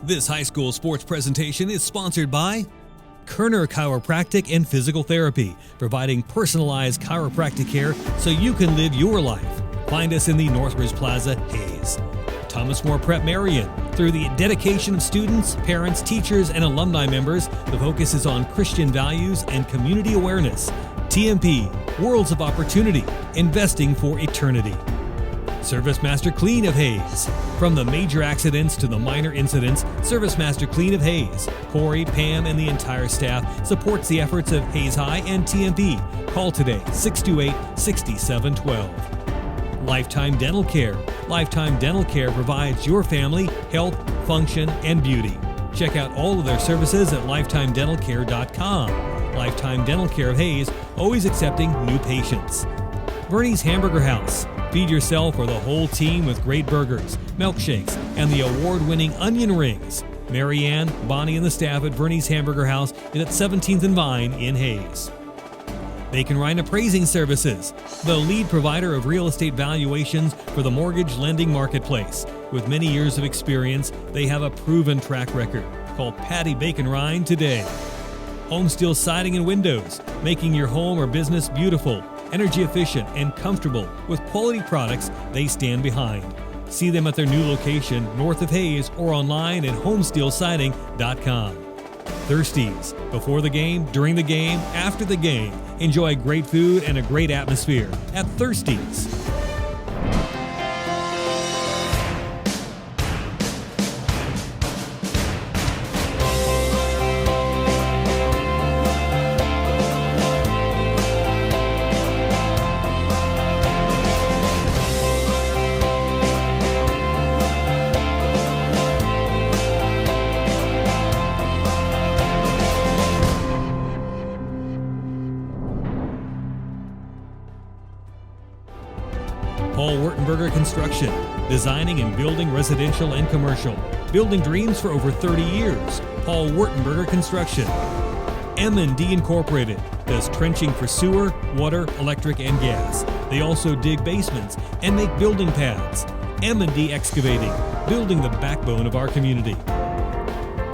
This high school sports presentation is sponsored by Kerner Chiropractic and Physical Therapy, providing personalized chiropractic care so you can live your life. Find us in the Northridge Plaza, Hayes. Thomas More Prep Marion. Through the dedication of students, parents, teachers, and alumni members, the focus is on Christian values and community awareness. TMP, Worlds of Opportunity, investing for eternity. Service Master Clean of Hayes. From the major accidents to the minor incidents, Service Master Clean of Hayes, Corey, Pam, and the entire staff supports the efforts of Hayes High and TMP. Call today, 628-6712. Lifetime Dental Care. Lifetime Dental Care provides your family health, function, and beauty. Check out all of their services at lifetimedentalcare.com. Lifetime Dental Care of Hayes, always accepting new patients. Bernie's Hamburger House. Feed yourself or the whole team with great burgers, milkshakes, and the award-winning onion rings. Marianne, Bonnie, and the staff at Bernie's Hamburger House is at 17th and Vine in Hayes. Bacon Rhine Appraising Services, the lead provider of real estate valuations for the mortgage lending marketplace. With many years of experience, they have a proven track record. Call Patty Bacon Rhine today. Home Steel Siding and Windows, making your home or business beautiful, energy efficient, and comfortable with quality products they stand behind. See them at their new location north of Hayes or online at homesteelsiding.com. Thirsties. Before the game, during the game, after the game. Enjoy great food and a great atmosphere at Thirsties. Paul Wurtenberger Construction, designing and building residential and commercial. Building dreams for over 30 years. Paul Wurtenberger Construction. M&D Incorporated, does trenching for sewer, water, electric, and gas. They also dig basements and make building pads. M&D Excavating, building the backbone of our community.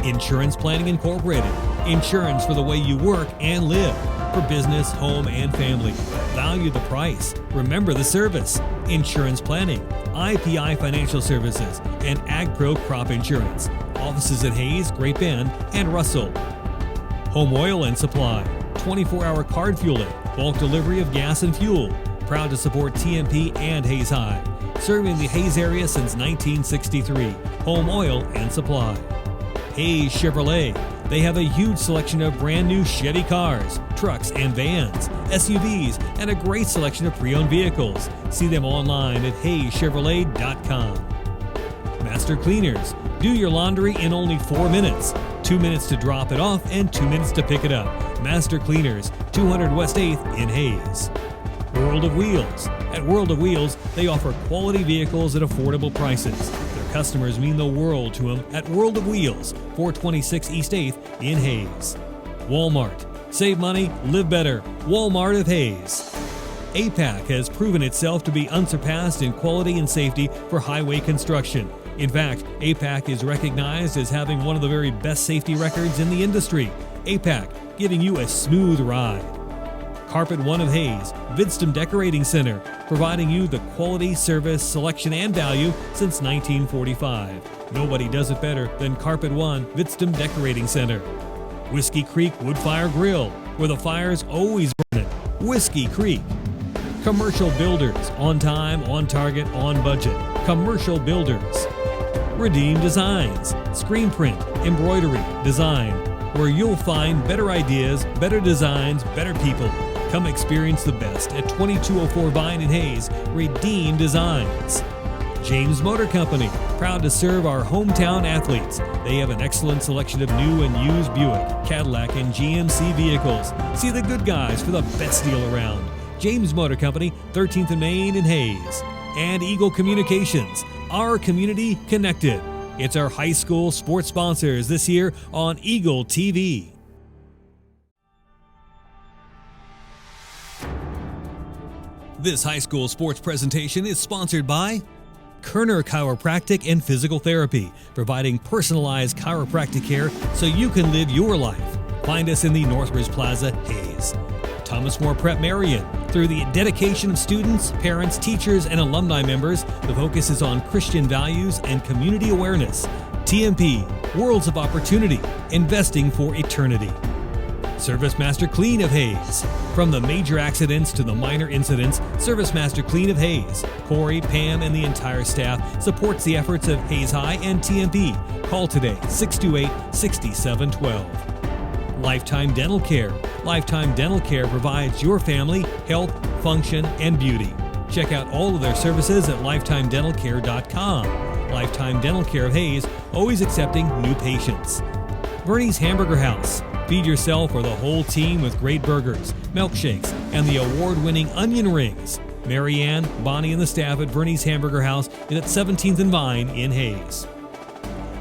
Insurance Planning Incorporated, insurance for the way you work and live. For business, home, and family. Value the price. Remember the service. Insurance Planning, IPI Financial Services, and AgPro Crop Insurance. Offices at Hayes, Great Bend, and Russell. Home Oil and Supply, 24-hour card fueling, bulk delivery of gas and fuel. Proud to support TMP and Hayes High. Serving the Hayes area since 1963. Home Oil and Supply. Hayes Chevrolet. They have a huge selection of brand new Chevy cars, trucks and vans, SUVs, and a great selection of pre-owned vehicles. See them online at hayschevrolet.com. Master Cleaners. Do your laundry in only 4 minutes. 2 minutes to drop it off and 2 minutes to pick it up. Master Cleaners, 200 West 8th in Hayes. World of Wheels. At World of Wheels, they offer quality vehicles at affordable prices. Customers mean the world to them at World of Wheels, 426 East 8th in Hayes. Walmart. Save money, live better. Walmart of Hayes. APAC has proven itself to be unsurpassed in quality and safety for highway construction. In fact, APAC is recognized as having one of the very best safety records in the industry. APAC, giving you a smooth ride. Carpet One of Hayes, Vidstem Decorating Center, providing you the quality, service, selection, and value since 1945. Nobody does it better than Carpet One, Vidstem Decorating Center. Whiskey Creek Woodfire Grill, where the fire's always burning. Whiskey Creek. Commercial Builders, on time, on target, on budget. Commercial Builders. Redeem Designs, screen print, embroidery, design, where you'll find better ideas, better designs, better people. Come experience the best at 2204 Vine in Hayes. Redeem Designs. James Motor Company, proud to serve our hometown athletes. They have an excellent selection of new and used Buick, Cadillac, and GMC vehicles. See the good guys for the best deal around. James Motor Company, 13th and Main in Hayes. And Eagle Communications, our community connected. It's our high school sports sponsors this year on Eagle TV. This high school sports presentation is sponsored by Kerner Chiropractic and Physical Therapy, providing personalized chiropractic care so you can live your life. Find us in the Northridge Plaza, Hayes. Thomas More Prep Marion. Through the dedication of students, parents, teachers, and alumni members, the focus is on Christian values and community awareness. TMP, Worlds of Opportunity, investing for eternity. Service Master Clean of Hayes. From the major accidents to the minor incidents, Service Master Clean of Hayes, Corey, Pam, and the entire staff supports the efforts of Hayes High and TMP. Call today, 628-6712. Lifetime Dental Care. Lifetime Dental Care provides your family health, function, and beauty. Check out all of their services at lifetimedentalcare.com. Lifetime Dental Care of Hayes, always accepting new patients. Bernie's Hamburger House. Feed yourself or the whole team with great burgers, milkshakes, and the award-winning onion rings. Marianne, Bonnie, and the staff at Bernie's Hamburger House is at 17th and Vine in Hayes.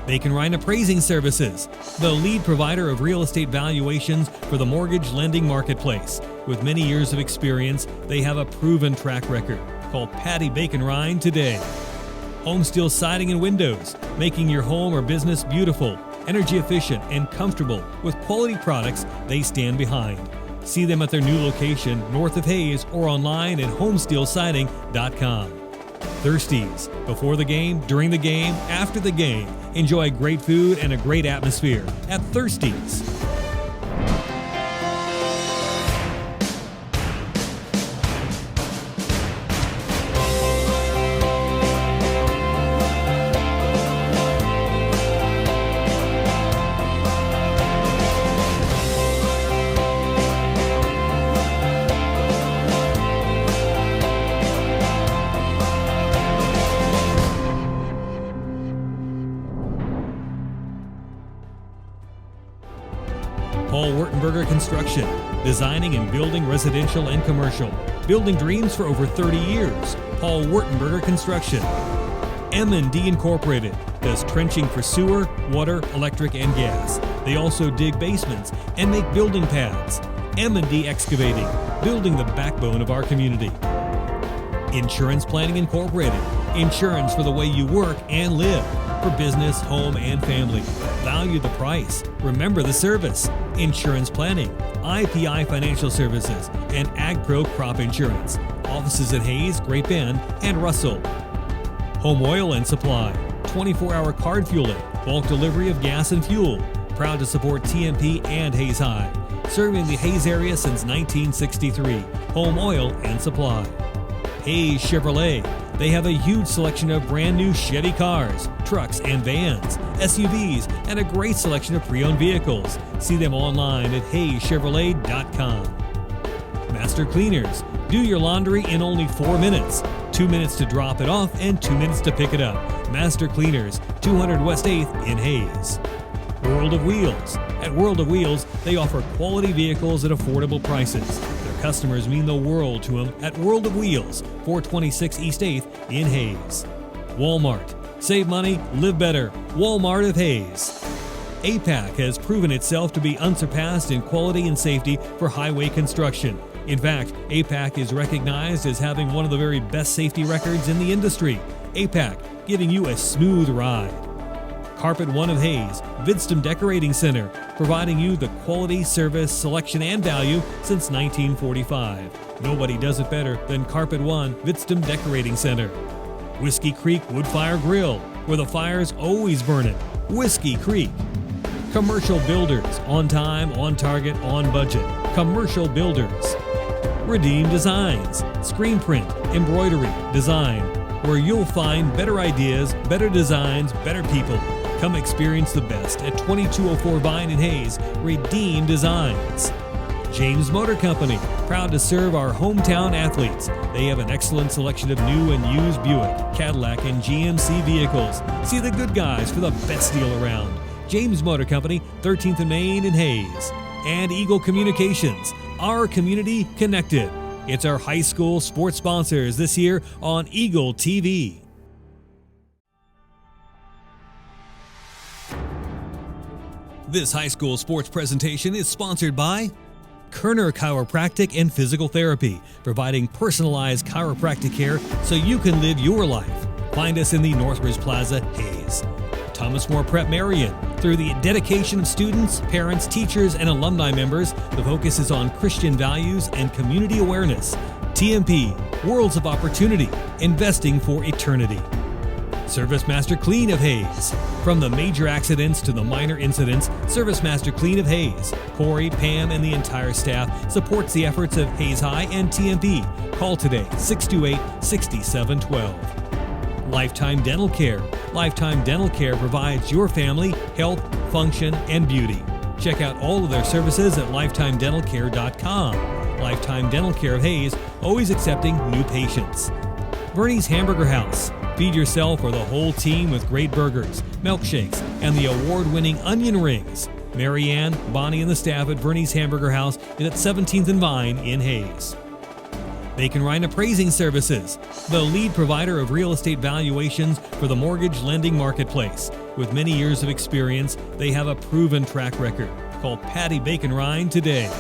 Bacon Rhine Appraising Services, the lead provider of real estate valuations for the mortgage lending marketplace. With many years of experience, they have a proven track record. Call Patty Bacon Rhine today. Home Steel Siding and Windows, making your home or business beautiful, energy efficient, and comfortable with quality products they stand behind. See them at their new location north of Hayes or online at homesteelsiding.com. Thirsties. Before the game, during the game, after the game. Enjoy great food and a great atmosphere at Thirsties. Paul Wurtenberger Construction, designing and building residential and commercial. Building dreams for over 30 years. Paul Wurtenberger Construction. M&D Incorporated does trenching for sewer, water, electric, and gas. They also dig basements and make building pads. M&D Excavating, building the backbone of our community. Insurance Planning Incorporated, insurance for the way you work and live, for business, home, and family. Value the price. Remember the service. Insurance Planning, IPI Financial Services, and AgPro Crop Insurance. Offices at Hayes, Great Bend, and Russell. Home Oil and Supply, 24-hour card fueling, bulk delivery of gas and fuel. Proud to support TMP and Hayes High. Serving the Hayes area since 1963. Home Oil and Supply. Hayes Chevrolet. They have a huge selection of brand new Chevy cars, trucks and vans, SUVs, and a great selection of pre-owned vehicles. See them online at hayschevrolet.com. Master Cleaners. Do your laundry in only 4 minutes. 2 minutes to drop it off and 2 minutes to pick it up. Master Cleaners, 200 West 8th in Hayes. World of Wheels. At World of Wheels, they offer quality vehicles at affordable prices. Customers mean the world to them at World of Wheels, 426 East 8th in Hayes. Walmart. Save money, live better. Walmart of Hayes. APAC has proven itself to be unsurpassed in quality and safety for highway construction. In fact, APAC is recognized as having one of the very best safety records in the industry. APAC, giving you a smooth ride. Carpet One of Hayes, Vidstem Decorating Center, providing you the quality, service, selection, and value since 1945. Nobody does it better than Carpet One, Vidstem Decorating Center. Whiskey Creek Woodfire Grill, where the fire's always burning. Whiskey Creek. Commercial Builders, on time, on target, on budget. Commercial Builders. Redeem Designs, screen print, embroidery, design, where you'll find better ideas, better designs, better people. Come experience the best at 2204 Vine in Hayes. Redeem Designs. James Motor Company, proud to serve our hometown athletes. They have an excellent selection of new and used Buick, Cadillac, and GMC vehicles. See the good guys for the best deal around. James Motor Company, 13th and Main in Hayes. And Eagle Communications, our community connected. It's our high school sports sponsors this year on Eagle TV. This high school sports presentation is sponsored by Kerner Chiropractic and Physical Therapy, providing personalized chiropractic care so you can live your life. Find us in the Northridge Plaza, Hayes. Thomas More Prep Marion. Through the dedication of students, parents, teachers, and alumni members, the focus is on Christian values and community awareness. TMP, Worlds of Opportunity, investing for eternity. Service Master Clean of Hayes. From the major accidents to the minor incidents, Service Master Clean of Hayes, Corey, Pam, and the entire staff supports the efforts of Hayes High and TMP. Call today, 628-6712. Lifetime Dental Care. Lifetime Dental Care provides your family health, function, and beauty. Check out all of their services at lifetimedentalcare.com. Lifetime Dental Care of Hayes, always accepting new patients. Bernie's Hamburger House. Feed yourself or the whole team with great burgers, milkshakes, and the award-winning onion rings. Marianne, Bonnie, and the staff at Bernie's Hamburger House is at 17th and Vine in Hayes. Bacon Ryan Appraising Services, the lead provider of real estate valuations for the mortgage lending marketplace. With many years of experience, they have a proven track record. Call Patty Bacon Ryan today.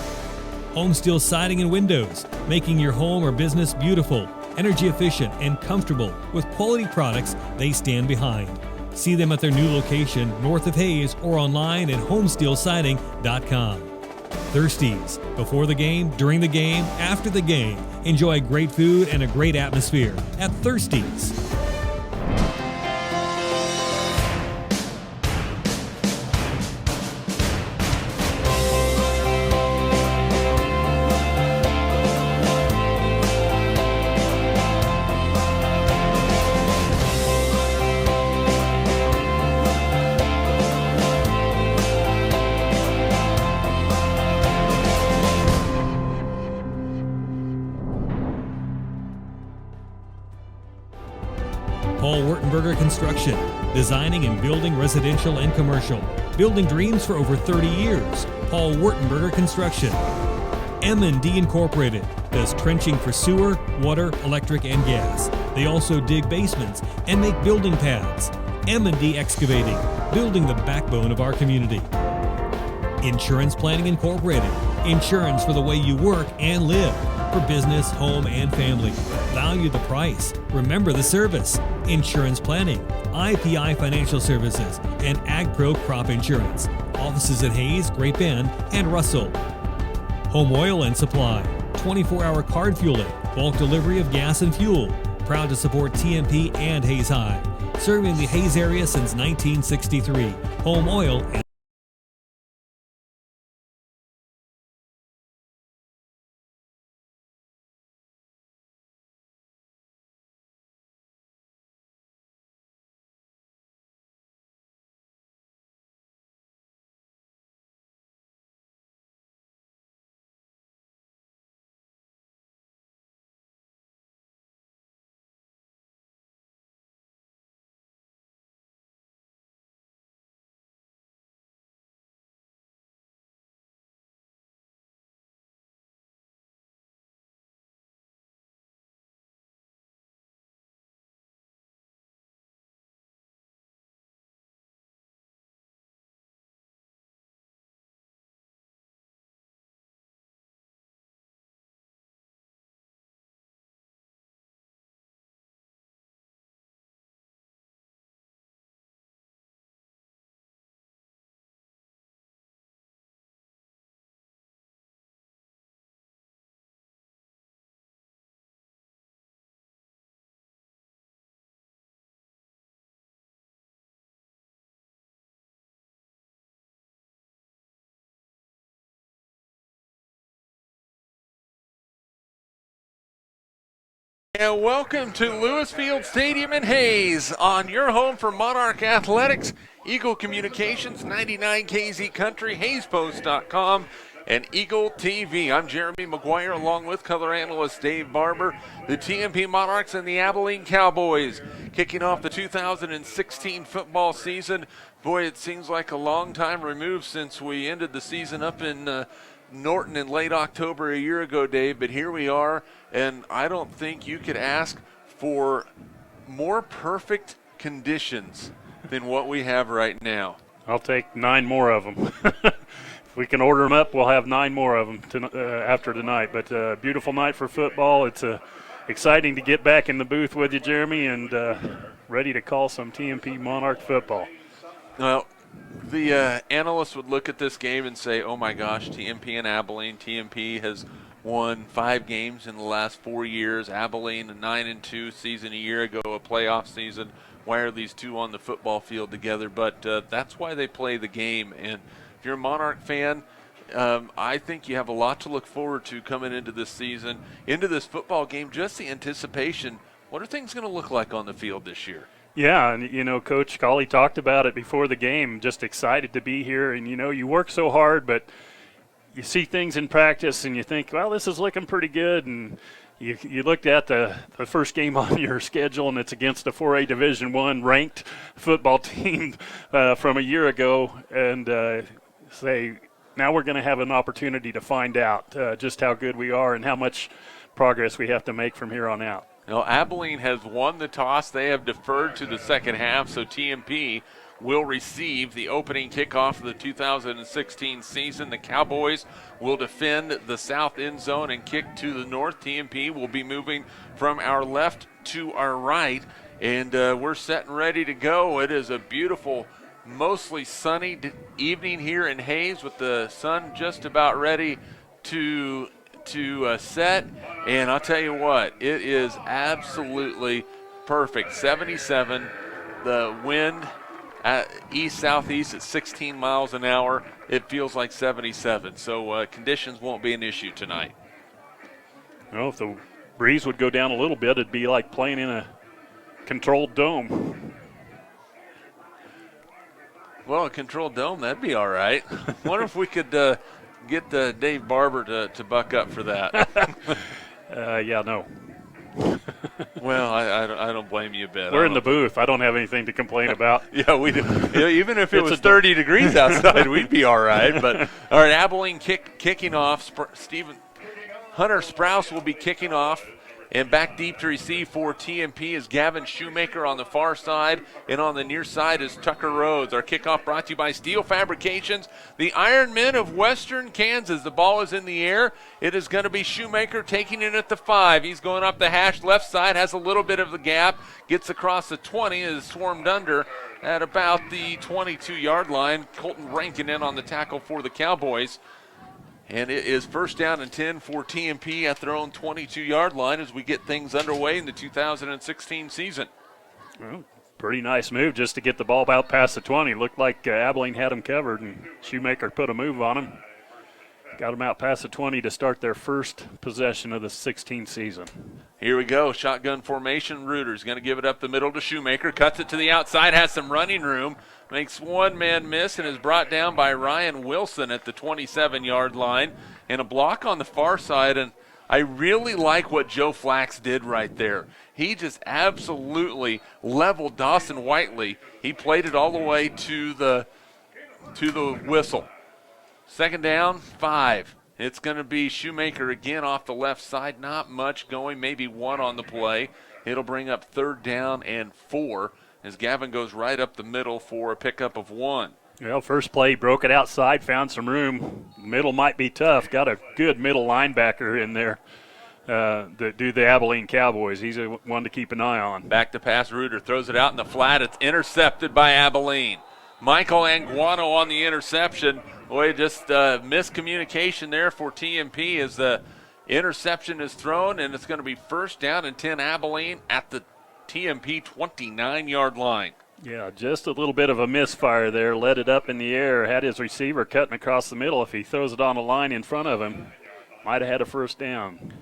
Home Steel Siding and Windows, making your home or business beautiful, energy efficient, and comfortable with quality products they stand behind. See them at their new location north of Hayes or online at homesteelsiding.com. Thirsties. Before the game, during the game, after the game. Enjoy great food and a great atmosphere at Thirsties. Paul Wurtenberger Construction, designing and building residential and commercial. Building dreams for over 30 years. Paul Wurtenberger Construction. M&D Incorporated does trenching for sewer, water, electric, and gas. They also dig basements and make building pads. M&D Excavating, building the backbone of our community. Insurance Planning Incorporated, insurance for the way you work and live. For business, home, and family. Value the price. Remember the service. Insurance planning, IPI Financial Services, and AgPro Crop Insurance. Offices at Hayes, Great Bend, and Russell. Home Oil and Supply, 24-hour card fueling, bulk delivery of gas and fuel. Proud to support TMP and Hayes High. Serving the Hayes area since 1963. Home Oil and And welcome to Lewis Field Stadium in Hayes on your home for Monarch Athletics, Eagle Communications, 99 KZ Country, HayesPost.com, and Eagle TV. I'm Jeremy McGuire along with color analyst Dave Barber. The TMP Monarchs and the Abilene Cowboys kicking off the 2016 football season. Boy, it seems like a long time removed since we ended the season up in Norton in late October a year ago, Dave, but here we are, and I don't think you could ask for more perfect conditions than what we have right now. I'll take 9 more of them. If we can order them up, we'll have 9 more of them after tonight. But beautiful night for football. It's a exciting to get back in the booth with you, Jeremy, and ready to call some TMP Monarch football. Well, the analysts would look at this game and say, oh my gosh, TMP and Abilene. TMP has won 5 games in the last 4 years. Abilene, a 9-2 season a year ago, a playoff season. Why are these two on the football field together? But that's why they play the game. And if you're a Monarch fan, I think you have a lot to look forward to coming into this season, into this football game, just the anticipation. What are things going to look like on the field this year? Yeah, and, Coach Colley talked about it before the game, just excited to be here. And, you work so hard, but you see things in practice and you think, well, this is looking pretty good. And you looked at the first game on your schedule, and it's against a 4A Division I ranked football team from a year ago, and say, now we're going to have an opportunity to find out just how good we are and how much progress we have to make from here on out. Now, Abilene has won the toss. They have deferred to the second half, so TMP will receive the opening kickoff of the 2016 season. The Cowboys will defend the south end zone and kick to the north. TMP will be moving from our left to our right, and we're set and ready to go. It is a beautiful, mostly sunny evening here in Hayes with the sun just about ready to set, and I'll tell you what, it is absolutely perfect. 77, the wind at east-southeast at 16 miles an hour. It feels like 77, so conditions won't be an issue tonight. Well, if the breeze would go down a little bit, it'd be like playing in a controlled dome. Well, a controlled dome, that'd be all right. Wonder if we could get Dave Barber to buck up for that. Yeah, no. Well, I don't blame you a bit. We're in the booth. I don't have anything to complain about. Yeah, we do. Even if it was 30 degrees outside, we'd be all right. But all right, Abilene kicking off. Hunter Sprouse will be kicking off. And back deep to receive for TMP is Gavin Shoemaker on the far side. And on the near side is Tucker Rhodes. Our kickoff brought to you by Steel Fabrications, the Iron Men of Western Kansas. The ball is in the air. It is going to be Shoemaker taking it at the 5. He's going up the hash left side, has a little bit of the gap, gets across the 20, is swarmed under at about the 22-yard line. Colton Rankin in on the tackle for the Cowboys. And it is first down and 10 for TMP at their own 22-yard line as we get things underway in the 2016 season. Well, pretty nice move just to get the ball out past the 20. Looked like Abilene had him covered, and Shoemaker put a move on him. Got him out past the 20 to start their first possession of the 16 season. Here we go. Shotgun formation. Reuter's going to give it up the middle to Shoemaker. Cuts it to the outside. Has some running room. Makes one man miss and is brought down by Ryan Wilson at the 27-yard line. And a block on the far side. And I really like what Joe Flax did right there. He just absolutely leveled Dawson Whiteley. He played it all the way to the whistle. Second down, 5. It's going to be Shoemaker again off the left side. Not much going, maybe 1 on the play. It'll bring up third down and 4 as Gavin goes right up the middle for a pickup of 1. Well, first play, broke it outside, found some room. Middle might be tough. Got a good middle linebacker in there that do the Abilene Cowboys. He's one to keep an eye on. Back to pass, Reuter throws it out in the flat. It's intercepted by Abilene. Michael Anguano on the interception. Boy, just miscommunication there for TMP as the interception is thrown, and it's going to be first down and 10 Abilene at the TMP 29-yard line. Yeah, just a little bit of a misfire there. Let it up in the air, had his receiver cutting across the middle. If he throws it on a line in front of him, might have had a first down.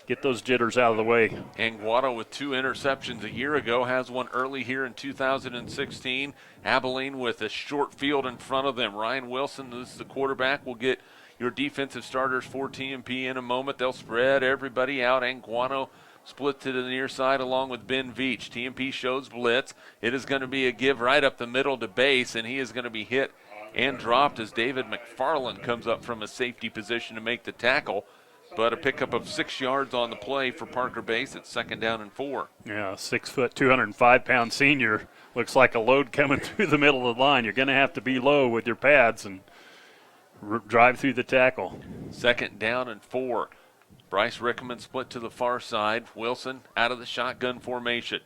Get those jitters out of the way. Anguano with 2 interceptions a year ago, has one early here in 2016. Abilene with a short field in front of them. Ryan Wilson, this is the quarterback, will get your defensive starters for TMP in a moment. They'll spread everybody out. Anguano split to the near side along with Ben Veach. TMP shows blitz. It is going to be a give right up the middle to Base, and he is going to be hit and dropped as David McFarland comes up from a safety position to make the tackle. But a pickup of 6 yards on the play for Parker Base. It's second down and 4. Yeah, 6 foot, 205-pound senior. Looks like a load coming through the middle of the line. You're going to have to be low with your pads and drive through the tackle. Second down and 4. Bryce Rickman split to the far side. Wilson out of the shotgun formation.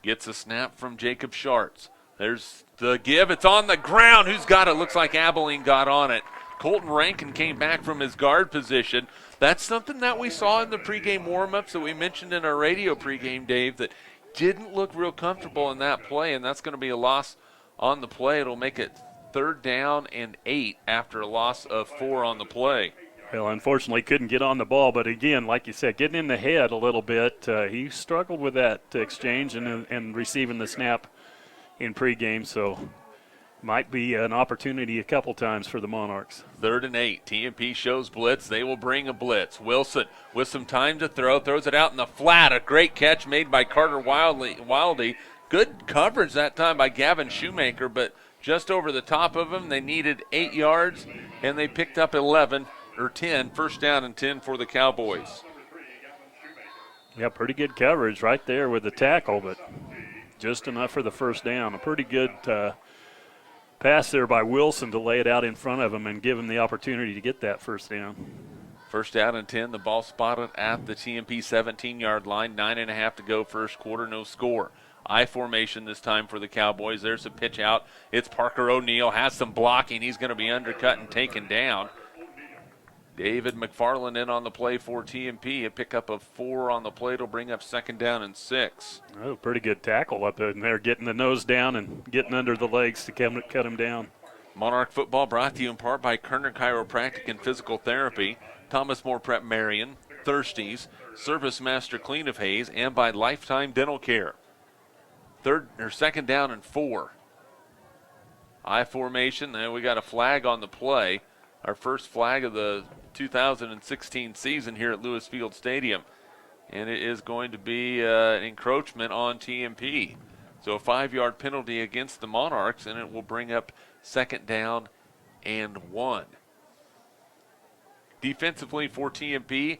Gets a snap from Jacob Schartz. There's the give. It's on the ground. Who's got it? Looks like Abilene got on it. Colton Rankin came back from his guard position. That's something that we saw in the pregame warm-ups that we mentioned in our radio pregame, Dave, that didn't look real comfortable in that play, and that's going to be a loss on the play. It'll make it 3rd down and 8 after a loss of 4 on the play. Well, unfortunately, couldn't get on the ball. But, again, like you said, getting in the head a little bit. He struggled with that exchange and receiving the snap in pregame. So might be an opportunity a couple times for the Monarchs. 3rd and 8. TMP shows blitz. They will bring a blitz. Wilson with some time to throw. Throws it out in the flat. A great catch made by Carter Wildy. Good coverage that time by Gavin Shoemaker, but just over the top of him. They needed 8 yards, and they picked up 10. 1st down and 10 for the Cowboys. Yeah, pretty good coverage right there with the tackle, but just enough for the 1st down. A pretty good pass there by Wilson to lay it out in front of him and give him the opportunity to get that 1st down. 1st down and 10. The ball spotted at the TMP 17-yard line. 9.5 to go 1st quarter. No score. I formation this time for the Cowboys. There's a pitch out. It's Parker O'Neill. Has some blocking. He's going to be undercut and taken down. David McFarland in on the play for TMP. A pickup of 4 on the play will bring up 2nd down and 6. Oh, pretty good tackle up in there, getting the nose down and getting under the legs to cut him down. Monarch football brought to you in part by Kerner Chiropractic and Physical Therapy, Thomas More Prep Marion, Thirsties, Service Master Clean of Hayes, and by Lifetime Dental Care. 2nd down and 4. I formation. Then we got a flag on the play. Our first flag of the 2016 season here at Lewis Field Stadium. And it is going to be an encroachment on TMP. So a 5-yard penalty against the Monarchs, and it will bring up 2nd down and 1. Defensively for TMP,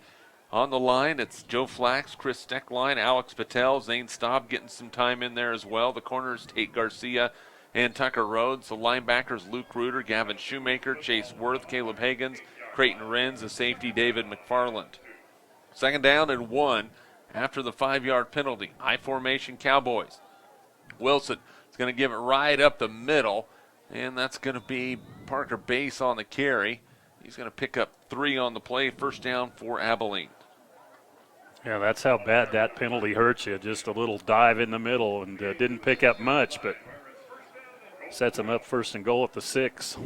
on the line, it's Joe Flax, Chris Steckline, Alex Patel, Zane Staub getting some time in there as well. The corners, Tate Garcia and Tucker Rhodes. The linebackers, Luke Reuter, Gavin Shoemaker, Chase Worth, Caleb Higgins, Creighton Renz, the safety, David McFarland. 2nd down and 1 after the 5-yard penalty. I formation Cowboys. Wilson is going to give it right up the middle, and that's going to be Parker Bass on the carry. He's going to pick up 3 on the play. 1st down for Abilene. Yeah, that's how bad that penalty hurts you. Just a little dive in the middle and didn't pick up much, but sets him up 1st and goal at the 6.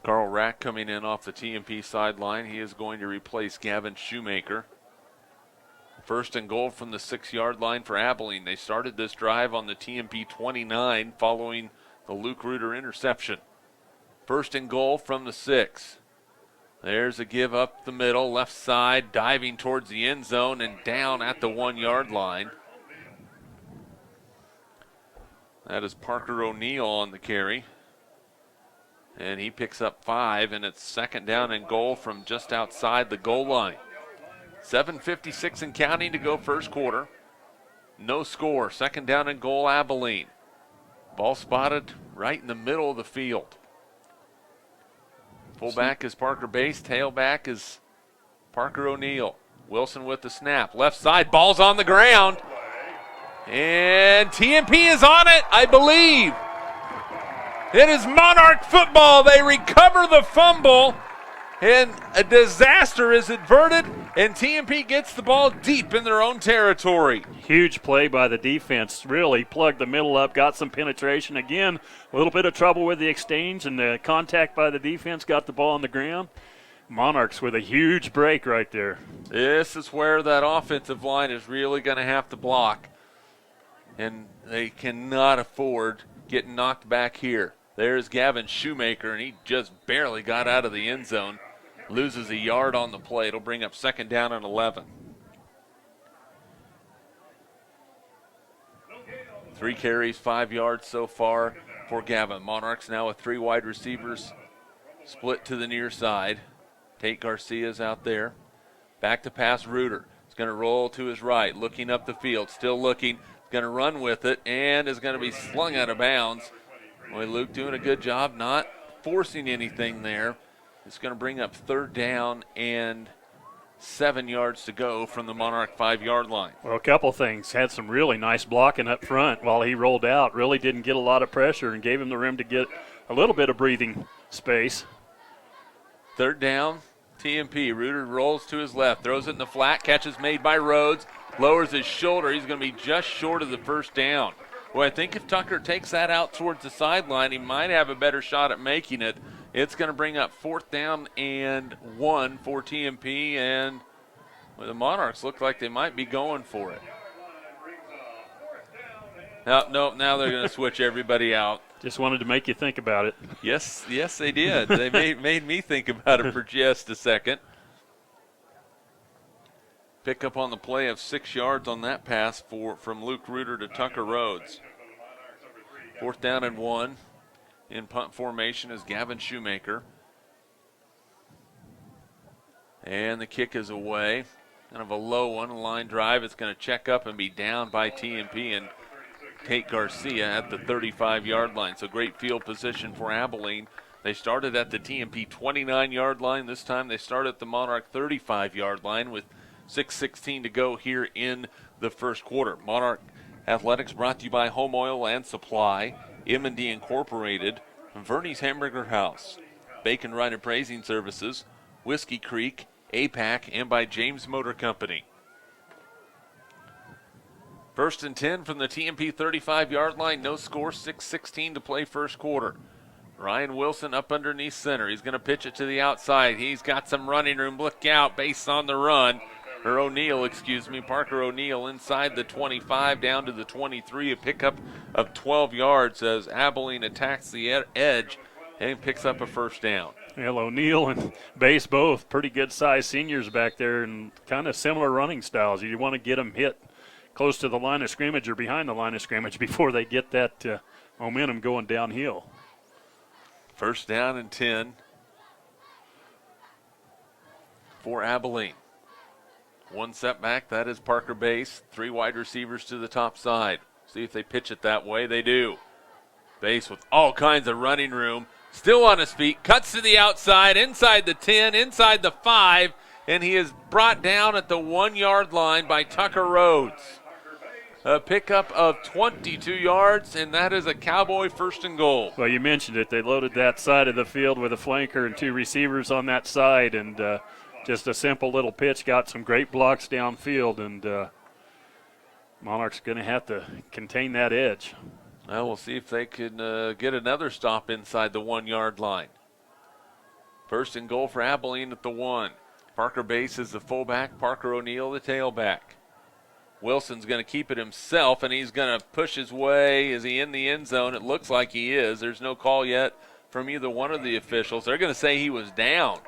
Carl Rack coming in off the TMP sideline. He is going to replace Gavin Shoemaker. 1st and goal from the 6-yard line for Abilene. They started this drive on the TMP 29 following the Luke Reuter interception. 1st and goal from the 6. There's a give up the middle, left side, diving towards the end zone and down at the 1-yard line. That is Parker O'Neill on the carry. And he picks up 5, and it's 2nd down and goal from just outside the goal line. 7:56 and counting to go 1st quarter. No score. 2nd down and goal, Abilene. Ball spotted right in the middle of the field. Fullback is Parker Bass. Tailback is Parker O'Neill. Wilson with the snap. Left side, ball's on the ground. And TMP is on it, I believe. It is Monarch football. They recover the fumble, and a disaster is averted, and TMP gets the ball deep in their own territory. Huge play by the defense. Really plugged the middle up, got some penetration. Again, a little bit of trouble with the exchange, and the contact by the defense got the ball on the ground. Monarchs with a huge break right there. This is where that offensive line is really going to have to block, and they cannot afford getting knocked back here. There's Gavin Shoemaker, and he just barely got out of the end zone. Loses a yard on the play. It'll bring up 2nd down and 11. 3 carries, 5 yards so far for Gavin. Monarchs now with 3 wide receivers split to the near side. Tate Garcia's out there. Back to pass Reuter. He's going to roll to his right, looking up the field, still looking. He's going to run with it and is going to be slung out of bounds. Boy, Luke doing a good job not forcing anything there. It's going to bring up 3rd down and 7 yards to go from the Monarch 5-yard line. Well, a couple things. Had some really nice blocking up front while he rolled out. Really didn't get a lot of pressure and gave him the room to get a little bit of breathing space. 3rd down, TMP. Reuter rolls to his left, throws it in the flat. Catch is made by Rhodes. Lowers his shoulder. He's going to be just short of the 1st down. Well, I think if Tucker takes that out towards the sideline, he might have a better shot at making it. It's going to bring up 4th down and 1 for TMP, and the Monarchs look like they might be going for it. No, now they're going to switch everybody out. Just wanted to make you think about it. Yes, they did. They made me think about it for just a second. Pick up on the play of 6 yards on that pass from Luke Reuter to Tucker Rhodes. 4th down and 1. In punt formation is Gavin Shoemaker. And the kick is away. Kind of a low one, a line drive. It's going to check up and be down by TMP and Tate Garcia at the 35-yard line. So great field position for Abilene. They started at the TMP 29-yard line. This time they start at the Monarch 35-yard line with 6:16 to go here in the first quarter. Monarch Athletics brought to you by Home Oil and Supply, M&D Incorporated, Verney's Hamburger House, Bacon Ride Appraising Services, Whiskey Creek, APAC, and by James Motor Company. 1st and 10 from the TMP 35-yard line. No score, 6:16 to play first quarter. Ryan Wilson up underneath center. He's going to pitch it to the outside. He's got some running room. Look out, base on the run. Parker O'Neill inside the 25 down to the 23. A pickup of 12 yards as Abilene attacks the edge and picks up a 1st down. Well, O'Neill and Base both pretty good-sized seniors back there and kind of similar running styles. You want to get them hit close to the line of scrimmage or behind the line of scrimmage before they get that momentum going downhill. 1st down and 10 for Abilene. 1 setback, that is Parker Base. 3 wide receivers to the top side. See if they pitch it that way. They do. Base with all kinds of running room. Still on his feet. Cuts to the outside, inside the 10, inside the 5, and he is brought down at the 1-yard line by Tucker Rhodes. A pickup of 22 yards, and that is a Cowboy 1st and goal. Well, you mentioned it. They loaded that side of the field with a flanker and 2 receivers on that side, and just a simple little pitch, got some great blocks downfield, and Monarchs going to have to contain that edge. Well, we'll see if they can get another stop inside the 1-yard line. 1st and goal for Abilene at the 1. Parker Base is the fullback, Parker O'Neill the tailback. Wilson's going to keep it himself, and he's going to push his way. Is he in the end zone? It looks like he is. There's no call yet from either one of the officials. They're going to say he was down.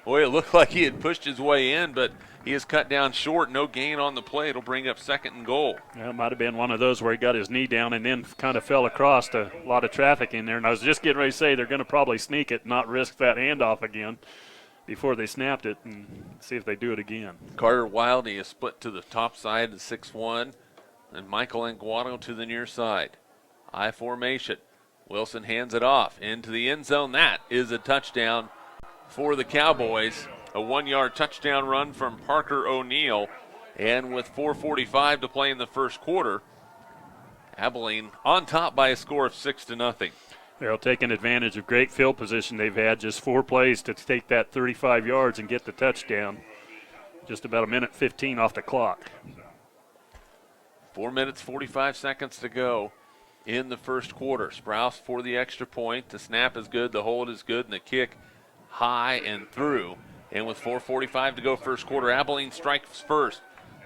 Boy, it looked like he had pushed his way in, but he is cut down short. No gain on the play. It'll bring up 2nd and goal. Yeah, it might have been one of those where he got his knee down and then kind of fell across a lot of traffic in there. And I was just getting ready to say they're going to probably sneak it, not risk that handoff again before they snapped it, and see if they do it again. Carter Wildy is split to the top side at 6-1, and Michael Anguado to the near side. I formation. Wilson hands it off into the end zone. That is a touchdown for the Cowboys. A 1-yard touchdown run from Parker O'Neill. And with 4:45 to play in the first quarter, Abilene on top by a score of 6-0. They're taking advantage of great field position they've had. Just 4 plays to take that 35 yards and get the touchdown. Just about 1:15 off the clock. 4 minutes, 45 seconds to go in the first quarter. Sprouse for the extra point. The snap is good, the hold is good, and the kick high and through. And with 4:45 to go first quarter, Abilene strikes first.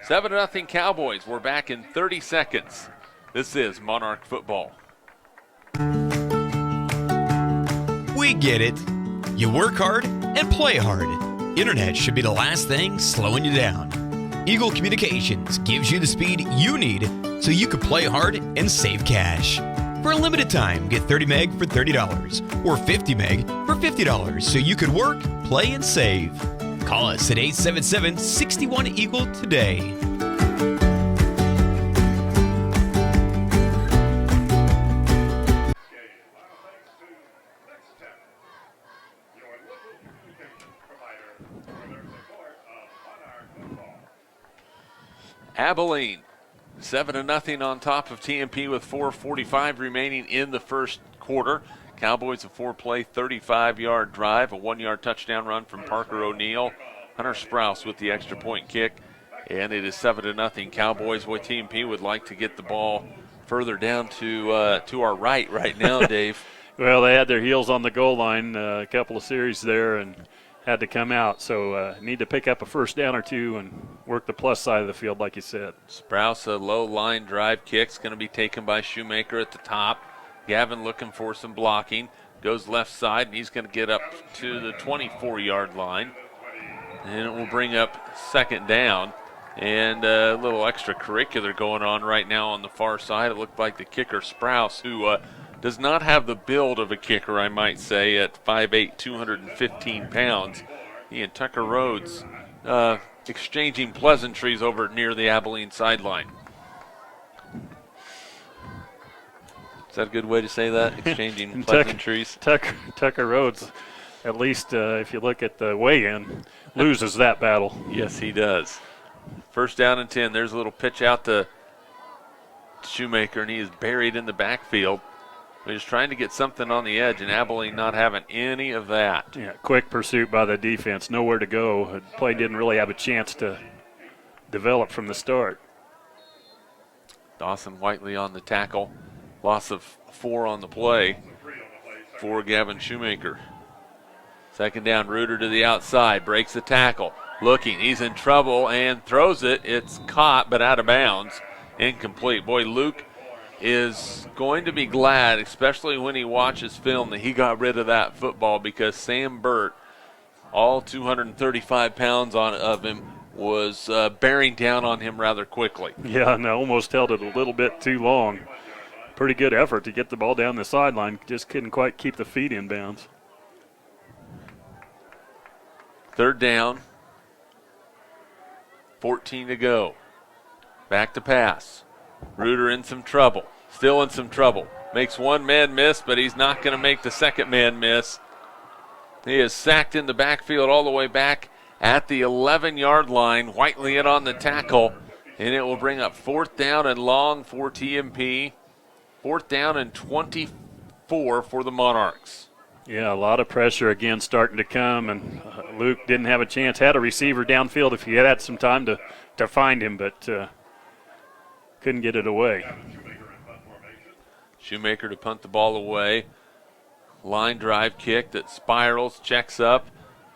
7-0 Cowboys. We're back in 30 seconds. This is Monarch football. We get it. You work hard and play hard. Internet should be the last thing slowing you down. Eagle Communications gives you the speed you need so you can play hard and save cash. For a limited time, get 30 meg for $30 or 50 meg for $50 so you could work, play, and save. Call us at 877-61-EAGLE today. Abilene, 7-0 on top of TMP with 4:45 remaining in the first quarter. Cowboys a 4-play, 35-yard drive, a 1-yard touchdown run from Parker O'Neill. Hunter Sprouse with the extra point kick, and it is 7-0 Cowboys. Boy, TMP would like to get the ball further down to our right now, Dave. Well, they had their heels on the goal line, a couple of series there, and had to come out. So need to pick up a first down or two and work the plus side of the field, like you said. Sprouse, a low line drive kick's going to be taken by Shoemaker at the top. Gavin looking for some blocking. Goes left side, and he's going to get up to the 24-yard line. And it will bring up second down. And a little extracurricular going on right now on the far side. It looked like the kicker, Sprouse, who does not have the build of a kicker, I might say, at 5'8", 215 pounds. He and Tucker Rhodes exchanging pleasantries over near the Abilene sideline. Is that a good way to say that? Exchanging pleasantries? Tucker Rhodes, at least if you look at the weigh-in, loses that battle. Yes, he does. First down and 10. There's a little pitch out to Shoemaker, and he is buried in the backfield. He's trying to get something on the edge, and Abilene not having any of that. Yeah, quick pursuit by the defense. Nowhere to go. The play didn't really have a chance to develop from the start. Dawson Whiteley on the tackle. Loss of 4 on the play for Gavin Shoemaker. Second down, Reuter to the outside, breaks the tackle. Looking, he's in trouble and throws it. It's caught but out of bounds. Incomplete. Boy, Luke is going to be glad, especially when he watches film, that he got rid of that football, because Sam Burt, all 235 pounds of him, was bearing down on him rather quickly. Yeah, and I almost held it a little bit too long. Pretty good effort to get the ball down the sideline. Just couldn't quite keep the feet in bounds. Third down. 14 to go. Back to pass. Reuter in some trouble. Still in some trouble. Makes one man miss, but he's not going to make the second man miss. He is sacked in the backfield all the way back at the 11-yard line. Whiteley in on the tackle, and it will bring up fourth down and long for TMP. Fourth down and 24 for the Monarchs. Yeah, a lot of pressure again starting to come, and Luke didn't have a chance. Had a receiver downfield if he had had some time to find him, but couldn't get it away. Shoemaker to punt the ball away. Line drive kick that spirals, checks up,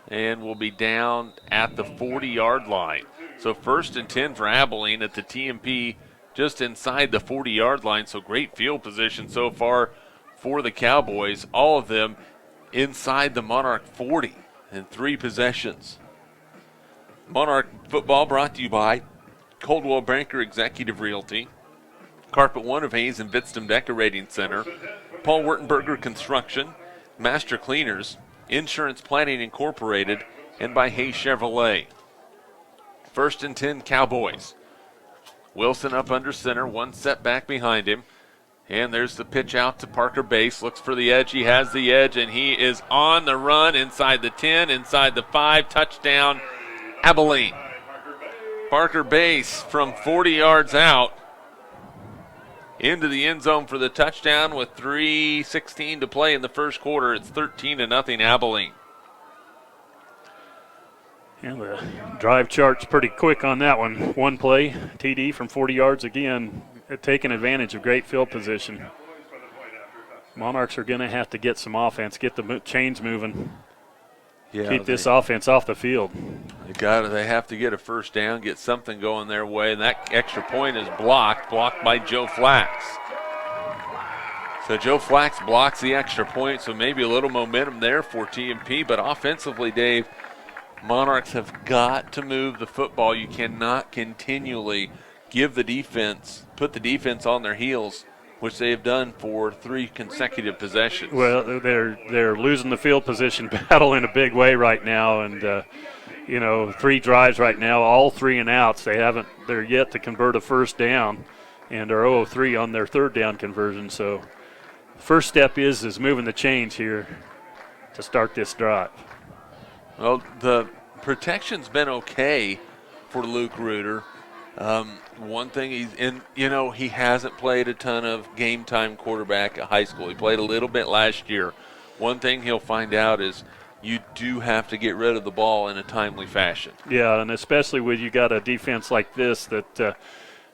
and will be down at the 40-yard line. So first and 10 for Abilene at the TMP, just inside the 40-yard line. So great field position so far for the Cowboys. All of them inside the Monarch 40 in 3 possessions. Monarch football brought to you by Coldwell Banker Executive Realty, Carpet One of Hayes and Bitston Decorating Center, Paul Wurtenberger Construction, Master Cleaners, Insurance Planning Incorporated, and by Hayes Chevrolet. First and 10 Cowboys. Wilson up under center, one setback behind him. And there's the pitch out to Parker Bass. Looks for the edge. He has the edge, and he is on the run inside the 10, inside the 5. Touchdown, Abilene. Parker Bass from 40 yards out into the end zone for the touchdown with 3:16 to play in the first quarter. It's 13-0 Abilene. And the drive chart's pretty quick on that one. One play, TD from 40 yards again, taking advantage of great field position. Monarchs are going to have to get some offense, get the chains moving, keep this offense off the field. They have to get a first down, get something going their way, and that extra point is blocked by Joe Flax. So Joe Flax blocks the extra point, so maybe a little momentum there for TMP, but offensively, Dave, Monarchs have got to move the football. You cannot continually put the defense on their heels, which they have done for 3 consecutive possessions. Well, they're losing the field position battle in a big way right now, and 3 drives right now, all 3 and outs. They're yet to convert a first down, and are 0-3 on their third down conversion. So, first step is moving the chains here to start this drive. Well, the protection's been okay for Luke Reuter. One thing he hasn't played a ton of game time quarterback at high school. He played a little bit last year. One thing he'll find out is you do have to get rid of the ball in a timely fashion. Yeah, and especially when you got a defense like this that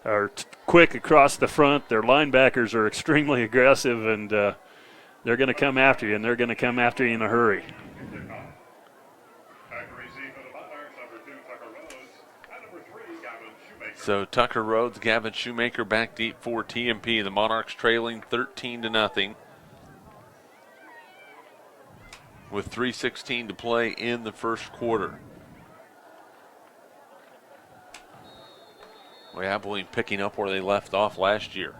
are quick across the front. Their linebackers are extremely aggressive, and they're going to come after you, and they're going to come after you in a hurry. So Tucker Rhodes, Gavin Shoemaker back deep for TMP. The Monarchs trailing 13-0 with 3:16 to play in the first quarter. Abilene picking up where they left off last year.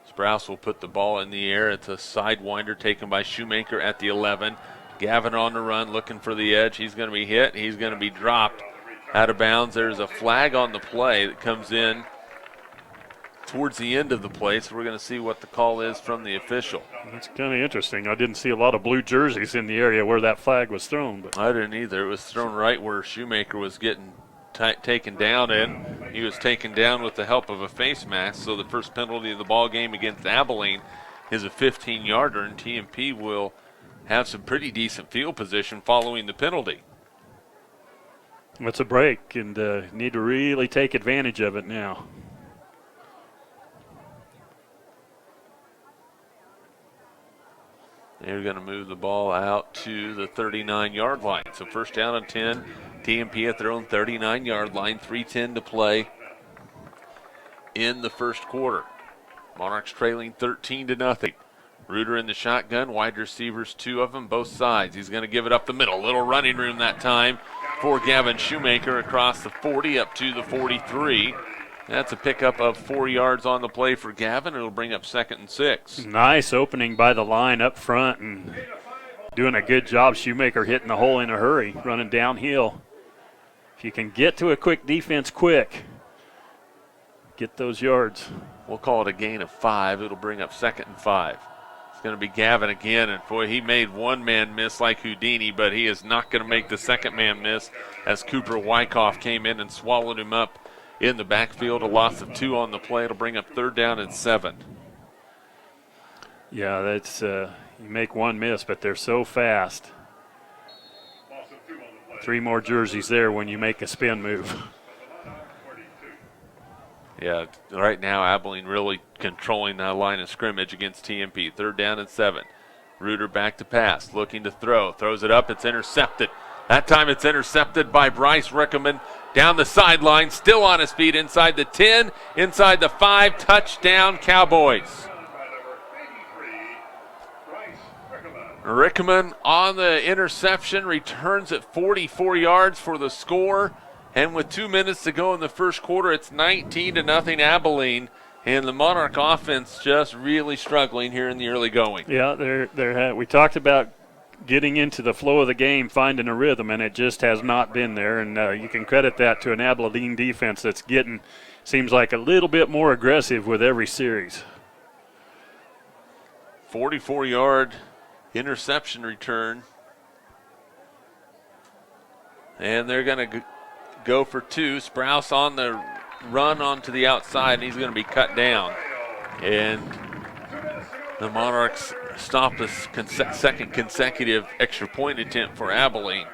Sprouse will put the ball in the air. It's a sidewinder taken by Shoemaker at the 11. Gavin on the run looking for the edge. He's going to be hit. He's going to be dropped out of bounds. There's a flag on the play that comes in towards the end of the play, so we're going to see what the call is from the official. That's kind of interesting. I didn't see a lot of blue jerseys in the area where that flag was thrown. But I didn't either. It was thrown right where Shoemaker was getting taken down in. He was taken down with the help of a face mask, so the first penalty of the ball game against Abilene is a 15-yarder, and TMP will have some pretty decent field position following the penalty. It's a break, and need to really take advantage of it now. They're going to move the ball out to the 39-yard line. So first down and 10. TMP at their own 39-yard line. 3:10 to play in the first quarter. Monarchs trailing 13-0. Reuter in the shotgun. Wide receivers, two of them, both sides. He's going to give it up the middle. Little running room that time for Gavin Shoemaker across the 40 up to the 43. That's a pickup of 4 yards on the play for Gavin. It'll bring up 2nd and 6. Nice opening by the line up front and doing a good job. Shoemaker hitting the hole in a hurry, running downhill. If you can get to a quick defense quick, get those yards. We'll call it a gain of 5. It'll bring up 2nd and 5. It's going to be Gavin again, and boy, he made one man miss like Houdini, but he is not going to make the second man miss as Cooper Wyckoff came in and swallowed him up in the backfield. A loss of 2 on the play. It'll bring up 3rd down and 7. Yeah, that's you make one miss, but they're so fast. 3 more jerseys there when you make a spin move. Yeah, right now Abilene really controlling that line of scrimmage against TMP. 3rd down and 7. Reuter back to pass, looking to throw. Throws it up, it's intercepted. That time it's intercepted by Bryce Rickerman down the sideline, still on his feet inside the 10, inside the 5, touchdown Cowboys. Rickerman on the interception, returns at 44 yards for the score. And with 2 minutes to go in the first quarter, it's 19-0 Abilene. And the Monarch offense just really struggling here in the early going. Yeah, we talked about getting into the flow of the game, finding a rhythm, and it just has not been there. And you can credit that to an Abilene defense that's getting, seems like, a little bit more aggressive with every series. 44-yard interception return. And they're going to go for 2. Sprouse on the run onto the outside, and he's going to be cut down. And the Monarchs stop this second consecutive extra point attempt for Abilene.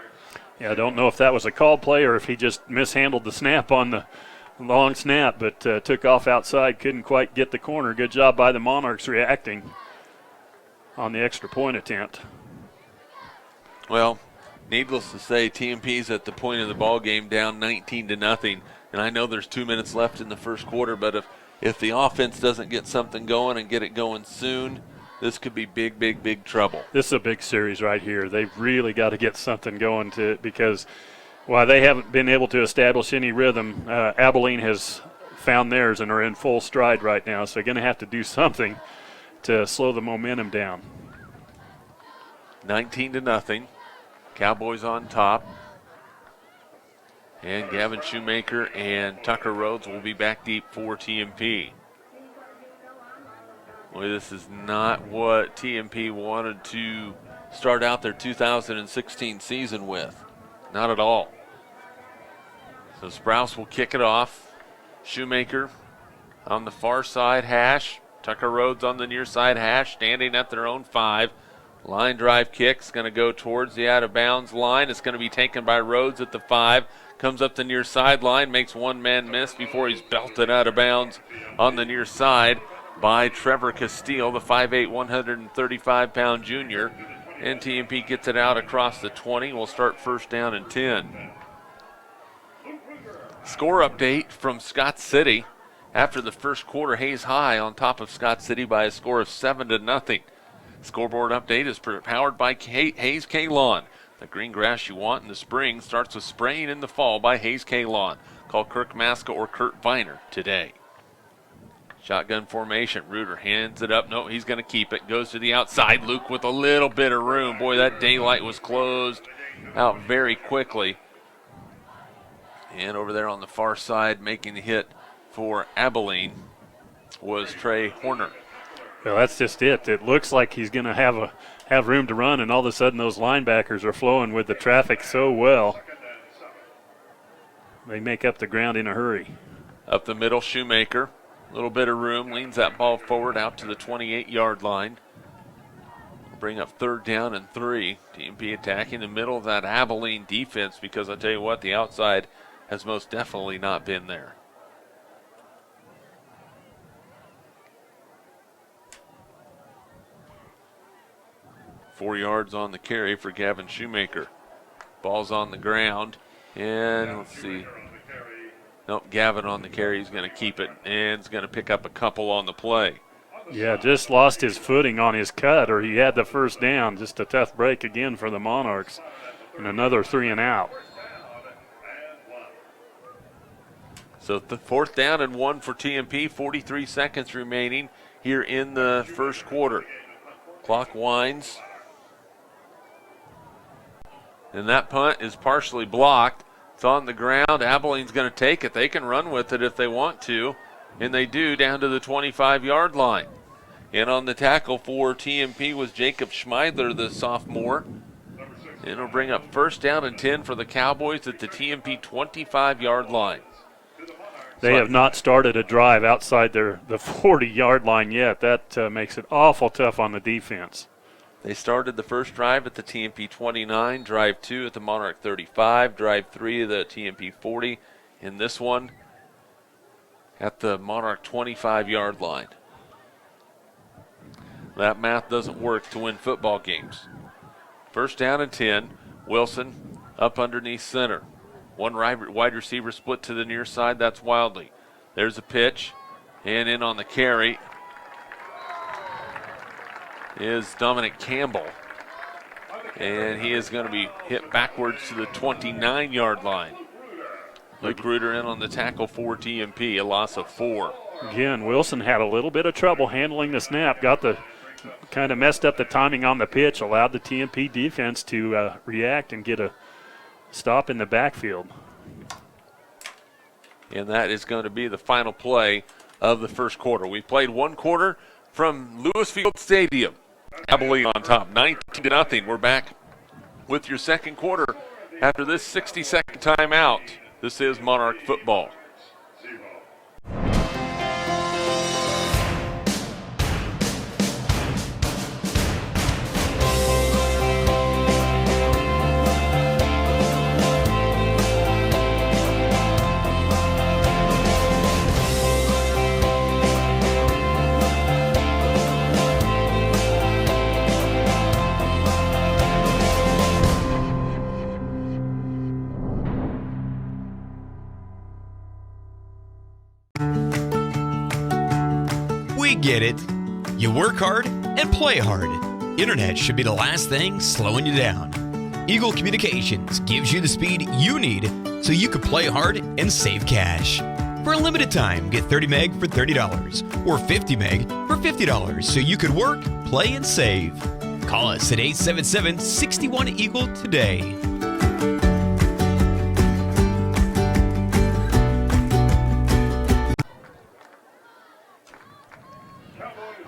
Yeah, I don't know if that was a call play or if he just mishandled the snap on the long snap, but took off outside, couldn't quite get the corner. Good job by the Monarchs reacting on the extra point attempt. Well, needless to say, TMP's at the point of the ball game down 19-0. And I know there's 2 minutes left in the first quarter, but if the offense doesn't get something going and get it going soon, this could be big, big, big trouble. This is a big series right here. They've really got to get something going to it because while they haven't been able to establish any rhythm, Abilene has found theirs and are in full stride right now. So they're going to have to do something to slow the momentum down. 19-0. Cowboys on top. And Gavin Shoemaker and Tucker Rhodes will be back deep for TMP. Boy, this is not what TMP wanted to start out their 2016 season with. Not at all. So Sprouse will kick it off. Shoemaker on the far side hash. Tucker Rhodes on the near side hash, standing at their own 5. Line drive kick's going to go towards the out of bounds line. It's going to be taken by Rhodes at the 5. Comes up the near sideline, makes one man miss before he's belted out of bounds on the near side by Trevor Castile, the 5'8", 135-pound junior. And TMP gets it out across the 20. We'll start first down and 10. Score update from Scott City. After the first quarter, Hayes High on top of Scott City by a score of 7-0. Scoreboard update is powered by Hayes K-Lawn. The green grass you want in the spring starts with spraying in the fall by Hayes K-Lawn. Call Kirk Maska or Kurt Viner today. Shotgun formation. Reuter hands it up. No, he's going to keep it. Goes to the outside. Luke with a little bit of room. Boy, that daylight was closed out very quickly. And over there on the far side, making the hit for Abilene was Trey Horner. Well, that's just it. It looks like he's going to have room to run, and all of a sudden those linebackers are flowing with the traffic so well. They make up the ground in a hurry. Up the middle, Shoemaker. A little bit of room, leans that ball forward out to the 28-yard line. Bring up third down and 3. TMP attacking the middle of that Abilene defense because I tell you what, the outside has most definitely not been there. Four yards on the carry for Gavin Shoemaker. Ball's on the ground, and let's see. Nope, Gavin on the carry. He's going to keep it, and he's going to pick up a couple on the play. Yeah, just lost his footing on his cut, or he had the first down. Just a tough break again for the Monarchs, and another 3 and out. So the fourth down and 1 for TMP. 43 seconds remaining here in the first quarter. Clock winds. And that punt is partially blocked. It's on the ground. Abilene's going to take it. They can run with it if they want to, and they do down to the 25-yard line. And on the tackle for TMP was Jacob Schmeidler, the sophomore. And it'll bring up first down and 10 for the Cowboys at the TMP 25-yard line. They have not started a drive outside the 40-yard line yet. That makes it awful tough on the defense. They started the first drive at the TMP 29, drive 2 at the Monarch 35, drive 3 at the TMP 40, and this one at the Monarch 25-yard line. That math doesn't work to win football games. First down and 10, Wilson up underneath center. One wide receiver split to the near side, that's Wildley. There's a pitch, and in on the carry is Dominic Campbell. And he is going to be hit backwards to the 29-yard line. Luke Reuter in on the tackle for TMP, a loss of 4. Again, Wilson had a little bit of trouble handling the snap, kind of messed up the timing on the pitch, allowed the TMP defense to react and get a stop in the backfield. And that is going to be the final play of the first quarter. We played one quarter from Lewis Field Stadium. Abilene on top, 19-0. We're back with your second quarter after this 60-second timeout. This is Monarch football. We get it. You work hard and play hard. Internet should be the last thing slowing you down. Eagle Communications gives you the speed you need so you can play hard and save cash. For a limited time, get 30 meg for $30 or 50 meg for $50 so you can work, play, and save. Call us at 877-61-EAGLE today.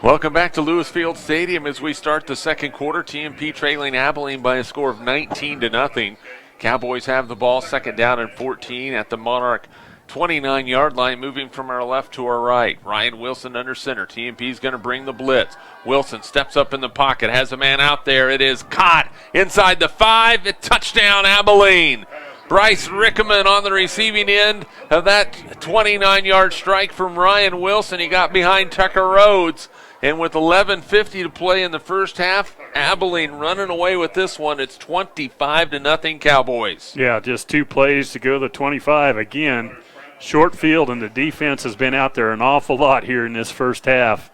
Welcome back to Lewis Field Stadium as we start the second quarter. TMP trailing Abilene by a score of 19-0. Cowboys have the ball, second down and 14 at the Monarch 29-yard line, moving from our left to our right. Ryan Wilson under center. TMP's going to bring the blitz. Wilson steps up in the pocket, has a man out there. It is caught inside the 5. Touchdown, Abilene. Bryce Rickeman on the receiving end of that 29-yard strike from Ryan Wilson. He got behind Tucker Rhodes. And with 11:50 to play in the first half, Abilene running away with this one. It's 25-0 Cowboys. Yeah, just 2 plays to go to 25. Again, short field, and the defense has been out there an awful lot here in this first half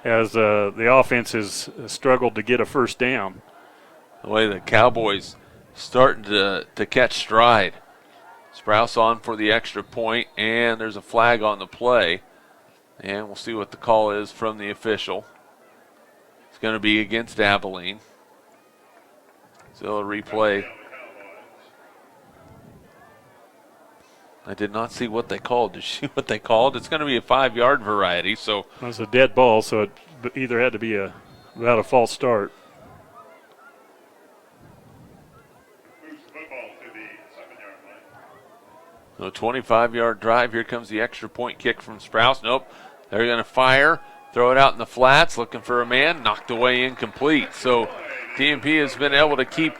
as the offense has struggled to get a first down. The way the Cowboys starting to catch stride. Sprouse on for the extra point, and there's a flag on the play. And we'll see what the call is from the official. It's going to be against Abilene. So a replay. I did not see what they called. Did you see what they called? It's going to be a 5-yard variety. So it was a dead ball, so it either had to be without a false start. So 25-yard drive. Here comes the extra point kick from Sprouse. Nope. They're going to fire, throw it out in the flats, looking for a man, knocked away, incomplete. So TMP has been able to keep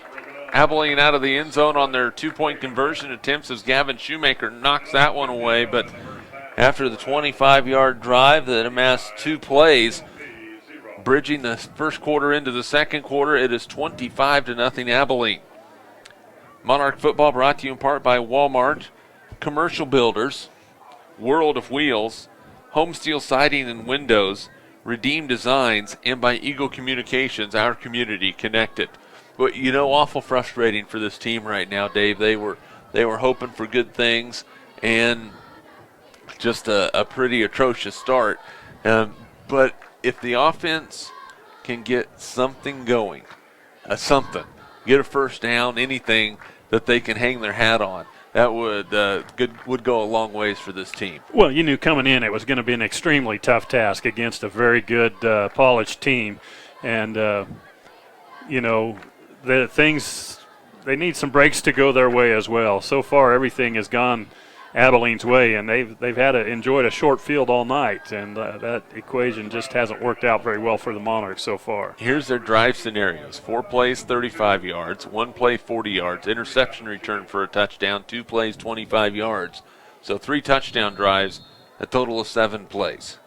Abilene out of the end zone on their 2-point conversion attempts as Gavin Shoemaker knocks that one away. But after the 25-yard drive that amassed 2 plays, bridging the first quarter into the second quarter, it is 25-0 Abilene. Monarch football brought to you in part by Walmart, Commercial Builders, World of Wheels, Home Steel Siding and Windows, Redeem Designs, and by Eagle Communications, our community connected. But awful frustrating for this team right now, Dave. They were hoping for good things, and just a pretty atrocious start. But if the offense can get something going, get a first down, anything that they can hang their hat on, that would go a long ways for this team. Well, you knew coming in it was going to be an extremely tough task against a very good, polished team. And, the things, they need some breaks to go their way as well. So far, everything has gone Abilene's way, and they've enjoyed a short field all night, and that equation just hasn't worked out very well for the Monarchs so far. Here's their drive scenarios: 4 plays, 35 yards; 1 play, 40 yards; interception return for a touchdown; 2 plays, 25 yards. So 3 touchdown drives, a total of 7 plays.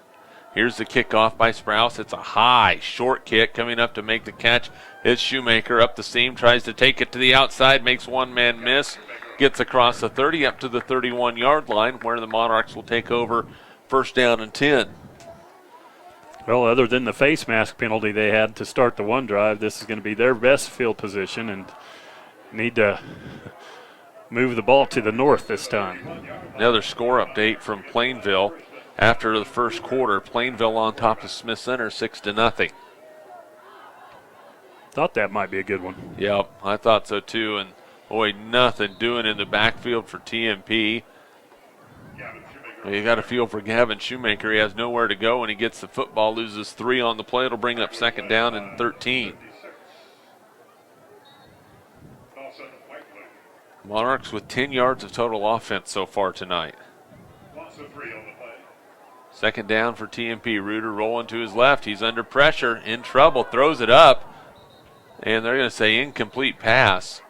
Here's the kickoff by Sprouse. It's a high, short kick coming up to make the catch. It's Shoemaker up the seam, tries to take it to the outside, makes one man miss. Gets across the 30 up to the 31-yard line, where the Monarchs will take over first down and 10. Well, other than the face mask penalty they had to start the one drive, this is going to be their best field position and need to move the ball to the north this time. Another score update from Plainville after the first quarter. Plainville on top of Smith Center 6-0. Thought that might be a good one. Yep, I thought so too. And boy, nothing doing in the backfield for TMP. Well, you got a feel for Gavin Shoemaker. He has nowhere to go when he gets the football, loses 3 on the play. It'll bring up second down and 13. Monarchs with 10 yards of total offense so far tonight. Second down for TMP. Reuter rolling to his left. He's under pressure, in trouble, throws it up. And they're going to say incomplete pass.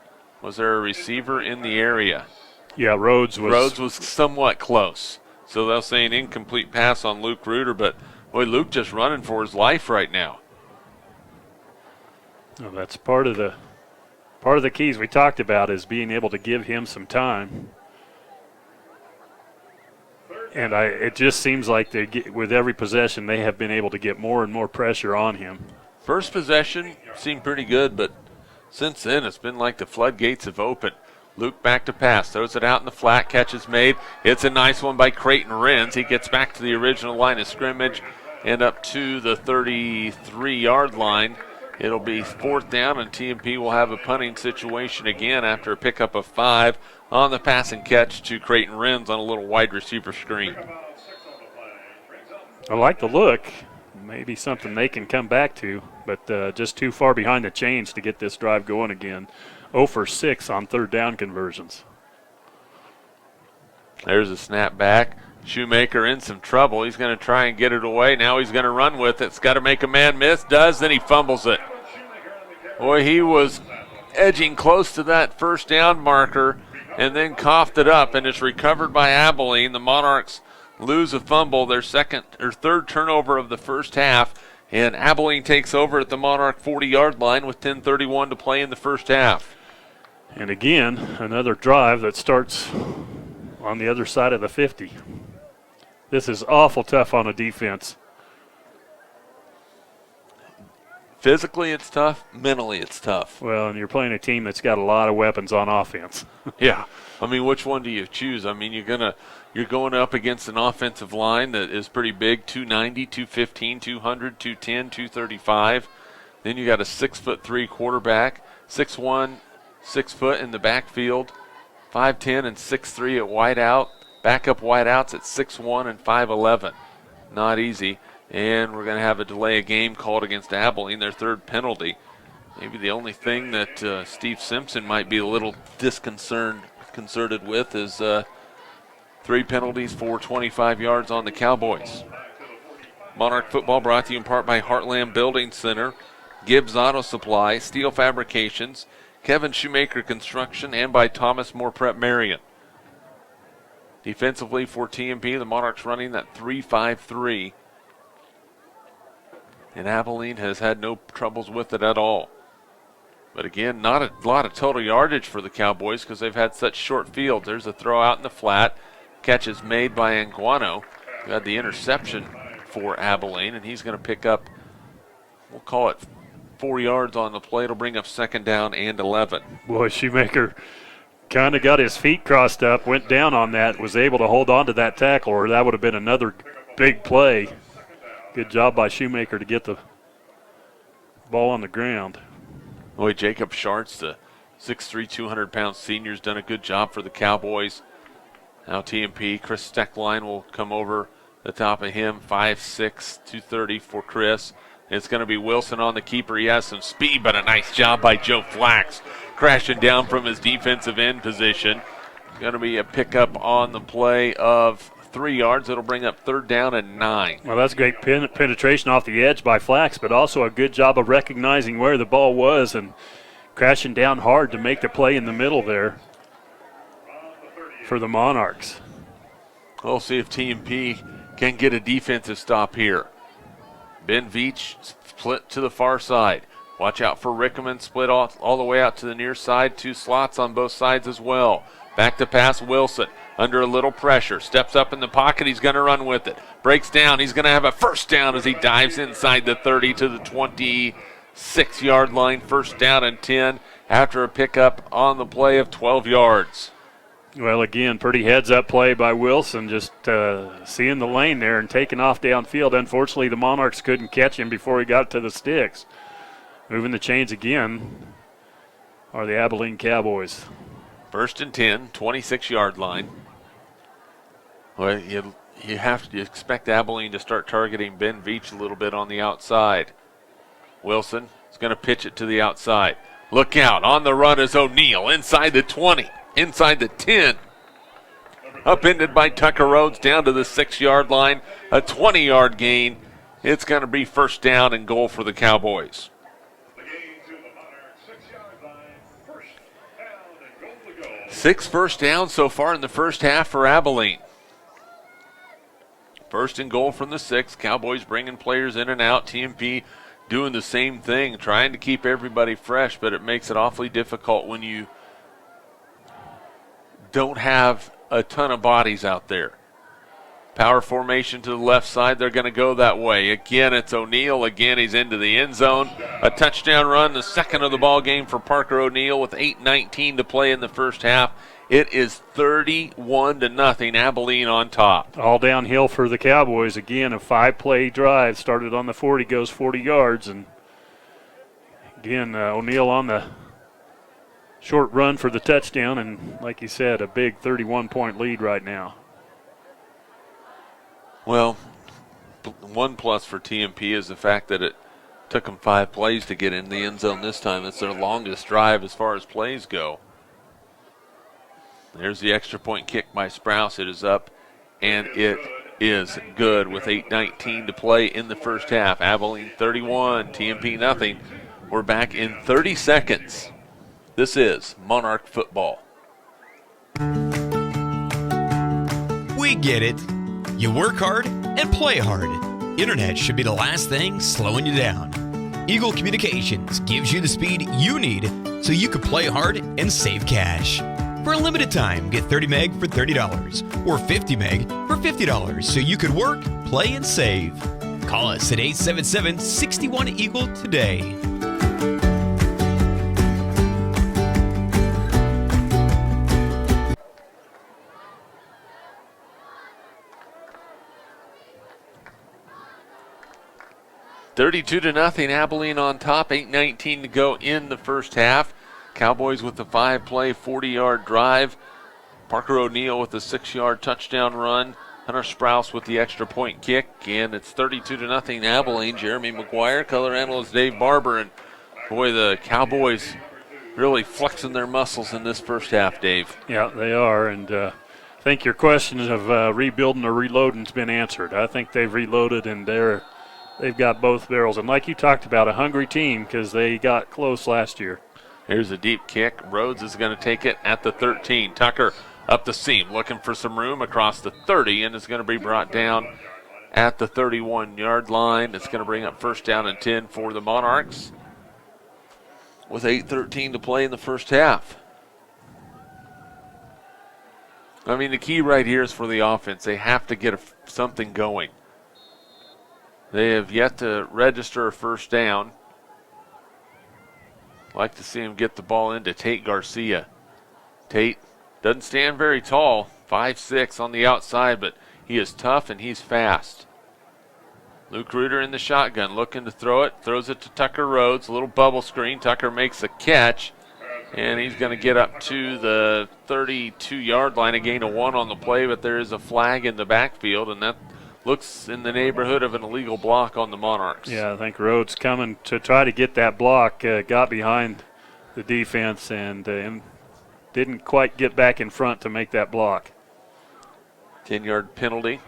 Was there a receiver in the area? Yeah, Rhodes was somewhat close. So they'll say an incomplete pass on Luke Reuter, but boy, Luke just running for his life right now. Well, that's part of the keys we talked about is being able to give him some time. And it just seems like with every possession they have been able to get more and more pressure on him. First possession seemed pretty good, but since then it's been like the floodgates have opened. Luke back to pass, throws it out in the flat, catch is made. It's a nice one by Creighton Renz. He gets back to the original line of scrimmage and up to the 33-yard line. It'll be fourth down, and TMP will have a punting situation again after a pickup of 5 on the pass and catch to Creighton Renz on a little wide receiver screen. I like the look. Maybe something they can come back to, but just too far behind the chains to get this drive going again. 0 for 6 on third down conversions. There's a snap back. Shoemaker in some trouble. He's going to try and get it away. Now he's going to run with it. It's got to make a man miss. Does, then he fumbles it. Boy, he was edging close to that first down marker and then coughed it up, and it's recovered by Abilene. The Monarchs lose a fumble, their third turnover of the first half, and Abilene takes over at the Monarch 40-yard line with 10:31 to play in the first half. And again, another drive that starts on the other side of the 50. This is awful tough on a defense. Physically it's tough, mentally it's tough. Well, and you're playing a team that's got a lot of weapons on offense. Yeah. I mean, which one do you choose? I mean, you're going up against an offensive line that is pretty big, 290, 215, 200, 210, 235. Then you got a 6'3" quarterback, 6'1", 6 foot in the backfield, 5'10" and 6'3" at wideout. Backup wideouts at 6'1" and 5'11". Not easy. And we're going to have a delay of game called against Abilene, their third penalty. Maybe the only thing that Steve Simpson might be a little disconcerted with is 3 penalties for 25 yards on the Cowboys. Monarch football brought to you in part by Heartland Building Center, Gibbs Auto Supply, Steel Fabrications, Kevin Shoemaker Construction, and by Thomas More Prep Marion. Defensively for TMP, the Monarchs running that 3-5-3. And Abilene has had no troubles with it at all. But again, not a lot of total yardage for the Cowboys because they've had such short fields. There's a throw out in the flat. Catch is made by Anguano, who had the interception for Abilene, and he's going to pick up, we'll call it 4 yards on the play. It'll bring up 2nd down and 11. Boy, Shoemaker kind of got his feet crossed up, went down on that, was able to hold on to that tackle, or that would have been another big play. Good job by Shoemaker to get the ball on the ground. Boy, Jacob Schartz, the 6'3", 200-pound senior, has done a good job for the Cowboys. Now TMP, Chris Steckline will come over the top of him, 5'6", 230 for Chris. It's going to be Wilson on the keeper. He has some speed, but a nice job by Joe Flax, crashing down from his defensive end position. Going to be a pickup on the play of 3 yards. It'll bring up 3rd down and 9. Well, that's great penetration off the edge by Flax, but also a good job of recognizing where the ball was and crashing down hard to make the play in the middle there for the Monarchs. We'll see if TMP can get a defensive stop here. Ben Veach split to the far side. Watch out for Rickman, split all the way out to the near side. 2 slots on both sides as well. Back to pass Wilson. Under a little pressure. Steps up in the pocket. He's going to run with it. Breaks down. He's going to have a 1st down as he dives inside the 30 to the 26-yard line. 1st down and 10 after a pickup on the play of 12 yards. Well, again, pretty heads-up play by Wilson, just seeing the lane there and taking off downfield. Unfortunately, the Monarchs couldn't catch him before he got to the sticks. Moving the chains again are the Abilene Cowboys. 1st and 10, 26-yard line. Well, you have to expect Abilene to start targeting Ben Veach a little bit on the outside. Wilson is going to pitch it to the outside. Look out. On the run is O'Neal inside the 20, inside the 10. Upended by Tucker Rhodes down to the 6-yard line. A 20-yard gain. It's going to be 1st down and goal for the Cowboys. 6 first downs so far in the first half for Abilene. 1st and goal from the 6. Cowboys bringing players in and out. TMP doing the same thing, trying to keep everybody fresh, but it makes it awfully difficult when you don't have a ton of bodies out there. Power formation to the left side. They're going to go that way. Again, it's O'Neal. Again, he's into the end zone. A touchdown run, the 2nd of the ball game for Parker O'Neal with 8:19 to play in the first half. It is 31-0. Abilene on top. All downhill for the Cowboys. Again, a 5-play drive. Started on the 40, goes 40 yards. And again, O'Neal on the short run for the touchdown. And like you said, a big 31-point lead right now. Well, one plus for TMP is the fact that it took them 5 plays to get in the end zone this time. It's their longest drive as far as plays go. There's the extra point kick by Sprouse. It is up, and it is good with 8:19 to play in the first half. Abilene 31, TMP nothing. We're back in 30 seconds. This is Monarch football. We get it. You work hard and play hard. Internet should be the last thing slowing you down. Eagle Communications gives you the speed you need so you can play hard and save cash. For a limited time, get 30 meg for $30 or 50 meg for $50 so you can work, play, and save. Call us at 877-61-EAGLE today. $32-0, Abilene on top, 8:19 to go in the first half. Cowboys with the 5-play, 40-yard drive. Parker O'Neill with the 6-yard touchdown run. Hunter Sprouse with the extra point kick, and it's 32-0 Abilene. Jeremy McGuire, color analyst Dave Barber, and boy, the Cowboys really flexing their muscles in this first half, Dave. Yeah, they are, and I think your question of rebuilding or reloading has been answered. I think they've reloaded, and they've got both barrels. And like you talked about, a hungry team because they got close last year. Here's a deep kick. Rhodes is going to take it at the 13. Tucker up the seam, looking for some room across the 30, and it's going to be brought down at the 31-yard line. It's going to bring up first down and 10 for the Monarchs with 8:13 to play in the first half. I mean, the key right here is for the offense. They have to get something going. They have yet to register a first down. Like to see him get the ball into Tate Garcia. Tate doesn't stand very tall, 5'6" on the outside, but he is tough and he's fast. Luke Reuter in the shotgun, looking to throw it, throws it to Tucker Rhodes, a little bubble screen. Tucker makes a catch, and he's going to get up to the 32-yard line, a gain of 1 on the play, but there is a flag in the backfield, and that looks in the neighborhood of an illegal block on the Monarchs. Yeah, I think Rhodes coming to try to get that block, got behind the defense and didn't quite get back in front to make that block. 10-yard penalty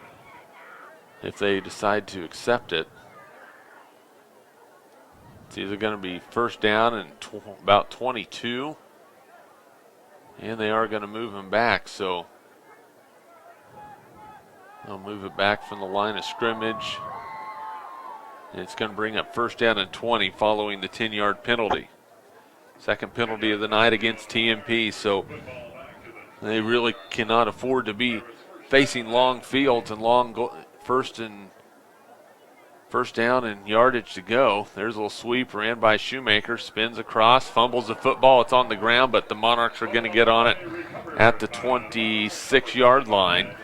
if they decide to accept it. It's either going to be first down and about 22, and they are going to move him back, so they'll move it back from the line of scrimmage. And it's going to bring up first down and 20 following the 10-yard penalty. Second penalty of the night against TMP, so they really cannot afford to be facing long fields and long first down and yardage to go. There's a little sweep ran by Shoemaker, spins across, fumbles the football. It's on the ground, but the Monarchs are going to get on it at the 26-yard line.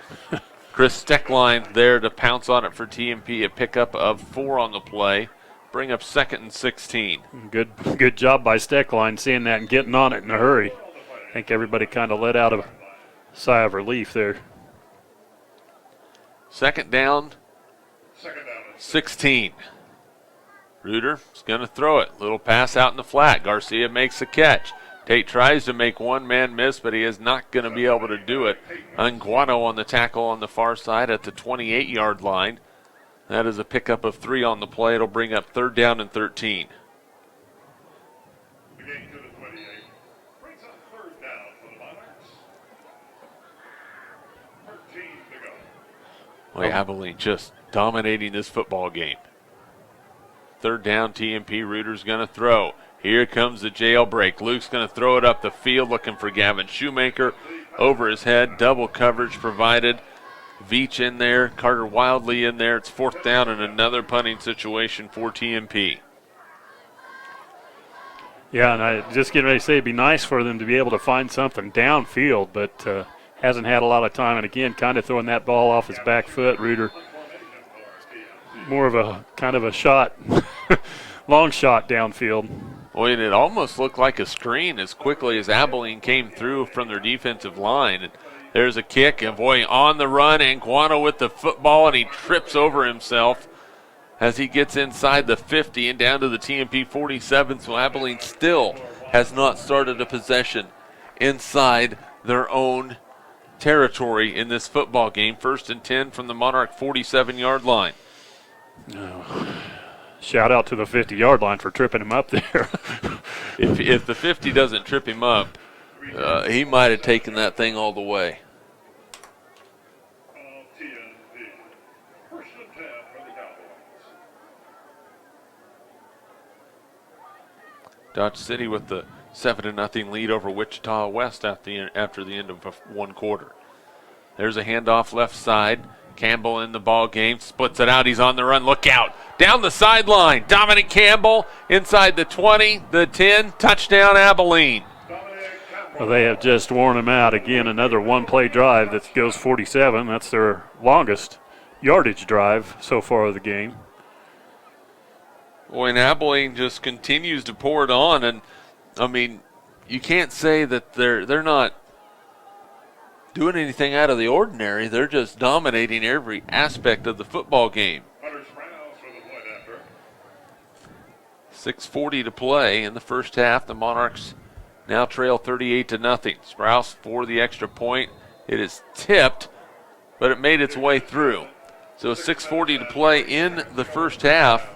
Chris Steckline there to pounce on it for TMP, a pickup of 4 on the play. Bring up 2nd and 16. Good job by Steckline seeing that and getting on it in a hurry. I think everybody kind of let out a sigh of relief there. Second down, 16. Reuter is going to throw it. Little pass out in the flat. Garcia makes the catch. Tate tries to make one man miss, but he is not going to be able to do it. Anguano on the tackle on the far side at the 28-yard line. That is a pickup of 3 on the play. It'll bring up 3rd down and 13. Boy, Abilene just dominating this football game. 3rd down, TMP. Reuter's going to throw. Here comes the jailbreak. Luke's going to throw it up the field looking for Gavin Shoemaker. Over his head, double coverage provided. Veach in there, Carter Wildly in there. It's 4th down and another punting situation for TMP. Yeah, and I just getting ready to say it'd be nice for them to be able to find something downfield, but hasn't had a lot of time. And again, kind of throwing that ball off his back foot. Reuter, more of a kind of a shot, long shot downfield. Boy, and it almost looked like a screen as quickly as Abilene came through from their defensive line. And there's a kick, and boy, on the run, Anguano with the football, and he trips over himself as he gets inside the 50 and down to the TMP 47. So Abilene still has not started a possession inside their own territory in this football game. 1st and 10 from the Monarch 47-yard line. Shout out to the 50-yard line for tripping him up there. If the 50 doesn't trip him up, he might have taken that thing all the way. Dodge City with the 7-0 lead over Wichita West after the end of one quarter. There's a handoff left side. Campbell in the ball game, splits it out. He's on the run. Look out. Down the sideline. Dominic Campbell inside the 20, the 10. Touchdown, Abilene. Well, they have just worn him out. Again, another one-play drive that goes 47. That's their longest yardage drive so far of the game. Boy, and Abilene just continues to pour it on. And, I mean, you can't say that they're not doing anything out of the ordinary. They're just dominating every aspect of the football game. 6:40 to play in the first half. The Monarchs now trail 38-0. Sprouse for the extra point. It is tipped, but it made its way through. So 6:40 to play in the first half.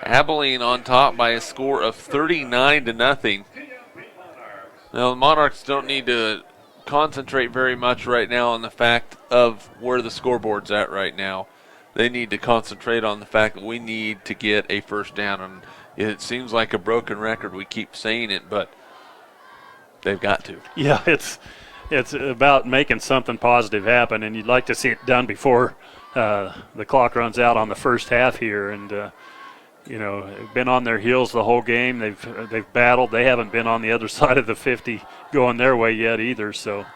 Abilene on top by a score of 39-0. Now the Monarchs don't need to concentrate very much right now on the fact of where the scoreboard's at right now. They need to concentrate on the fact that we need to get a first down. And it seems like a broken record. We keep saying it, but they've got to. Yeah, it's about making something positive happen, and you'd like to see it done before the clock runs out on the first half here. And been on their heels the whole game. They've battled. They haven't been on the other side of the 50 going their way yet either. So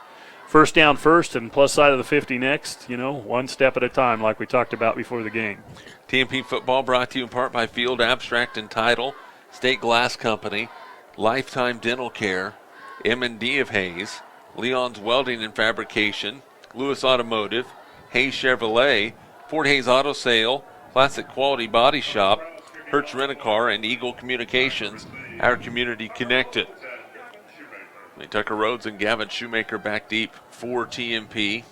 first down first and plus side of the 50 next, one step at a time like we talked about before the game. TMP football brought to you in part by Field Abstract and Title, State Glass Company, Lifetime Dental Care, M&D of Hayes, Leon's Welding and Fabrication, Lewis Automotive, Hayes Chevrolet, Fort Hayes Auto Sale, Classic Quality Body Shop, Hertz Rent-A-Car, and Eagle Communications, our community connected. Tucker Rhodes and Gavin Shoemaker back deep for TMP.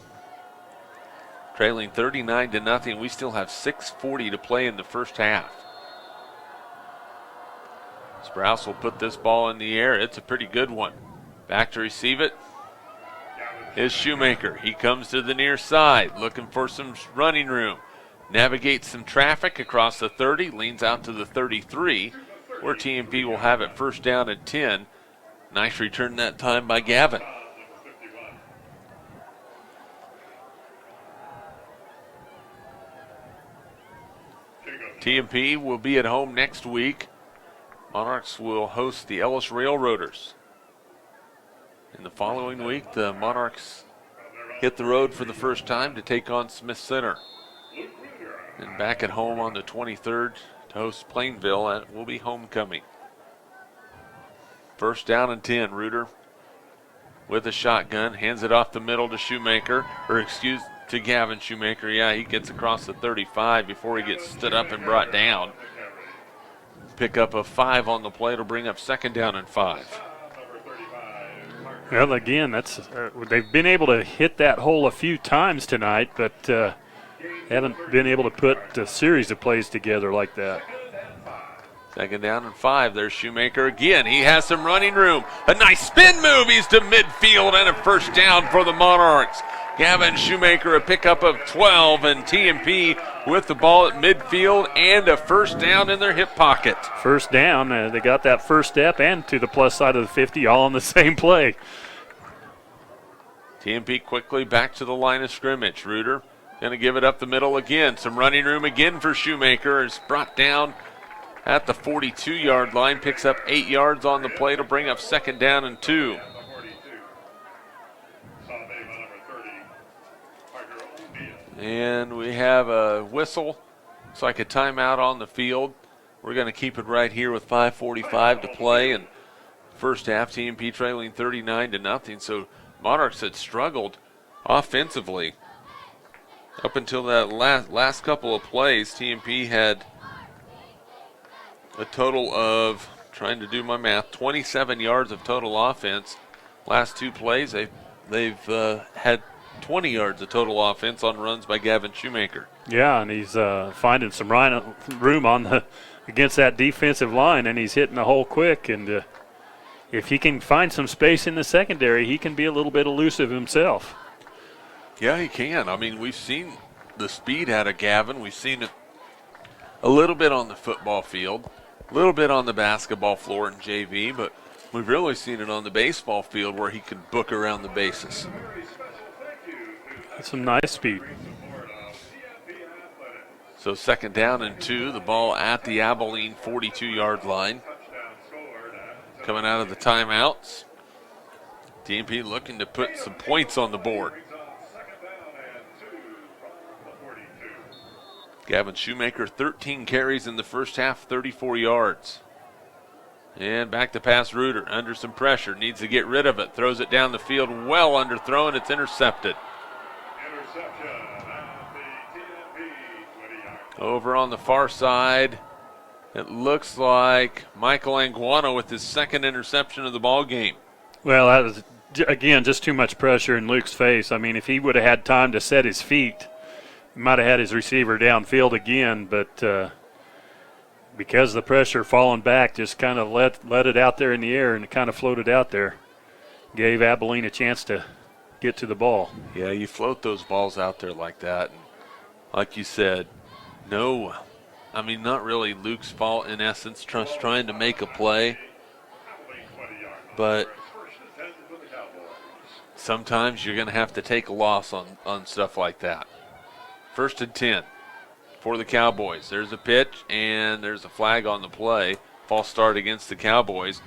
Trailing 39-0. We still have 6:40 to play in the first half. Sprouse will put this ball in the air. It's a pretty good one. Back to receive it is Shoemaker. He comes to the near side, looking for some running room. Navigates some traffic across the 30, leans out to the 33, where TMP will have it first down and 10. Nice return that time by Gavin. TMP will be at home next week. Monarchs will host the Ellis Railroaders. In the following week, the Monarchs hit the road for the first time to take on Smith Center. And back at home on the 23rd to host Plainville. That will be homecoming. First down and 10. Reuter with a shotgun. Hands it off the middle to Shoemaker. To Gavin Shoemaker. Yeah, he gets across the 35 before he gets stood up and brought down. Pick up a 5 on the play to bring up second down and 5. Well, again, they've been able to hit that hole a few times tonight, but haven't been able to put a series of plays together like that. Second down and 5. There's Shoemaker again. He has some running room. A nice spin move. He's to midfield and a first down for the Monarchs. Gavin Shoemaker, a pickup of 12, and TMP with the ball at midfield and a first down in their hip pocket. First down. They got that first step and to the plus side of the 50 all on the same play. TMP quickly back to the line of scrimmage. Reuter going to give it up the middle again. Some running room again for Shoemaker. Is brought down at the 42-yard line. Picks up 8 yards on the play to bring up second down and 2. And we have a whistle. It's like a timeout on the field. We're going to keep it right here with 5:45 to play. And first half, TMP trailing 39-0. So Monarchs had struggled offensively. Up until that last couple of plays, TMP had a total of, trying to do my math, 27 yards of total offense. Last two plays, they they've had 20 yards of total offense on runs by Gavin Shoemaker. Yeah, and he's finding some room against that defensive line, and he's hitting the hole quick. And if he can find some space in the secondary, he can be a little bit elusive himself. Yeah, he can. I mean, we've seen the speed out of Gavin. We've seen it a little bit on the football field, a little bit on the basketball floor in JV, but we've really seen it on the baseball field where he can book around the bases. That's some nice speed. So 2nd down and 2, the ball at the Abilene 42-yard line. Coming out of the timeouts. TMP looking to put some points on the board. Gavin Shoemaker, 13 carries in the first half, 34 yards. And back to pass Reuter, under some pressure, needs to get rid of it. Throws it down the field, well underthrown, it's intercepted. Over on the far side, it looks like Michael Anguano with his 2nd interception of the ball game. Well, that was, again, just too much pressure in Luke's face. I mean, if he would have had time to set his feet, he might have had his receiver downfield again, but because the pressure falling back, just kind of let it out there in the air, and it kind of floated out there. Gave Abilene a chance to get to the ball. Yeah, you float those balls out there like that. And like you said, not really Luke's fault in essence, just trying to make a play. But sometimes you're going to have to take a loss on stuff like that. 1st and 10 for the Cowboys. There's a pitch, and there's a flag on the play. False start against the Cowboys.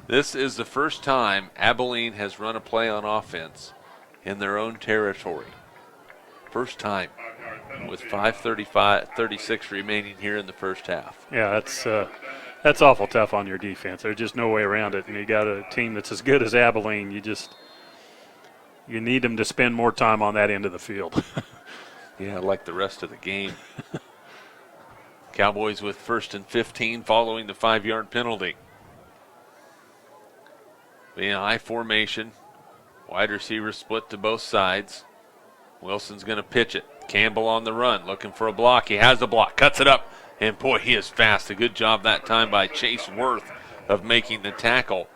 This is the first time Abilene has run a play on offense in their own territory. First time, with 5:36 remaining here in the first half. Yeah, that's awful tough on your defense. There's just no way around it. And you got a team that's as good as Abilene. You need them to spend more time on that end of the field. Yeah, like the rest of the game. Cowboys with 1st and 15 following the 5-yard penalty. Being a high formation, wide receiver split to both sides. Wilson's going to pitch it. Campbell on the run, looking for a block. He has the block, cuts it up, and boy, he is fast. A good job that time by Chase Worth of making the tackle.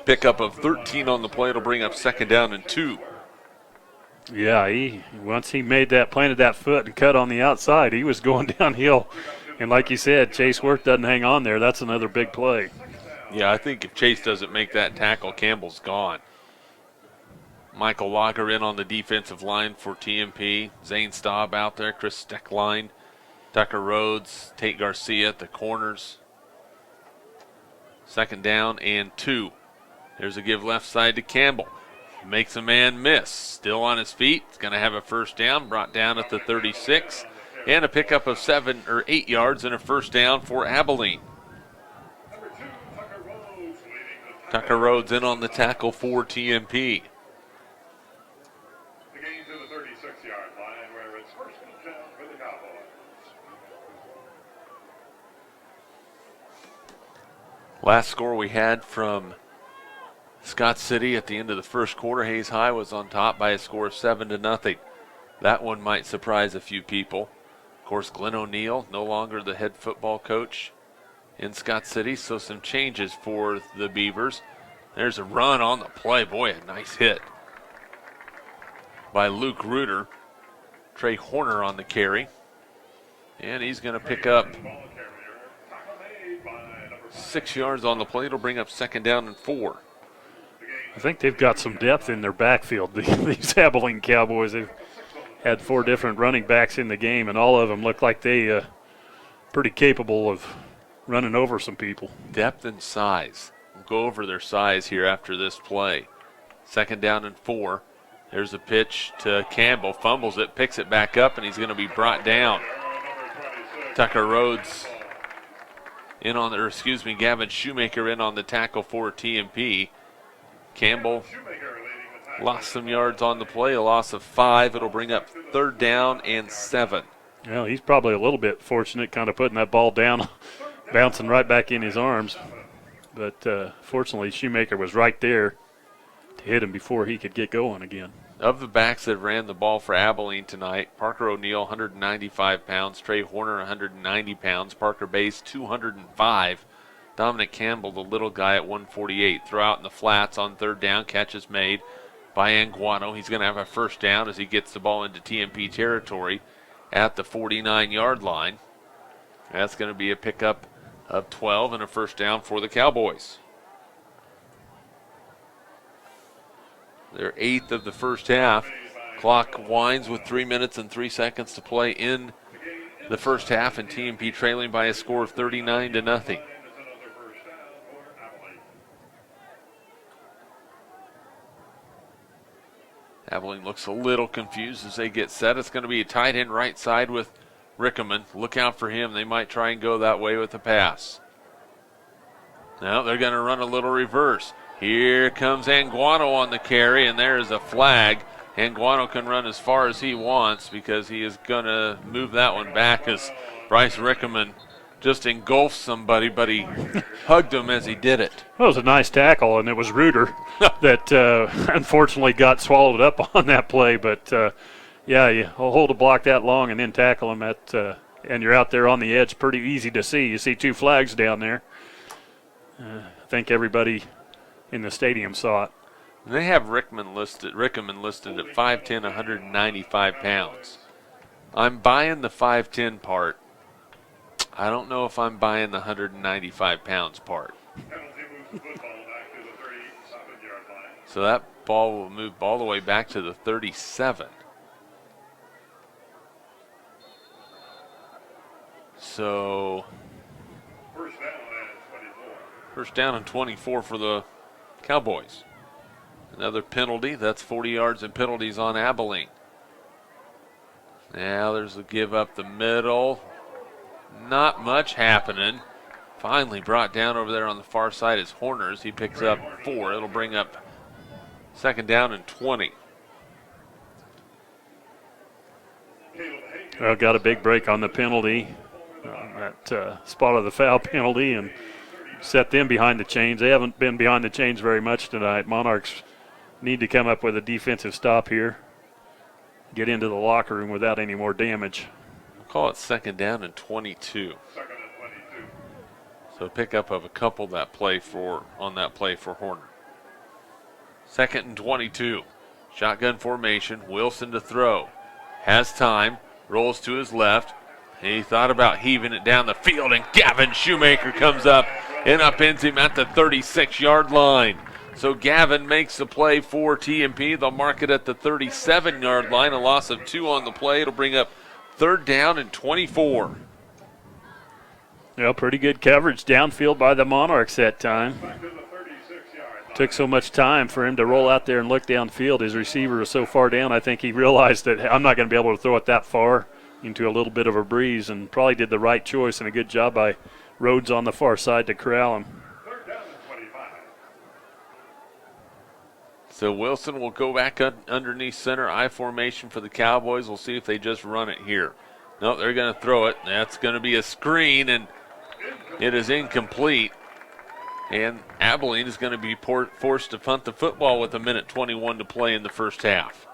Pickup of 13 on the play will bring up 2nd down and 2. Yeah, once he planted that foot and cut on the outside, he was going downhill. And like you said, Chase Worth doesn't hang on there. That's another big play. Yeah, I think if Chase doesn't make that tackle, Campbell's gone. Michael Lager in on the defensive line for TMP. Zane Staub out there, Chris Steckline, Tucker Rhodes, Tate Garcia at the corners. 2nd down and 2. There's a give left side to Campbell. Makes a man miss. Still on his feet. He's going to have a 1st down, brought down at the 36. And a pickup of 7 or 8 yards and a 1st down for Abilene. Tucker Rhodes in on the tackle for TMP. Last score we had from Scott City at the end of the first quarter, Hayes High was on top by a score of 7-0. That one might surprise a few people. Of course, Glenn O'Neill, no longer the head football coach in Scott City, so some changes for the Beavers. There's a run on the play. Boy, a nice hit by Luke Reuter. Trey Horner on the carry. And he's going to pick up 6 yards on the play. It'll bring up 2nd down and 4. I think they've got some depth in their backfield, these Abilene Cowboys. They've had 4 different running backs in the game, and all of them look like they pretty capable of running over some people. Depth and size. We'll go over their size here after this play. 2nd down and 4. There's a pitch to Campbell. Fumbles it, picks it back up, and he's going to be brought down. Tucker Rhodes Gavin Shoemaker in on the tackle for TMP. Campbell lost some yards on the play, a loss of 5. It'll bring up 3rd down and 7. Well, he's probably a little bit fortunate kind of putting that ball down, bouncing right back in his arms. But fortunately, Shoemaker was right there to hit him before he could get going again. Of the backs that ran the ball for Abilene tonight, Parker O'Neill, 195 pounds, Trey Horner, 190 pounds, Parker Bass, 205, Dominic Campbell, the little guy, at 148. Throw out in the flats on third down, catch is made by Anguano. He's going to have a first down as he gets the ball into TMP territory at the 49-yard line. That's going to be a pickup of 12 and a first down for the Cowboys. They're 8th of the first half. Clock winds with 3 minutes and 3 seconds to play in the first half, and TMP trailing by a score of 39-0. Abilene looks a little confused as they get set. It's going to be a tight end right side with Rickeman. Look out for him. They might try and go that way with the pass. Now they're going to run a little reverse. Here comes Anguano on the carry, and there is a flag. Anguano can run as far as he wants because he is going to move that one back as Bryce Rickeman just engulfed somebody, but he hugged him as he did it. Well, it was a nice tackle, and it was Reuter that unfortunately got swallowed up on that play. But, yeah, you hold a block that long and then tackle him, and you're out there on the edge. Pretty easy to see. You see 2 flags down there. I think everybody in the stadium saw it. They have Rickeman listed at 5'10", 195 pounds. I'm buying the 5'10" part. I don't know if I'm buying the 195 pounds part. So that ball will move all the way back to the 37. So first down and 24 for the Cowboys. Another penalty. That's 40 yards and penalties on Abilene. Now there's a give up the middle. Not much happening. Finally brought down over there on the far side is Horners. He picks up 4. It'll bring up second down and 20. Well, got a big break on the penalty. That spot of the foul penalty and set them behind the chains. They haven't been behind the chains very much tonight. Monarchs need to come up with a defensive stop here. Get into the locker room without any more damage. We'll call it second down and 22. So pickup of a couple on that play for Horner. Second and 22. Shotgun formation. Wilson to throw. Has time. Rolls to his left. He thought about heaving it down the field, and Gavin Shoemaker comes up and upends him at the 36-yard line. So Gavin makes the play for TMP. They'll mark it at the 37-yard line. A loss of 2 on the play. It'll bring up third down and 24. Yeah, pretty good coverage downfield by the Monarchs that time. Took so much time for him to roll out there and look downfield. His receiver was so far down, I think he realized that I'm not going to be able to throw it that far into a little bit of a breeze, and probably did the right choice and a good job by Rhodes on the far side to corral him. So Wilson will go back underneath center I formation for the Cowboys. We'll see if they just run it here. No, they're going to throw it. That's going to be a screen, and it is incomplete. And Abilene is going to be forced to punt the football with 1:21 to play in the first half.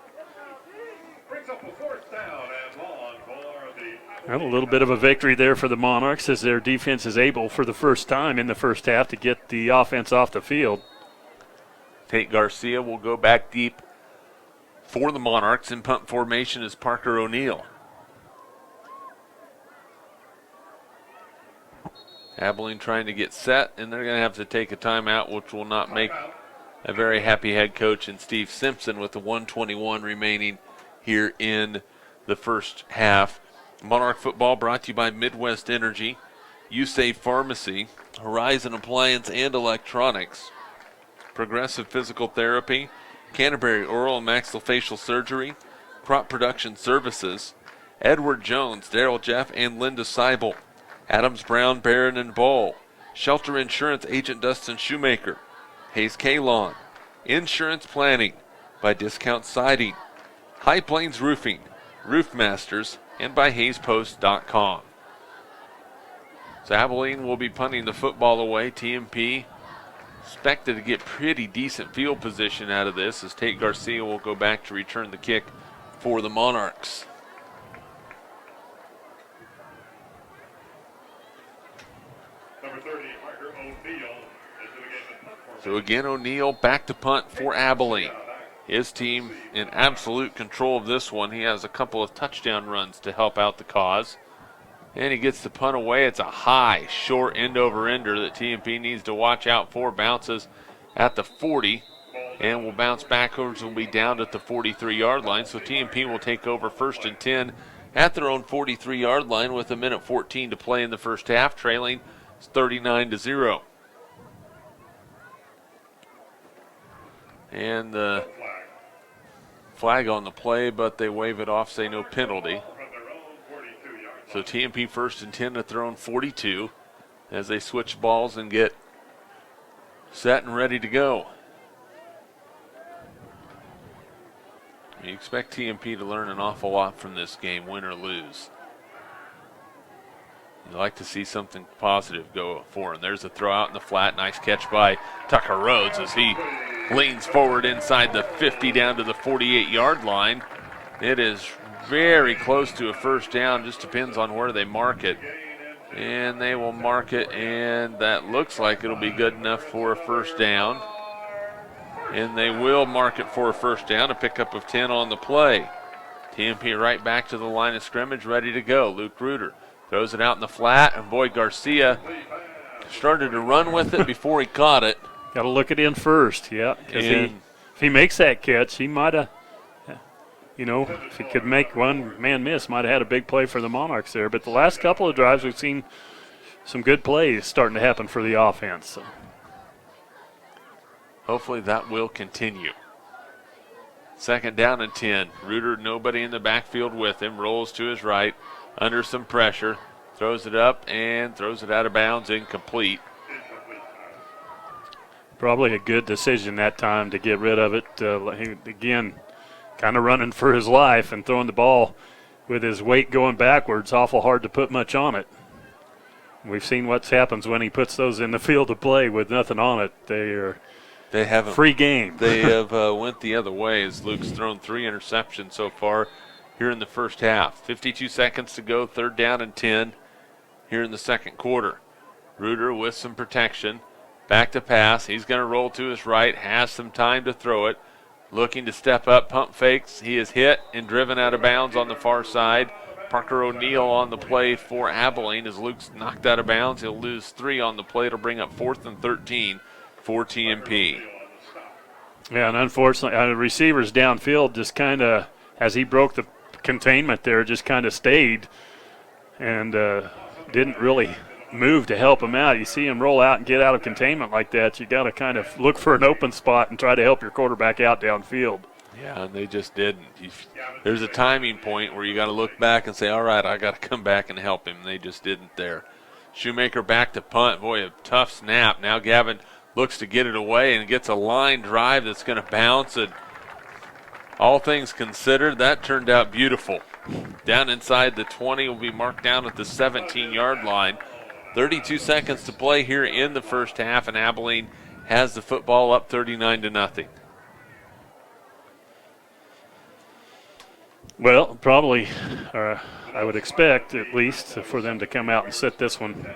Well, a little bit of a victory there for the Monarchs as their defense is able for the first time in the first half to get the offense off the field. Tate Garcia will go back deep for the Monarchs. In punt formation is Parker O'Neill. Abilene trying to get set, and they're going to have to take a timeout, which will not make a very happy head coach in Steve Simpson with the 1:21 remaining here in the first half. Monarch football brought to you by Midwest Energy, USAFE Pharmacy, Horizon Appliance and Electronics, Progressive Physical Therapy, Canterbury Oral and Maxillofacial Surgery, Crop Production Services, Edward Jones, Daryl Jeff, and Linda Seibel, Adams Brown, Barron and Bowl, Shelter Insurance Agent Dustin Shoemaker, Hayes Kalon, Insurance Planning by Discount Siding, High Plains Roofing, Roof Masters, and by HayesPost.com. So Abilene will be punting the football away. TMP expected to get pretty decent field position out of this, as Tate Garcia will go back to return the kick for the Monarchs. So again, O'Neal back to punt for Abilene. His team in absolute control of this one. He has a couple of touchdown runs to help out the cause. And he gets the punt away. It's a high, short end-over-ender that TMP needs to watch out for. Bounces at the 40 and will bounce backwards and will be down at the 43-yard line. So TMP will take over 1st and 10 at their own 43-yard line with 1:14 to play in the first half, trailing 39-0. And the flag on the play, but they wave it off, say no penalty. So TMP 1st and 10 at their own 42 as they switch balls and get set and ready to go. You expect TMP to learn an awful lot from this game, win or lose. You'd like to see something positive go for him. There's a throw out in the flat. Nice catch by Tucker Rhodes as he leans forward inside the 50 down to the 48-yard line. It is very close to a first down. Just depends on where they mark it. And they will mark it, and that looks like it'll be good enough for a first down. And they will mark it for a first down, a pickup of 10 on the play. TMP right back to the line of scrimmage, ready to go. Luke Reuter throws it out in the flat, and boy, Garcia started to run with it before he caught it. Got to look it in first, yeah. Because if he makes that catch, he might have, if he could make one man miss, might have had a big play for the Monarchs there. But the last couple of drives, we've seen some good plays starting to happen for the offense. So. Hopefully that will continue. 2nd down and 10. Reuter, nobody in the backfield with him, rolls to his right, under some pressure, throws it up and throws it out of bounds, incomplete. Probably a good decision that time to get rid of it. Again, kind of running for his life and throwing the ball with his weight going backwards, awful hard to put much on it. We've seen what happens when he puts those in the field of play with nothing on it. They haven't free game. They have went the other way as Luke's thrown 3 interceptions so far here in the first half. 52 seconds to go, 3rd down and 10 here in the second quarter. Reuter with some protection. Back to pass. He's going to roll to his right, has some time to throw it. Looking to step up, pump fakes. He is hit and driven out of bounds on the far side. Parker O'Neal on the play for Abilene as Luke's knocked out of bounds. He'll lose 3 on the play. It'll bring up 4th and 13 for TMP. Yeah, and unfortunately, the receivers downfield just kind of, as he broke the containment there, just kind of stayed and didn't really move to help him out. You see him roll out and get out of containment like that, you got to kind of look for an open spot and try to help your quarterback out downfield. Yeah, and they just didn't. There's a timing point where you got to look back and say, all right, I got to come back and help him. They just didn't there. Shoemaker back to punt. Boy, a tough snap. Now Gavin looks to get it away and gets a line drive that's going to bounce. And all things considered, that turned out beautiful. Down inside the 20 will be marked down at the 17-yard line. 32 seconds to play here in the first half, and Abilene has the football up 39-0. Well, probably, I would expect at least for them to come out and set this one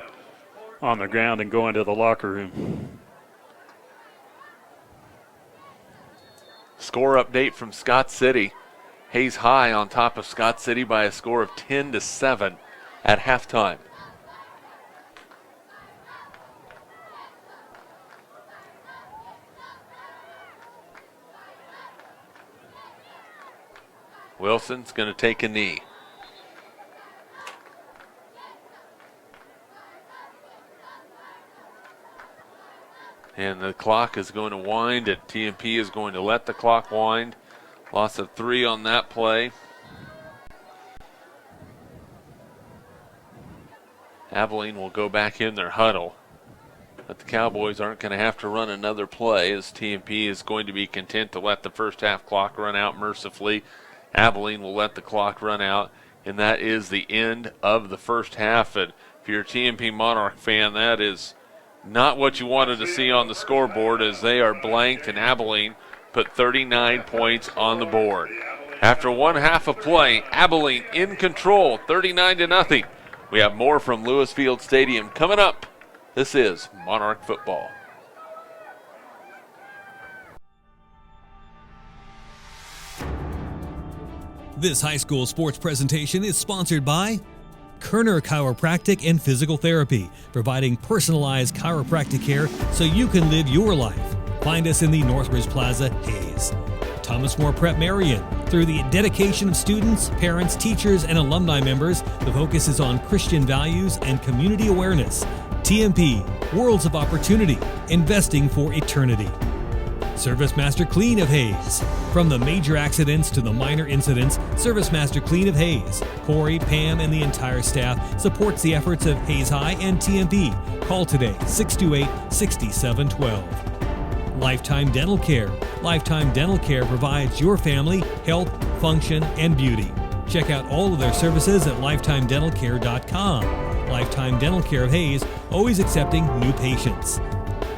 on the ground and go into the locker room. Score update from Scott City. Hayes High on top of Scott City by a score of 10-7 at halftime. Wilson's going to take a knee. And the clock is going to wind, and TMP is going to let the clock wind. Loss of 3 on that play. Abilene will go back in their huddle. But the Cowboys aren't going to have to run another play, as TMP is going to be content to let the first half clock run out mercifully. Abilene will let the clock run out, and that is the end of the first half. And if you're a TMP Monarch fan, that is Not what you wanted to see on the scoreboard, as they are blanked, and Abilene put 39 points on the board. After one half of play, Abilene in control, 39-0. We have more from Lewis Field Stadium coming up. This is Monarch football. This high school sports presentation is sponsored by Kerner Chiropractic and Physical Therapy, providing personalized chiropractic care so you can live your life. Find us in the Northridge Plaza, Hayes. Thomas More Prep Marion. Through the dedication of students, parents, teachers, and alumni members, the focus is on Christian values and community awareness. TMP, Worlds of Opportunity, investing for eternity. Service Master Clean of Hayes. From the major accidents to the minor incidents, Service Master Clean of Hayes, Corey, Pam, and the entire staff supports the efforts of Hayes High and TMP. Call today, 628-6712. Lifetime Dental Care. Lifetime Dental Care provides your family health, function, and beauty. Check out all of their services at lifetimedentalcare.com. Lifetime Dental Care of Hayes, always accepting new patients.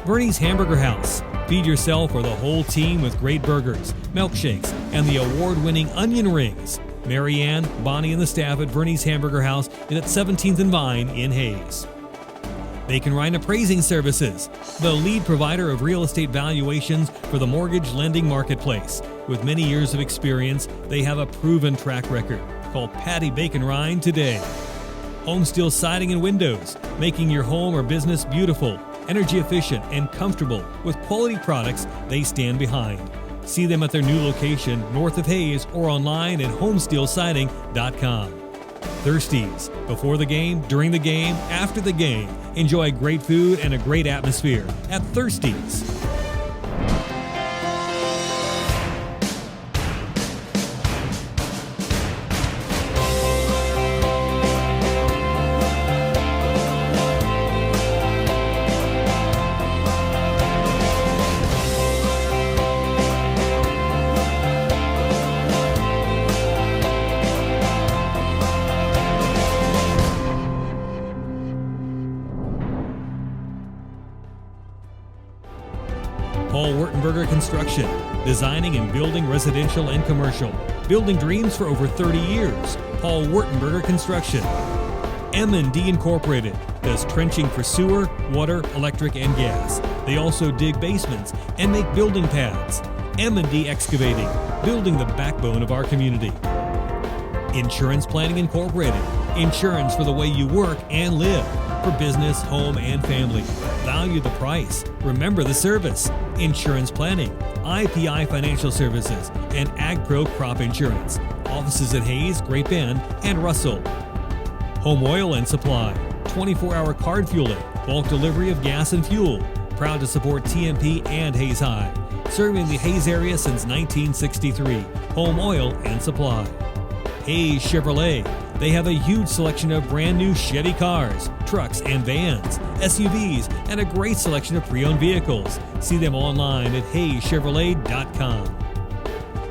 Bernie's Hamburger House. Feed yourself or the whole team with great burgers, milkshakes, and the award-winning onion rings. Marianne, Bonnie, and the staff at Bernie's Hamburger House is at 17th and Vine in Hayes. Bacon Rhine Appraising Services, the lead provider of real estate valuations for the mortgage lending marketplace. With many years of experience, they have a proven track record. Call Patty Bacon Rhine today. Home Steel Siding and Windows, making your home or business beautiful, energy efficient, and comfortable with quality products they stand behind. See them at their new location north of Hayes or online at homesteelsiding.com. Thirsties. Before the game, during the game, after the game. Enjoy great food and a great atmosphere at Thirsties. Construction, designing and building residential and commercial, building dreams for over 30 years. Paul Wurtenberger Construction. M&D Incorporated does trenching for sewer, water, electric, and gas. They also dig basements and make building pads. M&D Excavating, building the backbone of our community. Insurance Planning Incorporated, insurance for the way you work and live, for business, home, and family. Value the price. Remember the service. Insurance Planning, IPI Financial Services, and AgPro Crop Insurance. Offices at Hayes, Great Bend, and Russell. Home Oil and Supply, 24-hour card fueling, bulk delivery of gas and fuel. Proud to support TMP and Hayes High. Serving the Hayes area since 1963. Home Oil and Supply. Hayes Chevrolet. They have a huge selection of brand new Chevy cars, trucks, and vans, SUVs, and a great selection of pre-owned vehicles. See them online at hayschevrolet.com.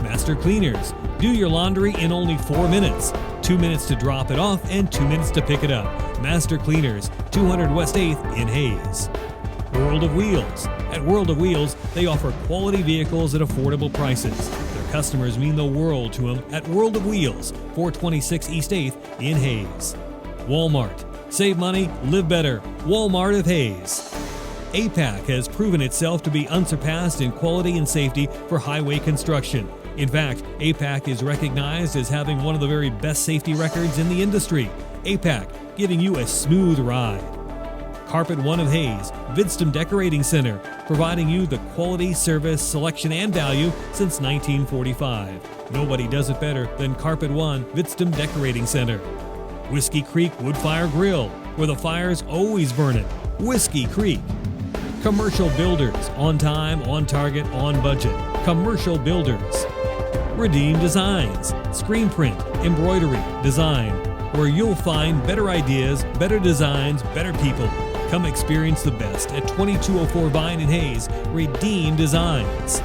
Master Cleaners. Do your laundry in only 4 minutes. 2 minutes to drop it off and 2 minutes to pick it up. Master Cleaners, 200 West 8th in Hayes. World of Wheels. At World of Wheels, they offer quality vehicles at affordable prices. Their customers mean the world to them at World of Wheels, 426 East 8th in Hayes. Walmart. Save money, live better. Walmart of Hayes. APAC has proven itself to be unsurpassed in quality and safety for highway construction. In fact, APAC is recognized as having one of the very best safety records in the industry. APAC, giving you a smooth ride. Carpet One of Hayes, Vidstem Decorating Center, providing you the quality, service, selection, and value since 1945. Nobody does it better than Carpet One, Vidstem Decorating Center. Whiskey Creek Woodfire Grill, where the fire's always burning. Whiskey Creek. Commercial Builders, on time, on target, on budget. Commercial Builders. Redeem Designs, screen print, embroidery, design, where you'll find better ideas, better designs, better people. Come experience the best at 2204 Vine in Hayes. Redeem Designs.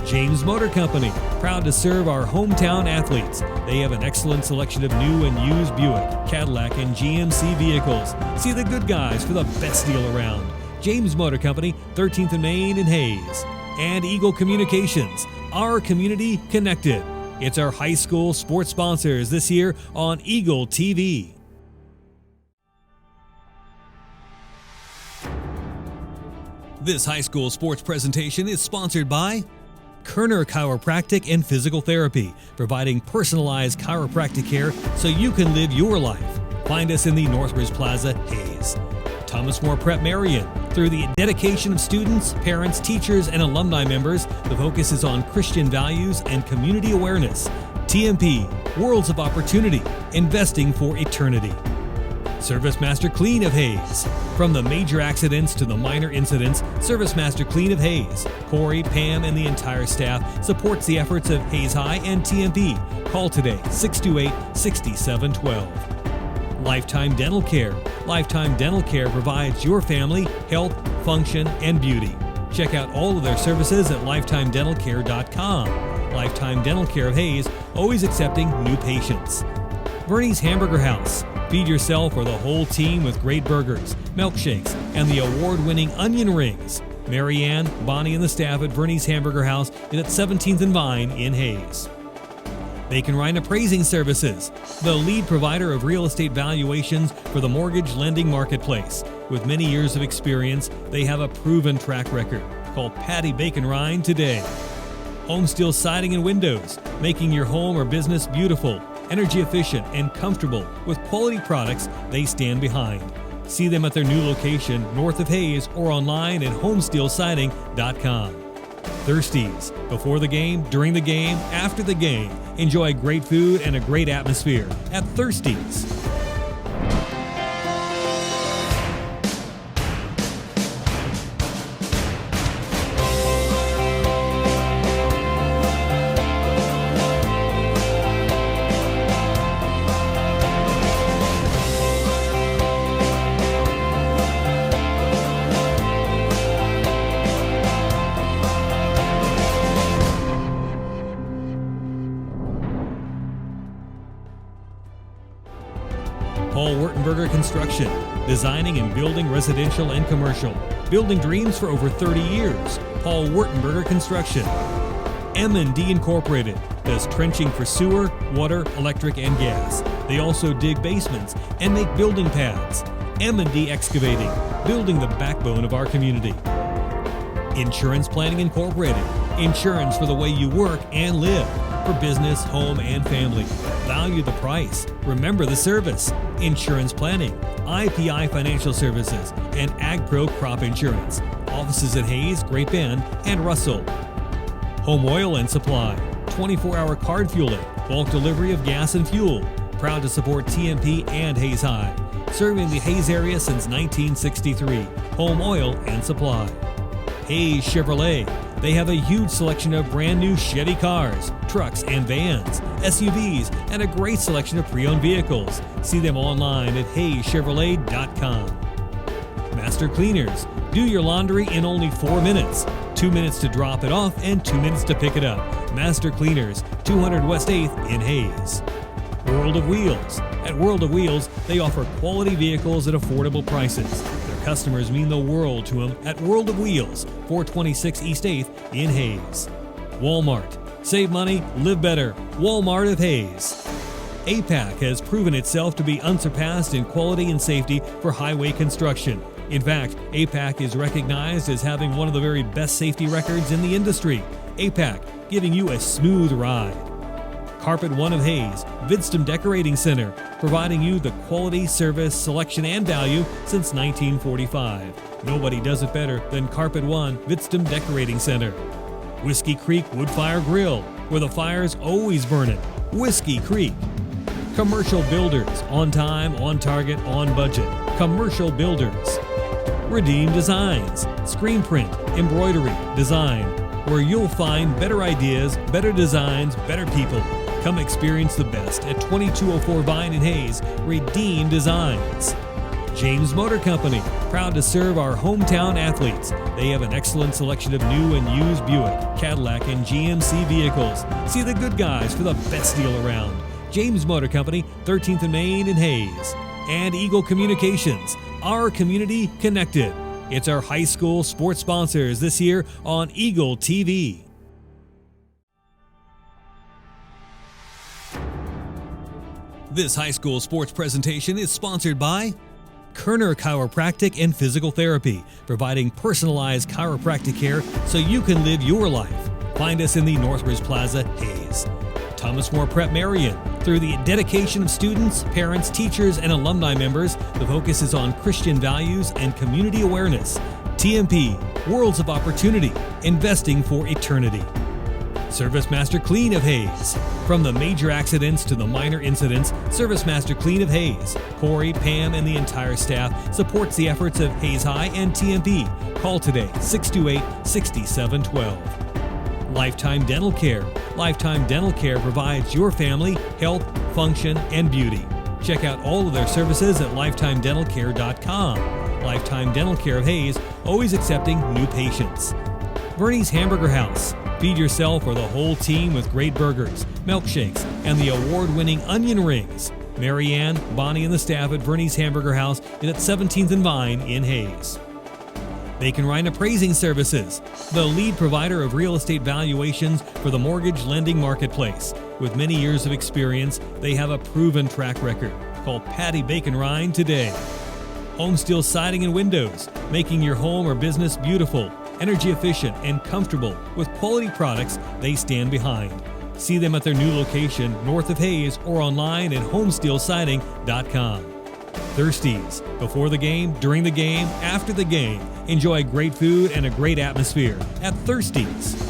James Motor Company, proud to serve our hometown athletes. They have an excellent selection of new and used Buick, Cadillac, and GMC vehicles. See the good guys for the best deal around. James Motor Company, 13th and Main in Hayes. And Eagle Communications, our community connected. It's our high school sports sponsors this year on Eagle TV. This high school sports presentation is sponsored by Kerner Chiropractic and Physical Therapy, providing personalized chiropractic care so you can live your life. Find us in the Northridge Plaza, Hayes. Thomas More Prep Marion. Through the dedication of students, parents, teachers, and alumni members, the focus is on Christian values and community awareness. TMP, Worlds of Opportunity, investing for eternity. Service Master Clean of Hayes. From the major accidents to the minor incidents, Service Master Clean of Hayes, Corey, Pam, and the entire staff supports the efforts of Hayes High and TMP. Call today, 628-6712. Lifetime Dental Care. Lifetime Dental Care provides your family health, function, and beauty. Check out all of their services at lifetimedentalcare.com. Lifetime Dental Care of Hayes, always accepting new patients. Bernie's Hamburger House. Feed yourself or the whole team with great burgers, milkshakes, and the award-winning onion rings. Marianne, Bonnie, and the staff at Bernie's Hamburger House is at 17th and Vine in Hayes. Bacon Ryan Appraising Services, the lead provider of real estate valuations for the mortgage lending marketplace. With many years of experience, they have a proven track record. Call Patty Bacon Ryan today. Home Steel Siding and Windows, making your home or business beautiful, energy efficient, and comfortable with quality products they stand behind. See them at their new location north of Hayes or online at homesteelsiding.com. Thirsties. Before the game, during the game, after the game. Enjoy great food and a great atmosphere at Thirsties. Paul Wurtenberger Construction, designing and building residential and commercial. Building dreams for over 30 years. Paul Wurtenberger Construction. M&D Incorporated does trenching for sewer, water, electric, and gas. They also dig basements and make building pads. M&D Excavating, building the backbone of our community. Insurance Planning Incorporated, insurance for the way you work and live. For business, home, and family. Value the price. Remember the service. Insurance planning, IPI Financial Services, and AgPro Crop Insurance. Offices at Hayes, Great Bend, and Russell. Home Oil and Supply, 24-hour card fueling, bulk delivery of gas and fuel. Proud to support TMP and Hayes High. Serving the Hayes area since 1963. Home Oil and Supply. Hayes Chevrolet. They have a huge selection of brand new Chevy cars, trucks and vans, SUVs, and a great selection of pre-owned vehicles. See them online at hayschevrolet.com. Master Cleaners. Do your laundry in only 4 minutes. 2 minutes to drop it off and 2 minutes to pick it up. Master Cleaners, 200 West 8th in Hayes. World of Wheels. At World of Wheels, they offer quality vehicles at affordable prices. Customers mean the world to them at World of Wheels, 426 East 8th in Hayes. Walmart. Save money, live better. Walmart of Hayes. APAC has proven itself to be unsurpassed in quality and safety for highway construction. In fact, APAC is recognized as having one of the very best safety records in the industry. APAC, giving you a smooth ride. Carpet One of Hayes, Vidstem Decorating Center, providing you the quality, service, selection, and value since 1945. Nobody does it better than Carpet One, Vidstem Decorating Center. Whiskey Creek Woodfire Grill, where the fire's always burning. Whiskey Creek. Commercial Builders, on time, on target, on budget. Commercial Builders. Redeem Designs, screen print, embroidery, design, where you'll find better ideas, better designs, better people. Come experience the best at 2204 Vine in Hayes. Redeem Designs. James Motor Company, proud to serve our hometown athletes. They have an excellent selection of new and used Buick, Cadillac, and GMC vehicles. See the good guys for the best deal around. James Motor Company, 13th and Main in Hayes. And Eagle Communications, our community connected. It's our high school sports sponsors this year on Eagle TV. This high school sports presentation is sponsored by Kerner Chiropractic and Physical Therapy, providing personalized chiropractic care so you can live your life. Find us in the Northridge Plaza, Hayes. Thomas More Prep Marion. Through the dedication of students, parents, teachers, and alumni members, the focus is on Christian values and community awareness. TMP, Worlds of Opportunity, investing for eternity. Service Master Clean of Hayes. From the major accidents to the minor incidents, Service Master Clean of Hayes, Corey, Pam, and the entire staff supports the efforts of Hayes High and TMP. Call today, 628-6712. Lifetime Dental Care. Lifetime Dental Care provides your family health, function, and beauty. Check out all of their services at lifetimedentalcare.com. Lifetime Dental Care of Hayes, always accepting new patients. Bernie's Hamburger House. Feed yourself or the whole team with great burgers, milkshakes, and the award-winning onion rings. Marianne, Bonnie, and the staff at Bernie's Hamburger House is at 17th and Vine in Hayes. Bacon Rhine Appraising Services, the lead provider of real estate valuations for the mortgage lending marketplace. With many years of experience, they have a proven track record. Call Patty Bacon Rhine today. Home Steel Siding and Windows, making your home or business beautiful, energy efficient, and comfortable with quality products they stand behind. See them at their new location north of Hayes or online at homesteelsiding.com. Thirsties. Before the game, during the game, after the game. Enjoy great food and a great atmosphere at Thirsties.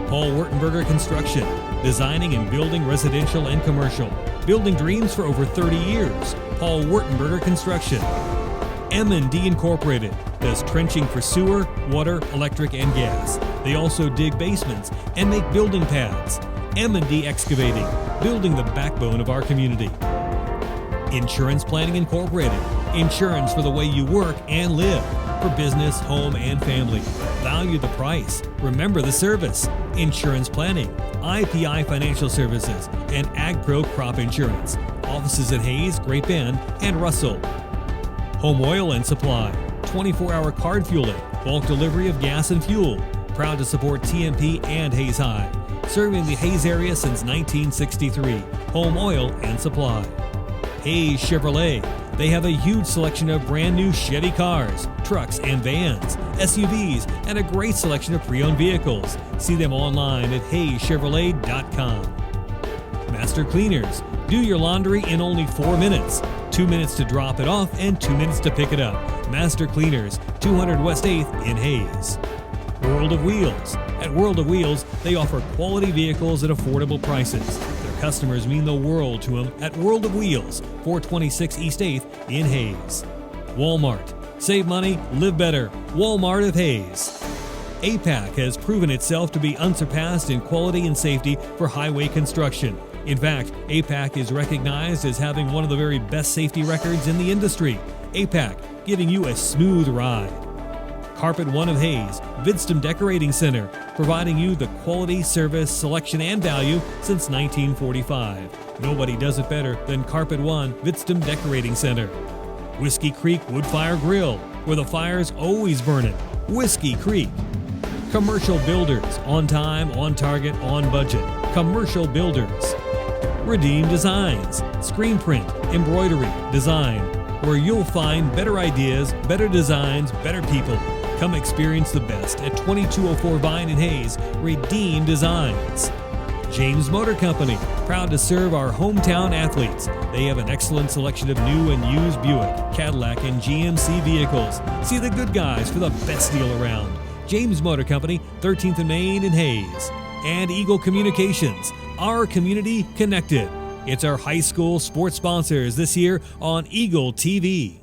Paul Wurtenberger Construction, designing and building residential and commercial. Building dreams for over 30 years. Paul Wurtenberger Construction. M&D Incorporated does trenching for sewer, water, electric, and gas. They also dig basements and make building pads. M&D Excavating, building the backbone of our community. Insurance Planning Incorporated, insurance for the way you work and live. For business, home, and family. Value the price. Remember the service. Insurance Planning, IPI Financial Services, and AgPro Crop Insurance. Offices at Hayes, Great Bend, and Russell. Home Oil and Supply, 24-hour card fueling, bulk delivery of gas and fuel. Proud to support TMP and Hayes High. Serving the Hayes area since 1963. Home Oil and Supply. Hayes Chevrolet. They have a huge selection of brand new Chevy cars, trucks, and vans, SUVs, and a great selection of pre-owned vehicles. See them online at hayschevrolet.com. Master Cleaners. Do your laundry in only 4 minutes. 2 minutes to drop it off and 2 minutes to pick it up. Master Cleaners, 200 West 8th in Hayes. World of Wheels. At World of Wheels, they offer quality vehicles at affordable prices. Customers mean the world to them at World of Wheels, 426 East 8th in Hayes. Walmart. Save money, live better. Walmart of Hayes. APAC has proven itself to be unsurpassed in quality and safety for highway construction. In fact, APAC is recognized as having one of the very best safety records in the industry. APAC, giving you a smooth ride. Carpet One of Hayes, Vidstem Decorating Center, providing you the quality, service, selection, and value since 1945. Nobody does it better than Carpet One, Vidstem Decorating Center. Whiskey Creek Woodfire Grill, where the fire's always burning. Whiskey Creek. Commercial Builders, on time, on target, on budget. Commercial Builders. Redeem Designs, screen print, embroidery, design, where you'll find better ideas, better designs, better people. Come experience the best at 2204 Vine in Hayes. Redeem Designs. James Motor Company, proud to serve our hometown athletes. They have an excellent selection of new and used Buick, Cadillac, and GMC vehicles. See the good guys for the best deal around. James Motor Company, 13th and Main in Hayes. And Eagle Communications, our community connected. It's our high school sports sponsors this year on Eagle TV.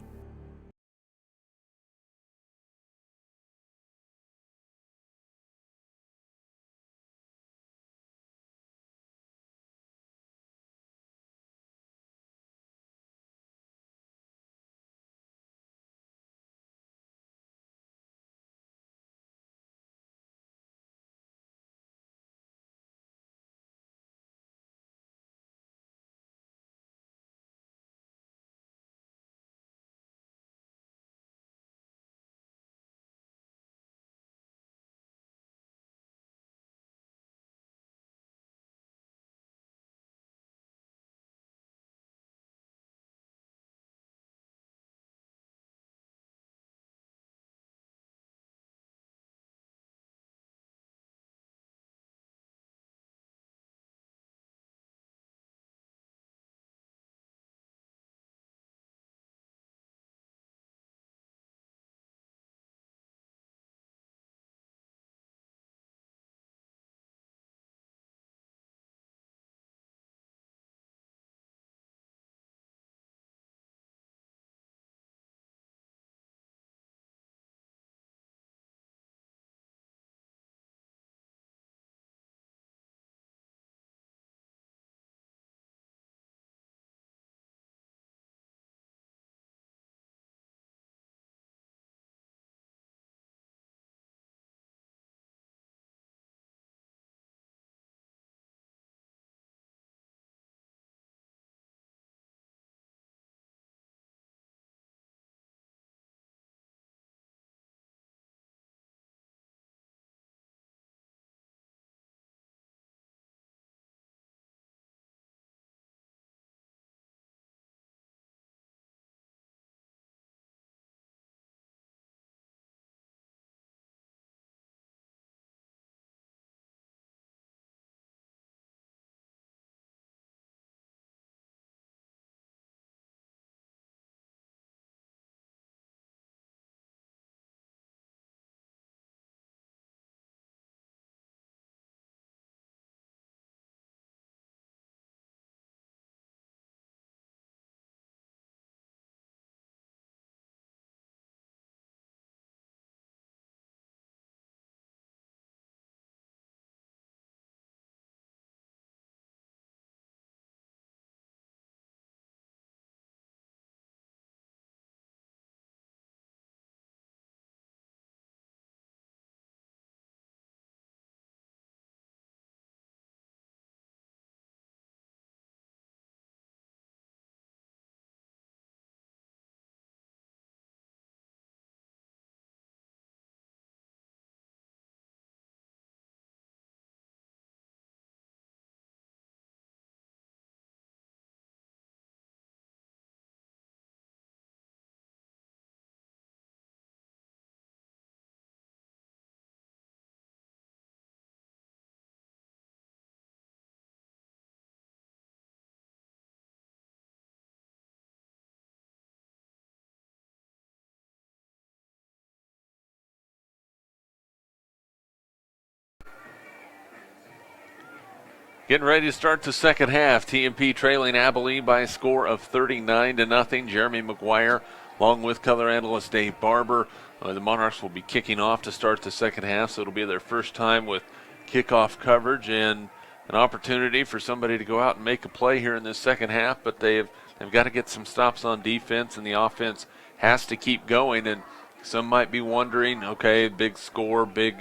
Getting ready to start the second half. TMP trailing Abilene by a score of 39-0. Jeremy McGuire, along with color analyst Dave Barber. The Monarchs will be kicking off to start the second half, so it'll be their first time with kickoff coverage and an opportunity for somebody to go out and make a play here in this second half. But they've got to get some stops on defense, and the offense has to keep going. And some might be wondering, okay, big score, big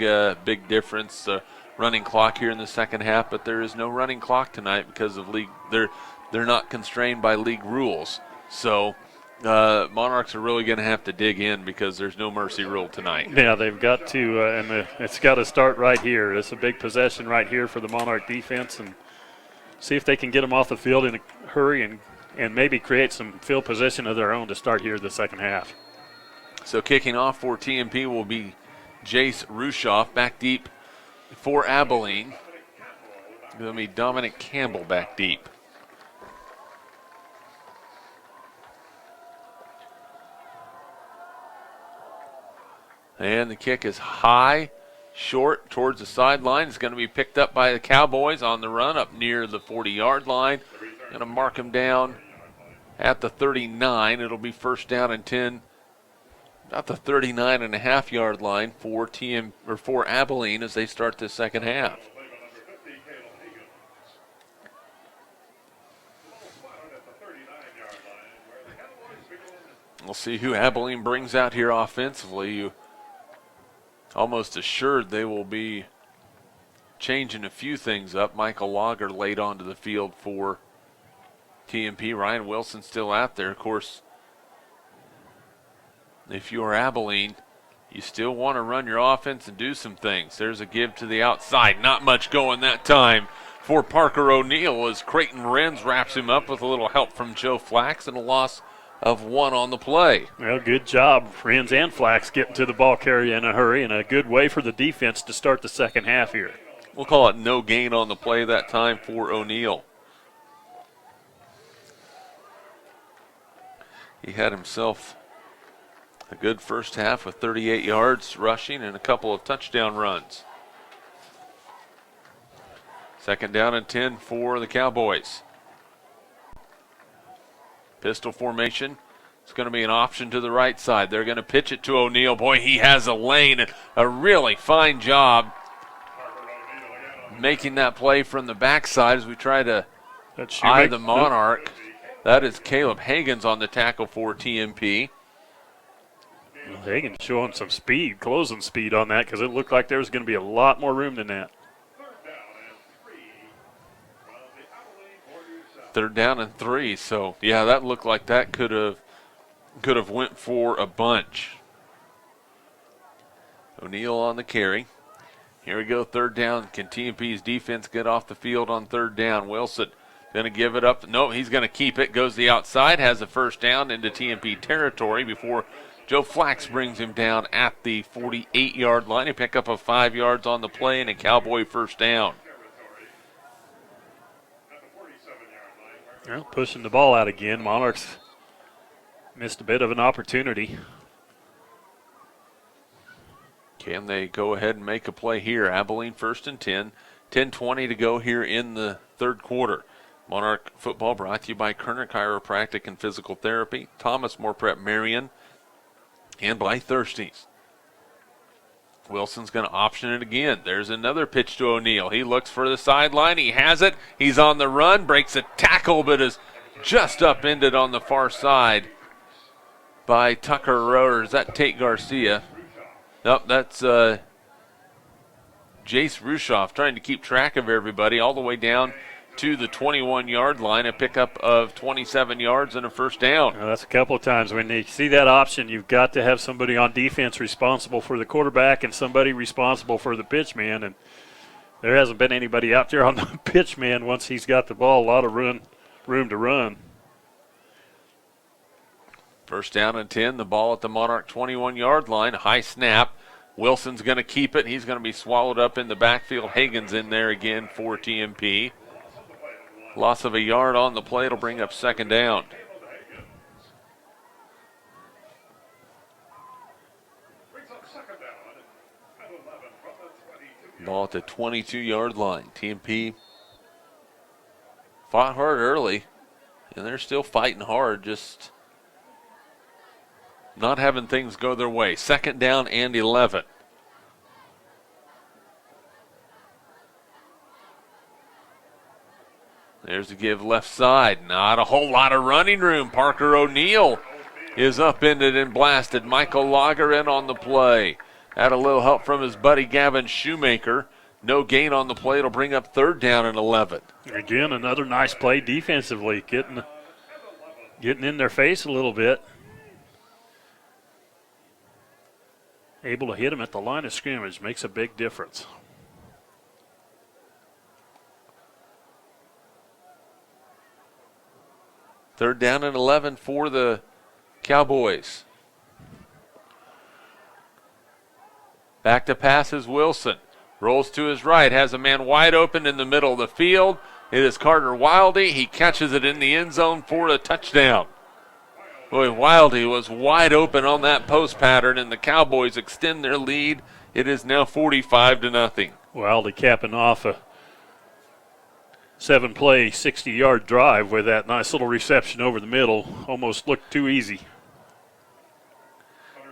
difference. Running clock here in the second half, but there is no running clock tonight because of league. They're not constrained by league rules. So Monarchs are really going to have to dig in because there's no mercy rule tonight. Yeah, they've got to, and it's got to start right here. It's a big possession right here for the Monarch defense, and see if they can get them off the field in a hurry and maybe create some field position of their own to start here the second half. So kicking off for TMP will be Jace Rushoff back deep. For Abilene, it's going to be Dominic Campbell back deep. And the kick is high, short, towards the sideline. It's going to be picked up by the Cowboys on the run up near the 40-yard line. Going to mark him down at the 39. It'll be first down and 10. About the 39.5-yard line for for Abilene as they start the second half. We'll see who Abilene brings out here offensively. You almost assured they will be changing a few things up. Michael Lager laid onto the field for TMP. Ryan Wilson still out there, of course. If you're Abilene, you still want to run your offense and do some things. There's a give to the outside. Not much going that time for Parker O'Neill as Creighton Renz wraps him up with a little help from Joe Flax and a loss of 1 on the play. Well, good job, Renz and Flax getting to the ball carrier in a hurry, and a good way for the defense to start the second half here. We'll call it no gain on the play that time for O'Neill. He had himself a good first half with 38 yards rushing and a couple of touchdown runs. Second down and 10 for the Cowboys. Pistol formation. It's going to be an option to the right side. They're going to pitch it to O'Neill. Boy, he has a lane and a really fine job making that play from the backside as we try to eye the Monarch. That is Caleb Hagens on the tackle for TMP. Hagen's showing some speed, closing speed on that, because it looked like there was going to be a lot more room than that. Third down and 3. So yeah, that looked like that could have went for a bunch. O'Neill on the carry. Here we go, third down. Can TMP's defense get off the field on third down? Wilson going to give it up. No, he's going to keep it. Goes the outside, has the first down into TMP territory before Joe Flax brings him down at the 48-yard line. He pick up a 5 yards on the play and a Cowboy first down. Well, pushing the ball out again. Monarchs missed a bit of an opportunity. Can they go ahead and make a play here? Abilene first and 10. 10:20 to go here in the third quarter. Monarch football brought to you by Kerner Chiropractic and Physical Therapy, Thomas More Prep Marion, and by Thirsties. Wilson's going to option it again. There's another pitch to O'Neill. He looks for the sideline. He has it. He's on the run, breaks a tackle, but is just upended on the far side by Tucker Roeder. Is that Tate Garcia? Nope, that's Jace Rushoff trying to keep track of everybody all the way down to the 21-yard line, a pickup of 27 yards and a first down. Well, that's a couple of times. When you see that option, you've got to have somebody on defense responsible for the quarterback and somebody responsible for the pitch man. And there hasn't been anybody out there on the pitch man once he's got the ball. A lot of room to run. First down and 10, the ball at the Monarch 21-yard line. High snap. Wilson's going to keep it. He's going to be swallowed up in the backfield. Hagen's in there again for TMP. Loss of a yard on the play. It'll bring up second down. Ball at the 22-yard line. TMP fought hard early, and they're still fighting hard, just not having things go their way. 2nd down and 11. There's the give left side. Not a whole lot of running room. Parker O'Neill is upended and blasted. Michael Lager in on the play. Had a little help from his buddy Gavin Shoemaker. No gain on the play. It'll bring up 3rd down and 11. Again, another nice play defensively, getting in their face a little bit. Able to hit him at the line of scrimmage makes a big difference. Third down and 11 for the Cowboys. Back to pass is Wilson. Rolls to his right, has a man wide open in the middle of the field. It is Carter Wildy. He catches it in the end zone for a touchdown. Boy, Wildy was wide open on that post pattern, and the Cowboys extend their lead. It is now 45-0. Wildy capping off a 7-play, 60-yard drive with that nice little reception over the middle. Almost looked too easy.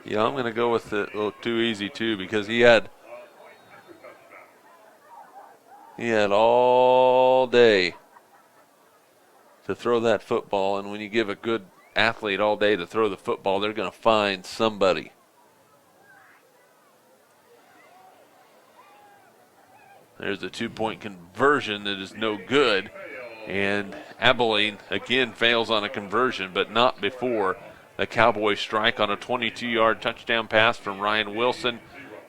Yeah, I'm going to go with it a little too easy, too, because he had all day to throw that football, and when you give a good athlete all day to throw the football, they're going to find somebody. There's a 2-point conversion that is no good, and Abilene again fails on a conversion, but not before the Cowboys strike on a 22-yard touchdown pass from Ryan Wilson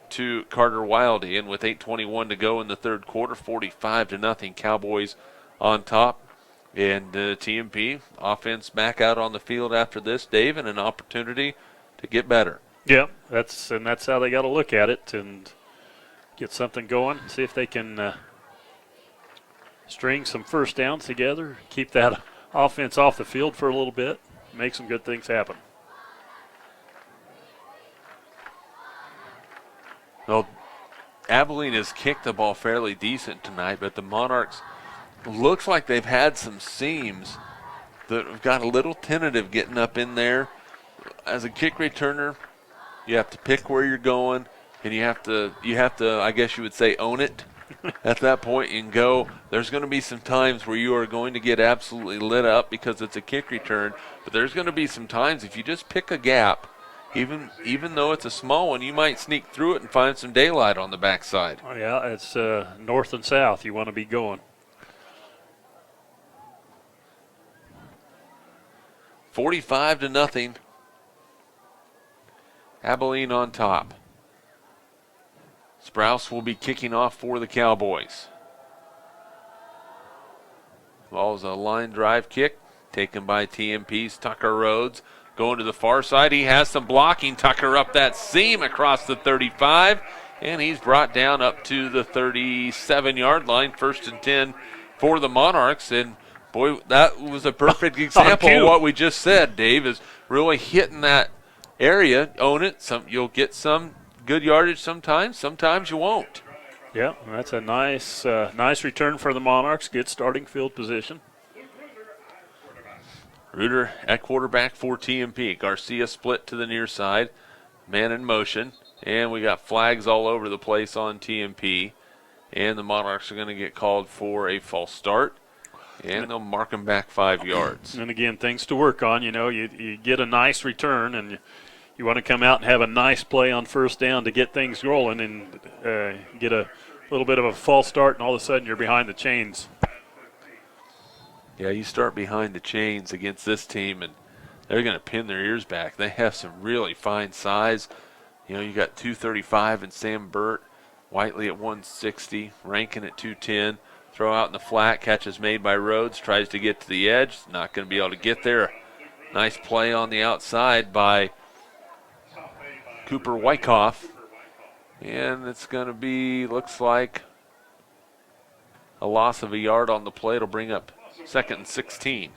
to Carter Wildy. And with 8:21 to go in the third quarter, 45-0 Cowboys on top. And TMP offense back out on the field after this, Dave, and an opportunity to get better. Yeah, that's how they got to look at it and get something going. See if they can string some first downs together, keep that offense off the field for a little bit, make some good things happen. Well, Abilene has kicked the ball fairly decent tonight, but the Monarchs looks like they've had some seams that have got a little tentative getting up in there. As a kick returner, you have to pick where you're going, and you have to, I guess you would say, own it at that point and go. There's going to be some times where you are going to get absolutely lit up because it's a kick return, but there's going to be some times if you just pick a gap, even though it's a small one, you might sneak through it and find some daylight on the backside. Oh, yeah, it's north and south you want to be going. 45-0. Abilene on top. Sprouse will be kicking off for the Cowboys. Ball's a line drive kick taken by TMP's Tucker Rhodes. Going to the far side, he has some blocking. Tucker up that seam across the 35, and he's brought down up to the 37-yard line. 1st and 10 for the Monarchs, and boy, that was a perfect example of what we just said, Dave, is really hitting that area. Own it. You'll get some good yardage sometimes. Sometimes you won't. Yeah, that's a nice return for the Monarchs. Good starting field position. Reuter at quarterback for TMP. Garcia split to the near side. Man in motion. And we got flags all over the place on TMP. And the Monarchs are going to get called for a false start. And they'll mark them back 5 yards. And again, things to work on. You know, you get a nice return, and you want to come out and have a nice play on first down to get things rolling, and get a little bit of a false start, and all of a sudden you're behind the chains. Yeah, you start behind the chains against this team, and they're going to pin their ears back. They have some really fine size. You know, you got 235 and Sam Burt, Whiteley at 160, Rankin at 210. Throw out in the flat, catches made by Rhodes, tries to get to the edge, not going to be able to get there. Nice play on the outside by Cooper Wyckoff. And it's going to be, looks like, a loss of a yard on the play. It'll bring up 2nd and 16.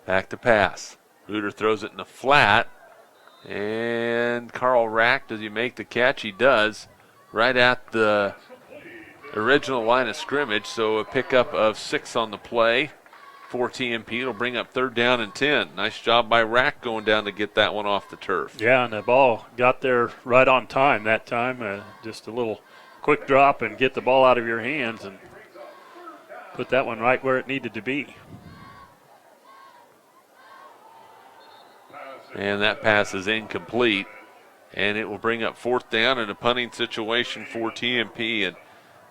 Back to pass. Reuter throws it in the flat. And Carl Rack, does he make the catch? He does, right at the original line of scrimmage. So a pickup of 6 on the play for TMP. It'll bring up 3rd down and 10. Nice job by Rack going down to get that one off the turf. Yeah, and the ball got there right on time that time. Just a little quick drop and get the ball out of your hands and put that one right where it needed to be. And that pass is incomplete. And it will bring up 4th down in a punting situation for TMP. And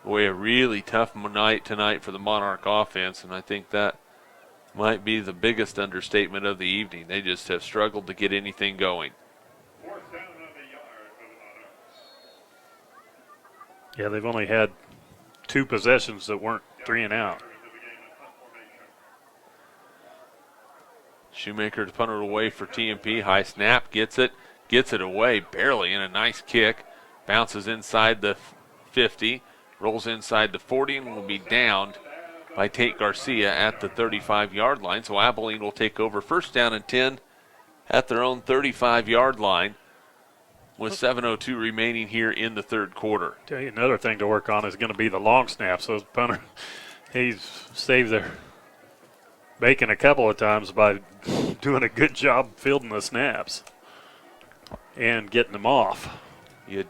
boy, a really tough night tonight for the Monarch offense. And I think that might be the biggest understatement of the evening. They just have struggled to get anything going. Yeah, they've only had 2 possessions that weren't 3 and out. Shoemaker to punt it away for TMP. High snap, gets it away barely, and a nice kick. Bounces inside the 50, rolls inside the 40, and will be downed by Tate Garcia at the 35-yard line. So Abilene will take over 1st down and 10 at their own 35-yard line with 7:02 remaining here in the 3rd quarter. Tell you another thing to work on is going to be the long snaps. Those punter, he's saved their bacon a couple of times by doing a good job fielding the snaps and getting them off. You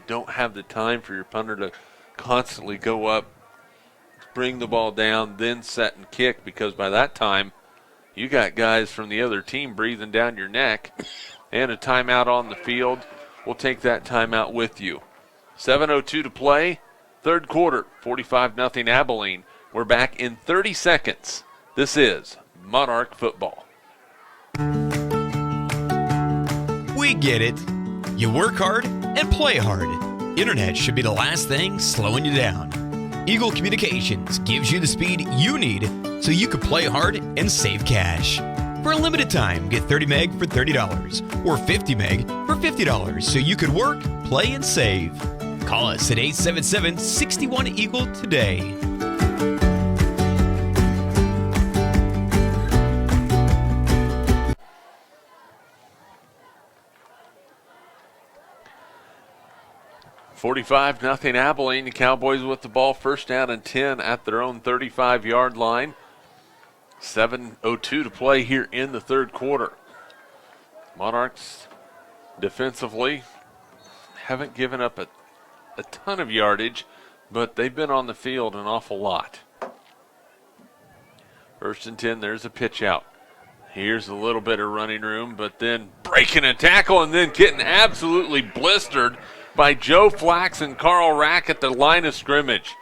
don't have the time for your punter to constantly go up, bring the ball down, then set and kick, because by that time you got guys from the other team breathing down your neck. And a timeout on the field. We'll take that timeout with you. 7:02 to play, 3rd quarter, 45-0 Abilene. We're back in 30 seconds. This is Monarch football. We get it. You work hard and play hard. Internet should be the last thing slowing you down. Eagle Communications gives you the speed you need so you can play hard and save cash. For a limited time, get 30 meg for $30 or 50 meg for $50 so you can work, play, and save. Call us at 877-61-EAGLE today. $45-0 Abilene. The Cowboys with the ball, 1st down and 10 at their own 35-yard line. 7:02 to play here in the 3rd quarter. Monarchs defensively haven't given up a ton of yardage, but they've been on the field an awful lot. 1st and 10, there's a pitch out. Here's a little bit of running room, but then breaking a tackle and then getting absolutely blistered by Joe Flax and Carl Rack at the line of scrimmage.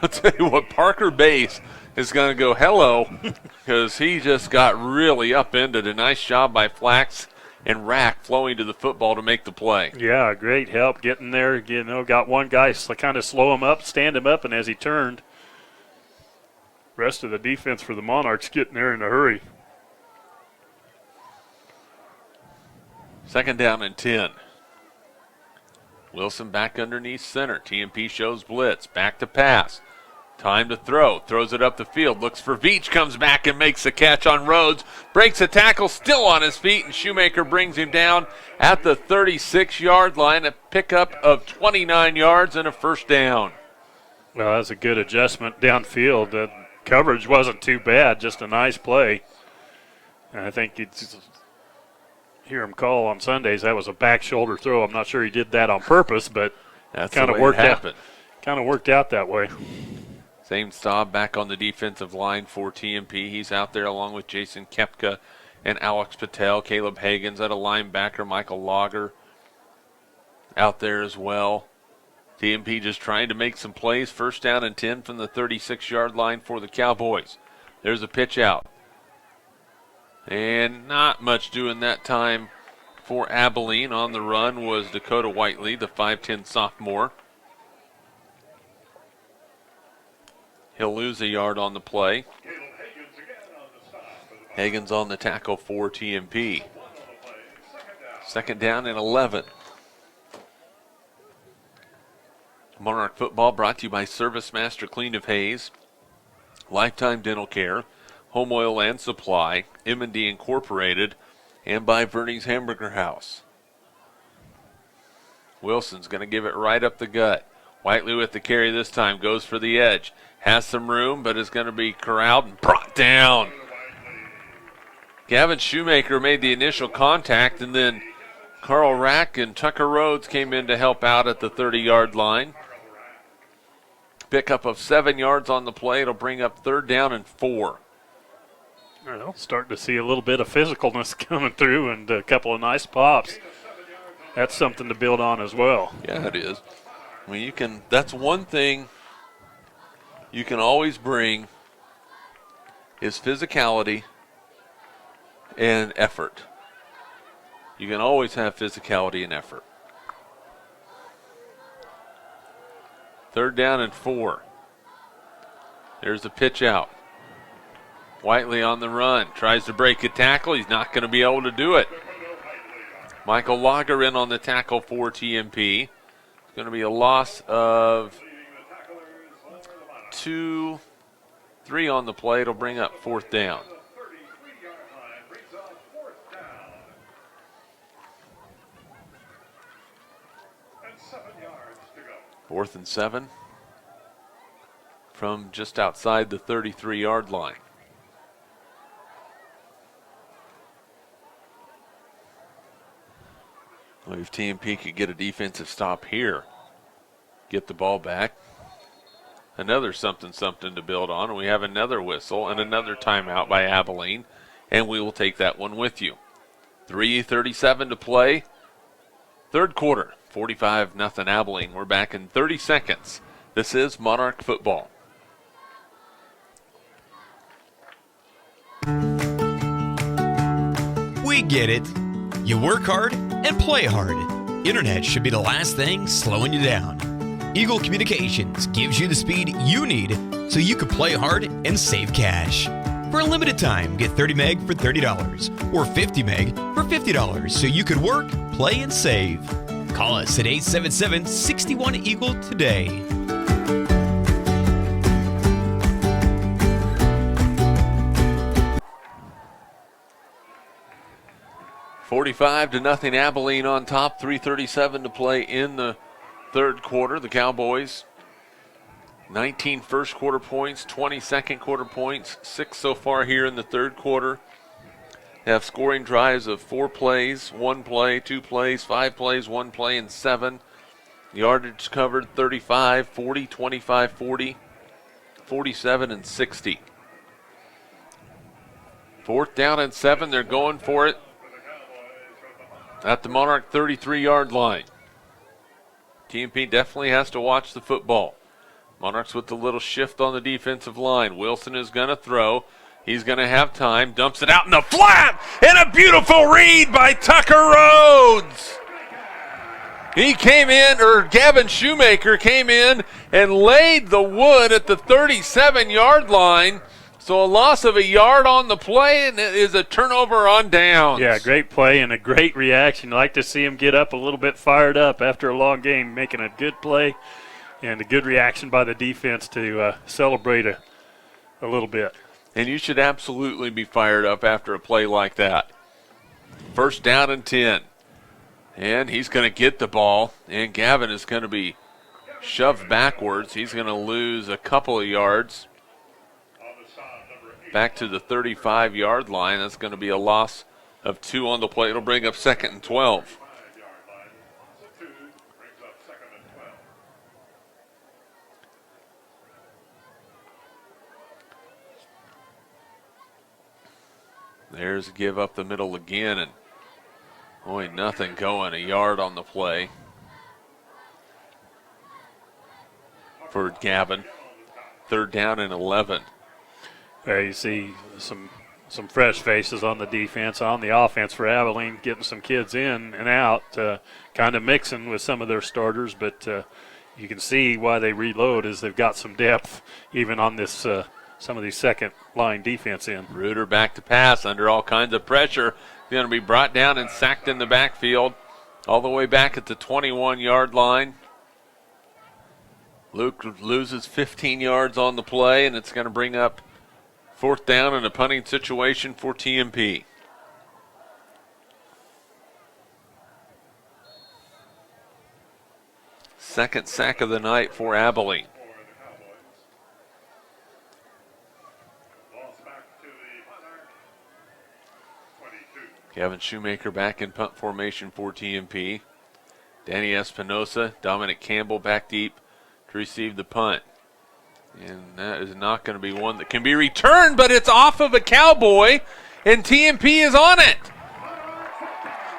I'll tell you what, Parker Bass is going to go hello because he just got really upended. A nice job by Flax and Rack flowing to the football to make the play. Yeah, great help getting there. Got one guy kind of slow him up, stand him up, and as he turned, rest of the defense for the Monarchs getting there in a hurry. 2nd down and 10. Wilson back underneath center. TMP shows blitz. Back to pass. Time to throw. Throws it up the field. Looks for Veach. Comes back and makes the catch on Rhodes. Breaks a tackle. Still on his feet. And Shoemaker brings him down at the 36-yard line. A pickup of 29 yards and a 1st down. Well, that's a good adjustment downfield. The coverage wasn't too bad. Just a nice play. And I think it's hear him call on Sundays that was a back shoulder throw. I'm not sure he did that on purpose, but that's kind of worked out. Kind of worked out that way. Same Staub back on the defensive line for TMP. He's out there along with Jason Kepka and Alex Patel. Caleb Hagens at a linebacker. Michael Lager out there as well. TMP just trying to make some plays. 1st down and 10 from the 36-yard line for the Cowboys. There's a pitch out. And not much doing that time for Abilene. On the run was Dakota Whiteley, the 5'10 sophomore. He'll lose a yard on the play. Hagens on the tackle for TMP. 2nd down and 11. Monarch football brought to you by Service Master Clean of Hayes, Lifetime Dental Care, Home Oil and Supply, M&D Incorporated, and by Verney's Hamburger House. Wilson's going to give it right up the gut. Whiteley with the carry this time, goes for the edge. Has some room, but is going to be corralled and brought down. Gavin Shoemaker made the initial contact, and then Carl Rack and Tucker Rhodes came in to help out at the 30-yard line. Pickup of 7 yards on the play. It'll bring up 3rd down and 4. Well, starting to see a little bit of physicalness coming through and a couple of nice pops. That's something to build on as well. Yeah, it is. I mean, that's one thing you can always bring is physicality and effort. You can always have physicality and effort. 3rd down and 4. There's the pitch out. Whiteley on the run. Tries to break a tackle. He's not going to be able to do it. Michael Lager in on the tackle for TMP. It's going to be a loss of 2, 3 on the play. It'll bring up 4th down. Fourth and 7 from just outside the 33-yard line. Well, if TMP could get a defensive stop here, get the ball back, another something to build on, and we have another whistle and another timeout by Abilene, and we will take that one with you. 3:37 to play, 3rd quarter. 45-0 Abilene. We're back in 30 seconds. This is Monarch football. We get it. You work hard and play hard. Internet should be the last thing slowing you down. Eagle Communications gives you the speed you need so you can play hard and save cash. For a limited time, get 30 meg for $30 or 50 meg for $50 so you can work, play, and save. Call us at 877-61-EAGLE today. $45-0 Abilene on top. 3:37 to play in the 3rd quarter. The Cowboys, 19 first quarter points, 20 second quarter points, 6 so far here in the 3rd quarter. They have scoring drives of 4 plays, 1 play, 2 plays, 5 plays, 1 play, and 7. Yardage covered 35, 40, 25, 40, 47, and 60. 4th down and 7. They're going for it at the Monarch 33-yard line. TMP definitely has to watch the football. Monarchs with a little shift on the defensive line. Wilson is going to throw. He's going to have time. Dumps it out in the flat. And a beautiful read by Tucker Rhodes. He came in, or Gavin Shoemaker came in and laid the wood at the 37-yard line. So a loss of a yard on the play, and it is a turnover on downs. Yeah, great play and a great reaction. Like to see him get up a little bit fired up after a long game, making a good play and a good reaction by the defense to celebrate a little bit. And you should absolutely be fired up after a play like that. 1st down and 10. And he's going to get the ball, and Gavin is going to be shoved backwards. He's going to lose a couple of yards back to the 35-yard line. That's going to be a loss of 2 on the play. It'll bring up 2nd and 12. There's a give up the middle again, and only nothing going. A yard on the play for Gavin. 3rd down and 11. There you see some fresh faces on the defense, on the offense for Abilene, getting some kids in and out, kind of mixing with some of their starters, but you can see why they reload is they've got some depth even on this some of these second-line defense in. Reuter back to pass under all kinds of pressure. He's going to be brought down and sacked in the backfield all the way back at the 21-yard line. Luke loses 15 yards on the play, and it's going to bring up 4th down in a punting situation for TMP. Second sack of the night for Abilene. Kevin Shoemaker back in punt formation for TMP. Danny Espinosa, Dominic Campbell back deep to receive the punt. And that is not going to be one that can be returned, but it's off of a Cowboy, and TMP is on it.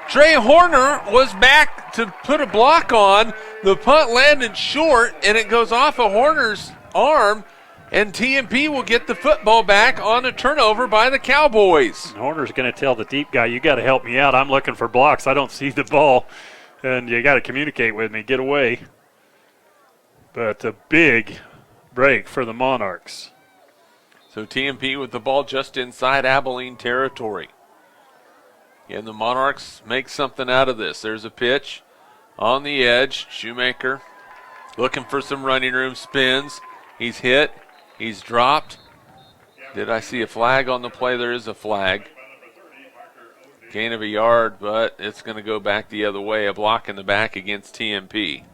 Trey Horner was back to put a block on. The punt landed short, and it goes off of Horner's arm, and TMP will get the football back on a turnover by the Cowboys. And Horner's going to tell the deep guy, you got to help me out. I'm looking for blocks. I don't see the ball, and you got to communicate with me. Get away. But a big break for the Monarchs. So TMP with the ball just inside Abilene territory. And the Monarchs make something out of this. There's a pitch on the edge. Shoemaker looking for some running room, spins. He's hit. He's dropped. Did I see a flag on the play? There is a flag. Gain of a yard, but it's going to go back the other way. A block in the back against TMP.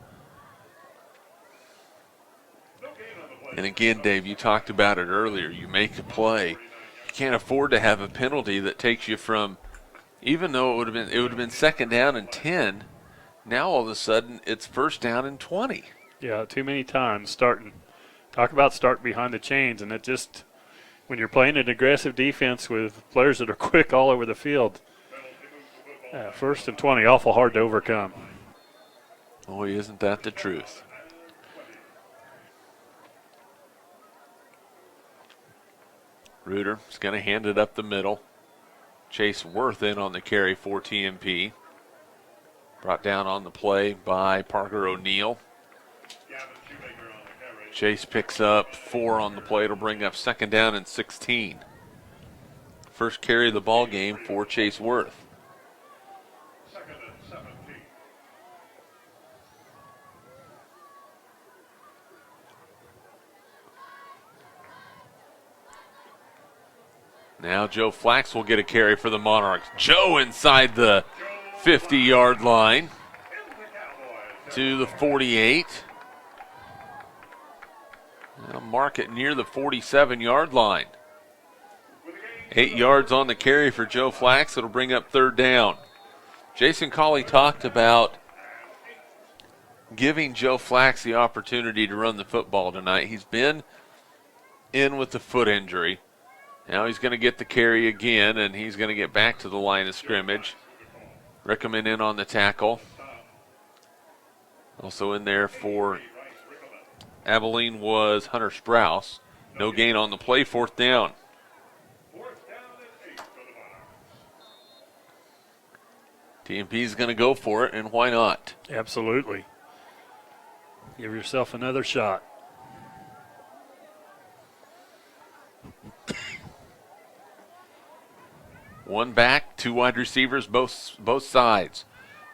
And again, Dave, you talked about it earlier. You make a play. You can't afford to have a penalty that takes you from, even though it would have been second down and 10, now all of a sudden it's first down and 20. Yeah, too many times starting. Talk about starting behind the chains, and it just, when you're playing an aggressive defense with players that are quick all over the field, first and 20, awful hard to overcome. Oh, isn't that the truth? Reuter is going to hand it up the middle. Chase Worth in on the carry for TMP. Brought down on the play by Parker O'Neill. Chase picks up 4 on the play. It'll bring up second down and 16. First carry of the ball game for Chase Worth. Now Joe Flax will get a carry for the Monarchs. Joe inside the 50-yard line to the 48. Now mark it near the 47-yard line. 8 yards on the carry for Joe Flax. It'll bring up third down. Jason Cawley talked about giving Joe Flax the opportunity to run the football tonight. He's been in with the foot injury. Now he's going to get the carry again, and he's going to get back to the line of scrimmage. Rickman in on the tackle. Also in there for Abilene was Hunter Sprouse. No gain on the play, fourth down. TMP's going to go for it, and why not? Absolutely. Give yourself another shot. One back, 2 wide receivers, both sides.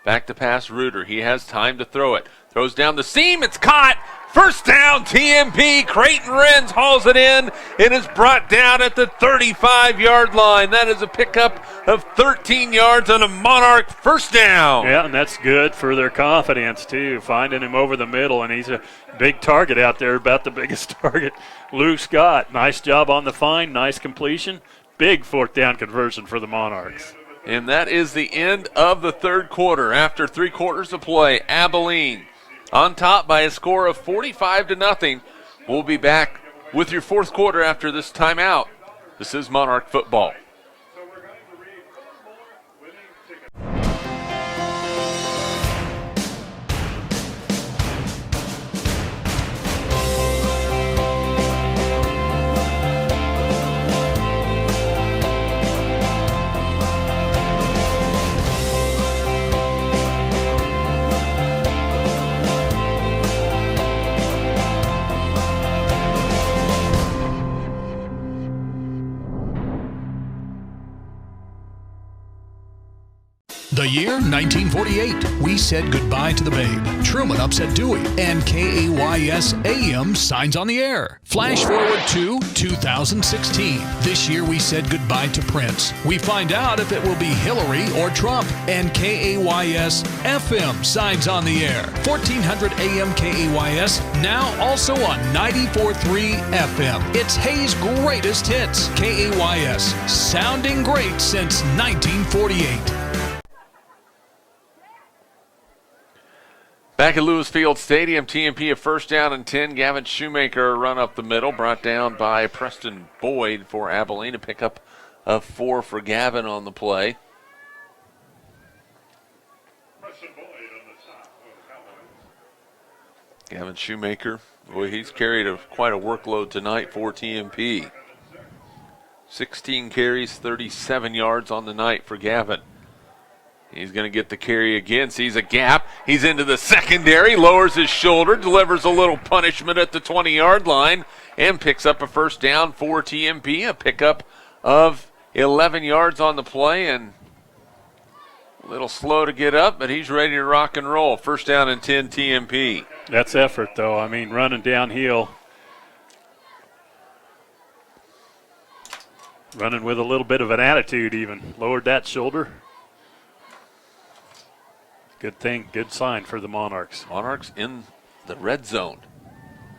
Back to pass Reuter. He has time to throw it. Throws down the seam. It's caught. First down, TMP. Creighton Renz hauls it in. It is brought down at the 35-yard line. That is a pickup of 13 yards on a Monarch first down. Yeah, and that's good for their confidence, too, finding him over the middle, and he's a big target out there, about the biggest target. Lou Scott, nice job on the find, nice completion. Big fourth down conversion for the Monarchs. And that is the end of the third quarter. After 3 quarters of play, Abilene on top by a score of 45-0. We'll be back with your fourth quarter after this timeout. This is Monarch football. The year 1948. We said goodbye to the Babe. Truman upset Dewey. And KAYS AM signs on the air. Flash forward to 2016. This year we said goodbye to Prince. We find out if it will be Hillary or Trump. And KAYS FM signs on the air. 1400 AM KAYS, now also on 94.3 FM. It's Hayes' greatest hits. KAYS, sounding great since 1948. Back at Lewis Field Stadium, TMP a first down and 10. Gavin Shoemaker run up the middle, brought down by Preston Boyd for Abilene. A pickup of 4 for Gavin on the play. Gavin Shoemaker, boy, he's carried quite a workload tonight for TMP. 16 carries, 37 yards on the night for Gavin. He's going to get the carry again, sees a gap. He's into the secondary, lowers his shoulder, delivers a little punishment at the 20-yard line, and picks up a first down for TMP. A pickup of 11 yards on the play, and a little slow to get up, but he's ready to rock and roll. First down and 10 TMP. That's effort, though. I mean, running downhill. Running with a little bit of an attitude even. Lowered that shoulder. Good thing, good sign for the Monarchs. Monarchs in the red zone.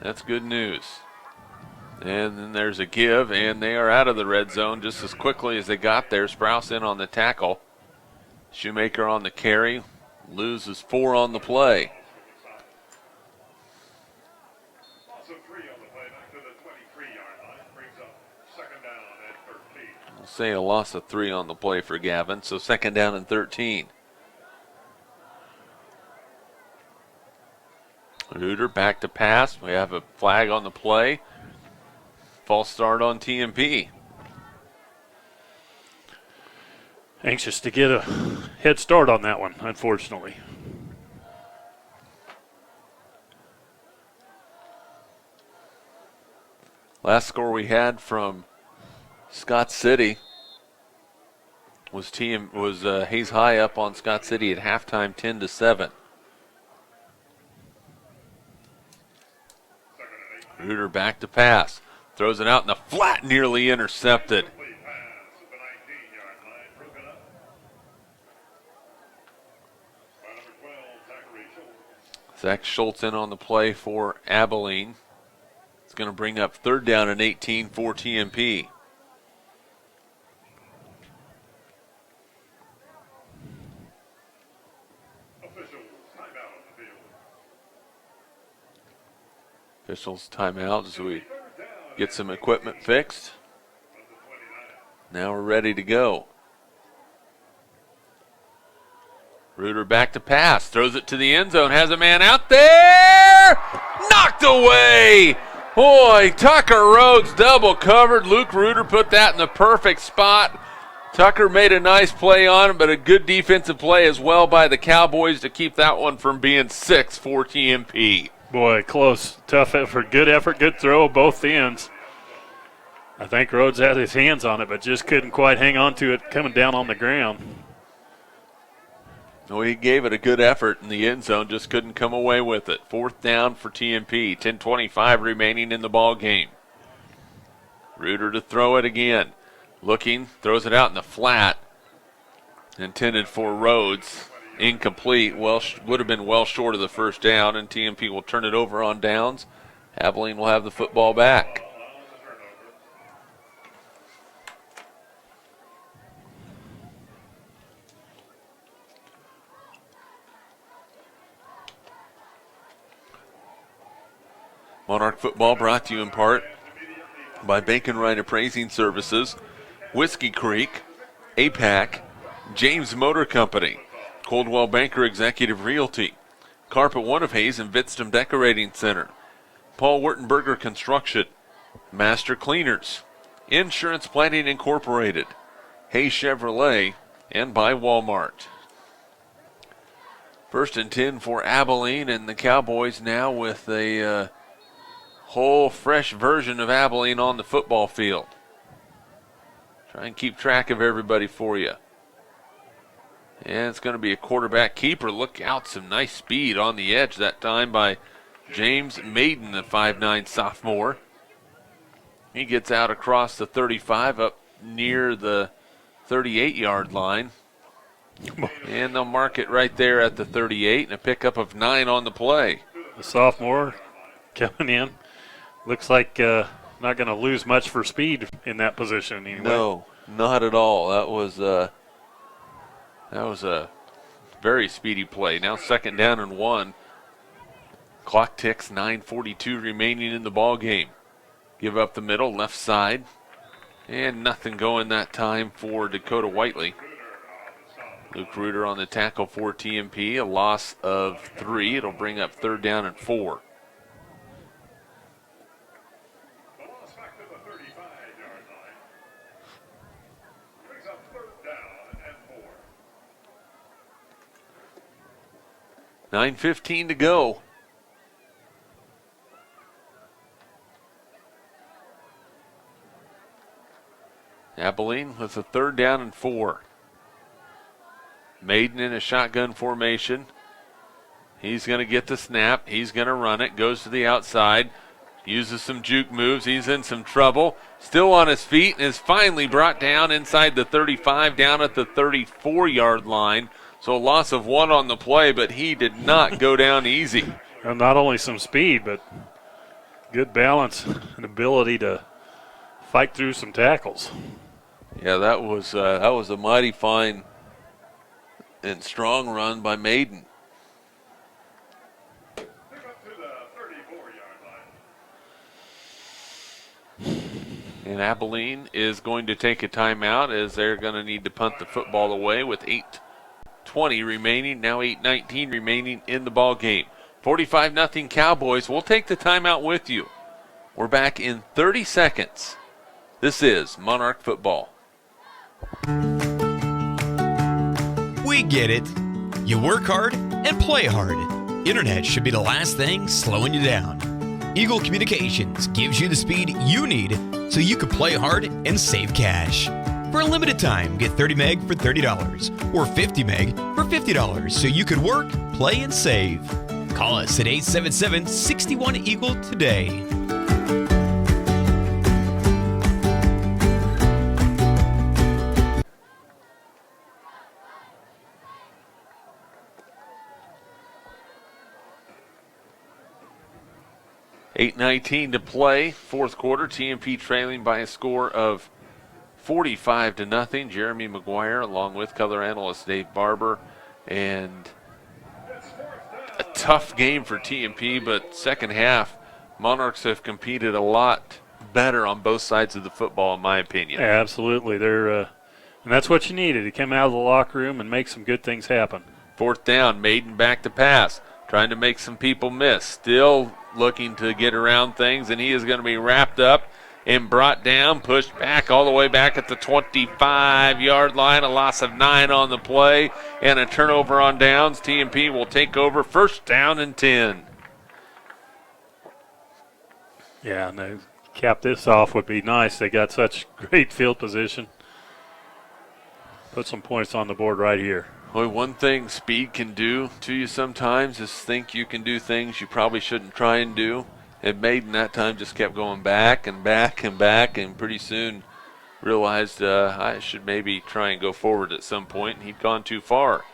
That's good news. And then there's a give, and they are out of the red zone just as quickly as they got there. Sprouse in on the tackle. Shoemaker on the carry. Loses 4 on the play. I'll say a loss of 3 on the play for Gavin, so second down and 13. Reuter back to pass. We have a flag on the play. False start on TMP. Anxious to get a head start on that one, unfortunately. Last score we had from Scott City was Hayes High up on Scott City at halftime, 10-7. Reuter back to pass. Throws it out in the flat, nearly intercepted. Zach Schultz in on the play for Abilene. It's going to bring up third down and 18 for TMP. Officials timeout as we get some equipment fixed. Now we're ready to go. Reuter back to pass, throws it to the end zone, has a man out there, knocked away. Boy, Tucker Rhodes double covered. Luke Reuter put that in the perfect spot. Tucker made a nice play on it, but a good defensive play as well by the Cowboys to keep that one from being 6 for TMP. Boy, close. Tough effort, good throw, both ends. I think Rhodes had his hands on it, but just couldn't quite hang on to it coming down on the ground. No, he gave it a good effort in the end zone, just couldn't come away with it. Fourth down for TMP, 10:25 remaining in the ball game. Reuter to throw it again. Looking, throws it out in the flat. Intended for Rhodes. Incomplete. Well, would have been well short of the first down, and TMP will turn it over on downs. Abilene will have the football back. Monarch football brought to you in part by Bacon Wright Appraising Services, Whiskey Creek, APAC, James Motor Company, Coldwell Banker Executive Realty, Carpet One of Hayes and Vidstem Decorating Center, Paul Wurtenberger Construction, Master Cleaners, Insurance Planning Incorporated, Hayes Chevrolet, and by Walmart. First and 10 for Abilene, and the Cowboys now with a whole fresh version of Abilene on the football field. Try and keep track of everybody for you. And it's going to be a quarterback keeper. Look out, some nice speed on the edge that time by James Maiden, the 5'9" sophomore. He gets out across the 35 up near the 38-yard line. And they'll mark it right there at the 38 and a pickup of 9 on the play. The sophomore coming in. Looks like not going to lose much for speed in that position anyway. No, not at all. That was a very speedy play. Now 2nd down and 1. Clock ticks, 9:42 remaining in the ball game. Give up the middle, left side. And nothing going that time for Dakota Whiteley. Luke Reuter on the tackle for TMP, a loss of 3. It'll bring up 3rd down and 4. $9:15 to go. Abilene with a 3rd down and 4. Maiden in a shotgun formation. He's going to get the snap. He's going to run it. Goes to the outside. Uses some juke moves. He's in some trouble. Still on his feet and is finally brought down inside the 35, down at the 34-yard line. So a loss of 1 on the play, but he did not go down easy. And not only some speed, but good balance and ability to fight through some tackles. Yeah, that was a mighty fine and strong run by Maiden. And Abilene is going to take a timeout as they're going to need to punt the football away with 8:20 remaining, now 8:19 remaining in the ball game. 45-0 Cowboys. We'll take the timeout with you. We're back in 30 seconds. This is Monarch football. We get it. You work hard and play hard. Internet should be the last thing slowing you down. Eagle Communications gives you the speed you need so you can play hard and save cash. For a limited time, get 30 meg for $30 or 50 meg for $50 so you could work, play, and save. Call us at 877-61-EAGLE today. $8:19 to play, 4th quarter. TMP trailing by a score of 45-0. Jeremy McGuire along with color analyst Dave Barber. And a tough game for TMP, but second half, Monarchs have competed a lot better on both sides of the football, in my opinion. Yeah, absolutely. And that's what you needed, to come out of the locker room and make some good things happen. 4th down, Maiden back to pass, trying to make some people miss. Still looking to get around things, and he is going to be wrapped up and brought down, pushed back all the way back at the 25-yard line. A loss of 9 on the play and a turnover on downs. TMP will take over, 1st down and 10. Yeah, and to cap this off would be nice. They got such great field position. Put some points on the board right here. Boy, one thing speed can do to you sometimes is think you can do things you probably shouldn't try and do. And Maiden that time just kept going back and back and back, and pretty soon realized I should maybe try and go forward at some point, and he'd gone too far.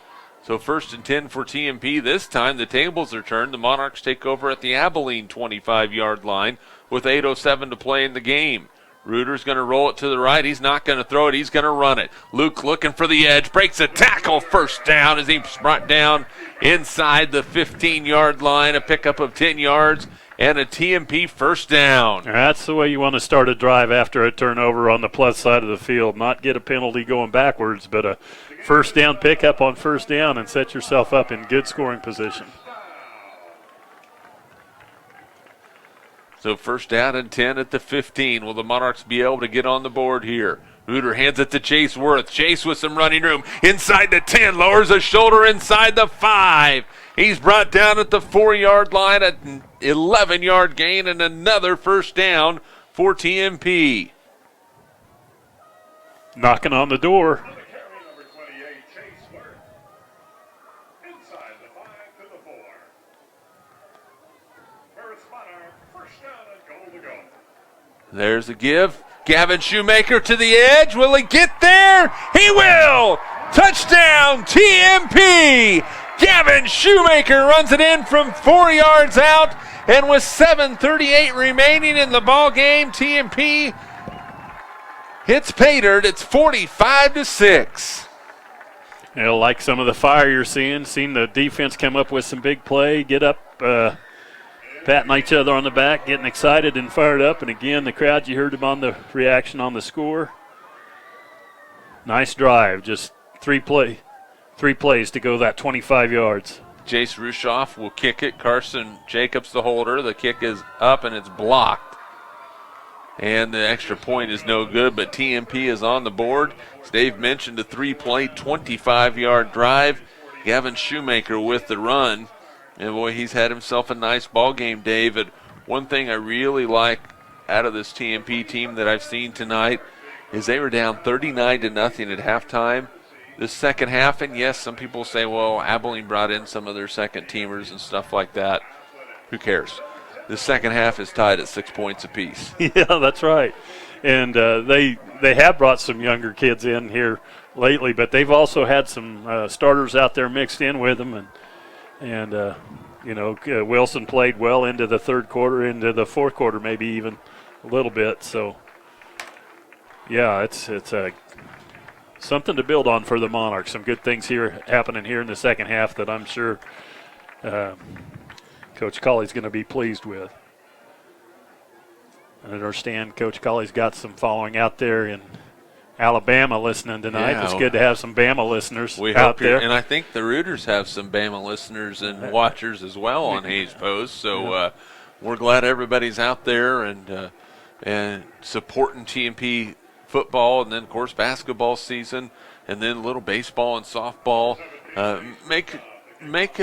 So 1st and 10 for TMP. This time the tables are turned. The Monarchs take over at the Abilene 25-yard line with 8:07 to play in the game. Reuter's going to roll it to the right. He's not going to throw it. He's going to run it. Luke looking for the edge. Breaks a tackle. 1st down as he's brought down inside the 15-yard line. A pickup of 10 yards and a TMP 1st down. That's the way you want to start a drive after a turnover on the plus side of the field. Not get a penalty going backwards, but a 1st down pickup on 1st down and set yourself up in good scoring position. So 1st down and 10 at the 15. Will the Monarchs be able to get on the board here? Reuter hands it to Chase Worth. Chase with some running room inside the 10. Lowers a shoulder inside the 5. He's brought down at the 4-yard line. An 11-yard gain and another 1st down for TMP. Knocking on the door. There's a give. Gavin Shoemaker to the edge. Will he get there? He will! Touchdown, TMP! Gavin Shoemaker runs it in from 4 yards out, and with 7:38 remaining in the ball game, TMP hits pay dirt. It's 45-6. You know, like some of the fire you're seeing the defense come up with some big play, get up, patting each other on the back, getting excited and fired up. And again, the crowd, you heard them on the reaction on the score. Nice drive, just three plays to go that 25 yards. Jace Rushoff will kick it. Carson Jacobs, the holder. The kick is up and it's blocked. And the extra point is no good, but TMP is on the board. As Dave mentioned, a 3-play, 25-yard drive. Gavin Shoemaker with the run. And, boy, he's had himself a nice ball game, Dave. And one thing I really like out of this TMP team that I've seen tonight is they were down 39-0 at halftime. This second half, and yes, some people say, well, Abilene brought in some of their second-teamers and stuff like that. Who cares? The second half is tied at 6 points apiece. Yeah, that's right. And they have brought some younger kids in here lately, but they've also had some starters out there mixed in with them. And Wilson played well into the third quarter, into the fourth quarter maybe even a little bit. So, yeah, it's something to build on for the Monarchs. Some good things happening here in the second half that I'm sure Coach Colley's going to be pleased with. I understand Coach Colley's got some following out there in Alabama listening tonight. Yeah, it's good to have some Bama listeners we out hope there. And I think the Rooters have some Bama listeners and watchers as well on Hayes Post. So we're glad everybody's out there and supporting TMP football, and then, of course, basketball season, and then a little baseball and softball. Make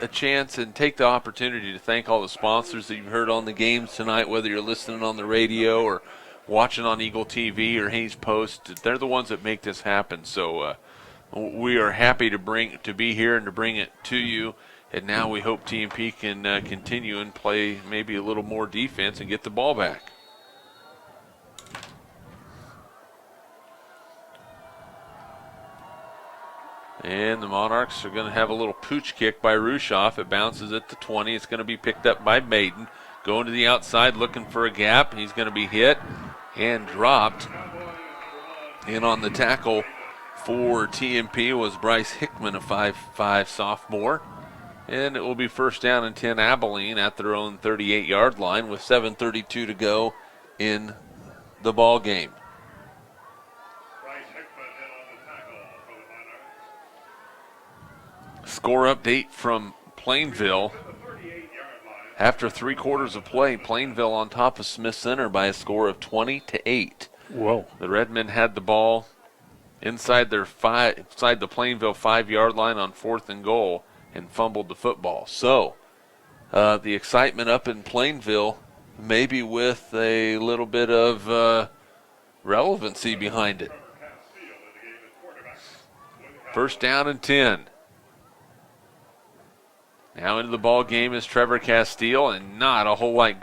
a chance and take the opportunity to thank all the sponsors that you've heard on the games tonight, whether you're listening on the radio or watching on Eagle TV or Hayes Post. They're the ones that make this happen. So we are happy to be here and to bring it to you. And now we hope TMP can continue and play maybe a little more defense and get the ball back. And the Monarchs are going to have a little pooch kick by Rushoff. It bounces at the 20. It's going to be picked up by Maiden. Going to the outside looking for a gap. He's going to be hit and dropped. And on the tackle for TMP was Bryce Hickman, a 5'5" sophomore. And it will be first down and 10 Abilene at their own 38-yard line with 7:32 to go in the ball game. Score update from Plainville. After 3 quarters of play, Plainville on top of Smith Center by a score of 20-8. Whoa. The Redmen had the ball inside the Plainville 5-yard line on 4th and goal and fumbled the football. So the excitement up in Plainville, maybe with a little bit of relevancy behind it. First down and 10. Now into the ball game is Trevor Castile, and not a whole lot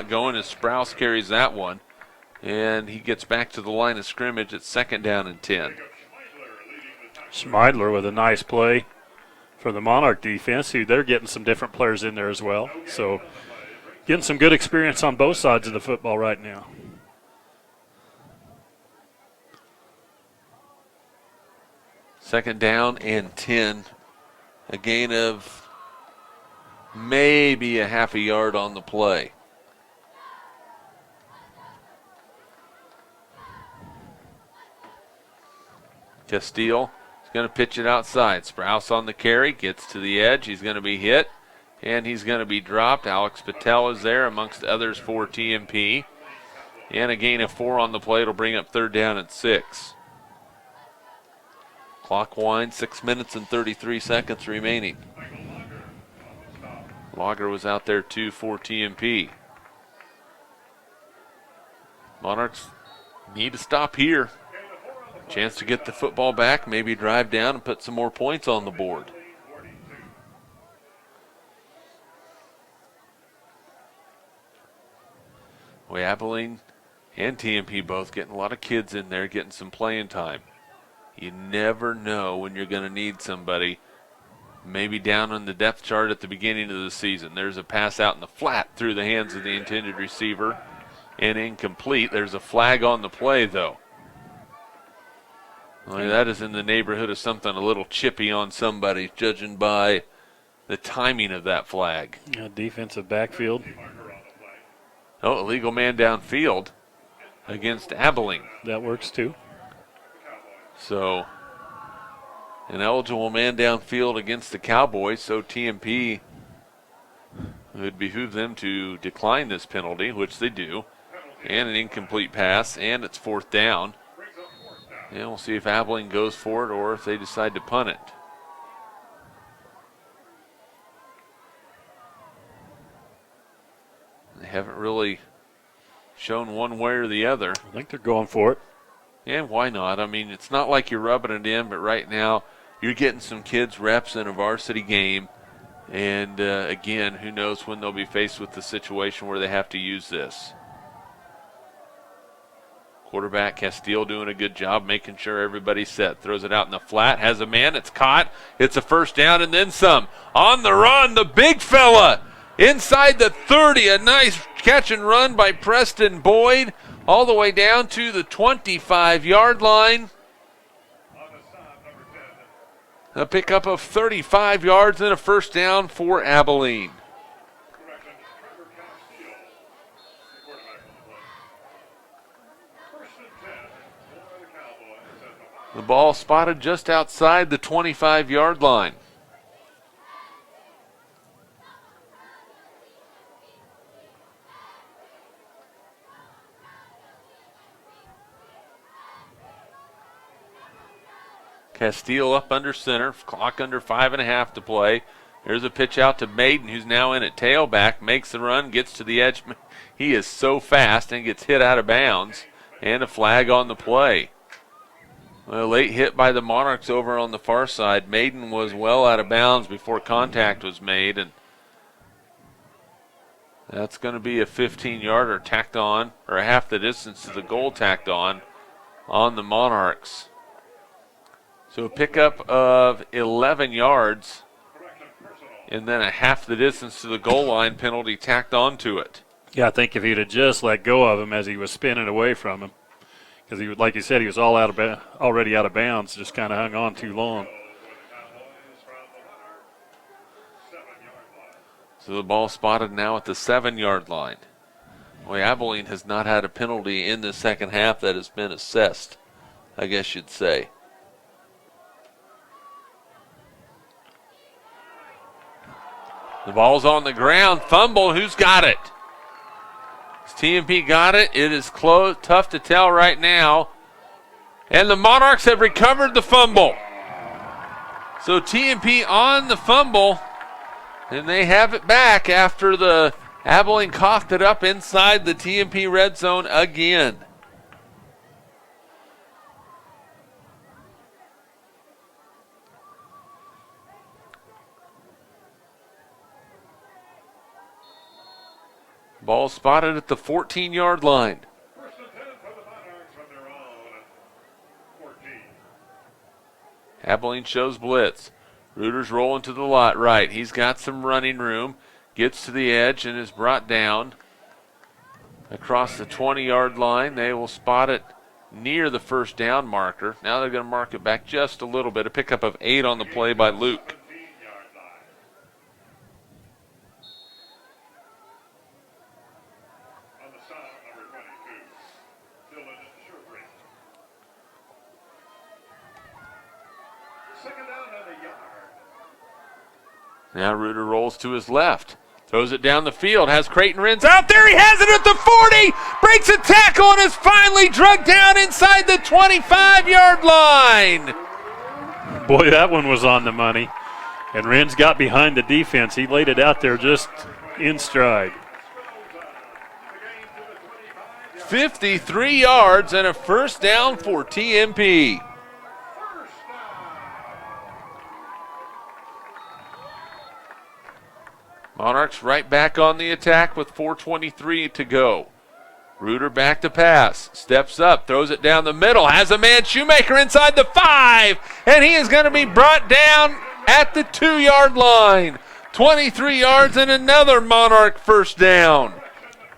going as Sprouse carries that one. And he gets back to the line of scrimmage at second down and 10. Schmeidler with a nice play for the Monarch defense, who they're getting some different players in there as well. So getting some good experience on both sides of the football right now. Second down and 10. A gain of maybe a half a yard on the play. Castile is going to pitch it outside. Sprouse on the carry, gets to the edge. He's going to be hit, and he's going to be dropped. Alex Patel is there amongst others for TMP. And a gain of 4 on the play. It'll bring up third down and 6. Clock winds, 6 minutes and 33 seconds remaining. Lager was out there too for TMP. Monarchs need to stop here. Chance to get the football back, maybe drive down and put some more points on the board. Boy, Abilene and TMP both getting a lot of kids in there, getting some playing time. You never know when you're going to need somebody. Maybe down on the depth chart at the beginning of the season. There's a pass out in the flat through the hands of the intended receiver and incomplete. There's a flag on the play, though. Well, that is in the neighborhood of something a little chippy on somebody, judging by the timing of that flag. Defensive backfield. Oh, illegal man downfield against Abilene. That works too. So, an eligible man downfield against the Cowboys, so TMP, it would behoove them to decline this penalty, which they do, and an incomplete pass, and it's 4th down. And we'll see if Abilene goes for it or if they decide to punt it. They haven't really shown one way or the other. I think they're going for it. And why not? I mean, it's not like you're rubbing it in, but right now you're getting some kids reps in a varsity game. And, again, who knows when they'll be faced with the situation where they have to use this. Quarterback Castile doing a good job making sure everybody's set. Throws it out in the flat, has a man, it's caught. It's a 1st down and then some. On the run, the big fella inside the 30. A nice catch and run by Preston Boyd all the way down to the 25-yard line. A pickup of 35 yards and a 1st down for Abilene. The ball spotted just outside the 25-yard line. Castile up under center, clock under 5.5 to play. There's a pitch out to Maiden, who's now in at tailback, makes the run, gets to the edge. He is so fast and gets hit out of bounds, and a flag on the play. A late hit by the Monarchs over on the far side. Maiden was well out of bounds before contact was made, and that's going to be a 15-yarder tacked on, or half the distance to the goal tacked on the Monarchs. So a pickup of 11 yards, and then a half the distance to the goal line penalty tacked onto it. Yeah, I think if he'd have just let go of him as he was spinning away from him, because he, like you said, he was already out of bounds, just kind of hung on too long. So the ball spotted now at the 7-yard line. Boy, Abilene has not had a penalty in the second half that has been assessed, I guess you'd say. The ball's on the ground. Fumble. Who's got it? Has TMP got it? It is close. Tough to tell right now. And the Monarchs have recovered the fumble. So TMP on the fumble. And they have it back after the Abilene coughed it up inside the TMP red zone again. Ball spotted at the 14-yard line. First and 10 for the Monarchs from their own 14. Abilene shows blitz. Reuter's rolling to the lot right. He's got some running room. Gets to the edge and is brought down across the 20-yard line. They will spot it near the 1st down marker. Now they're going to mark it back just a little bit. A pickup of 8 on the play by Luke. Now Reuter rolls to his left. Throws it down the field. Has Creighton Renz out there. He has it at the 40. Breaks a tackle and is finally drugged down inside the 25-yard line. Boy, that one was on the money. And Renz got behind the defense. He laid it out there just in stride. 53 yards and a 1st down for TMP. Monarchs right back on the attack with 4:23 to go. Reuter back to pass. Steps up, throws it down the middle. Has a man, Shoemaker, inside the 5. And he is going to be brought down at the 2-yard line. 23 yards and another Monarch first down.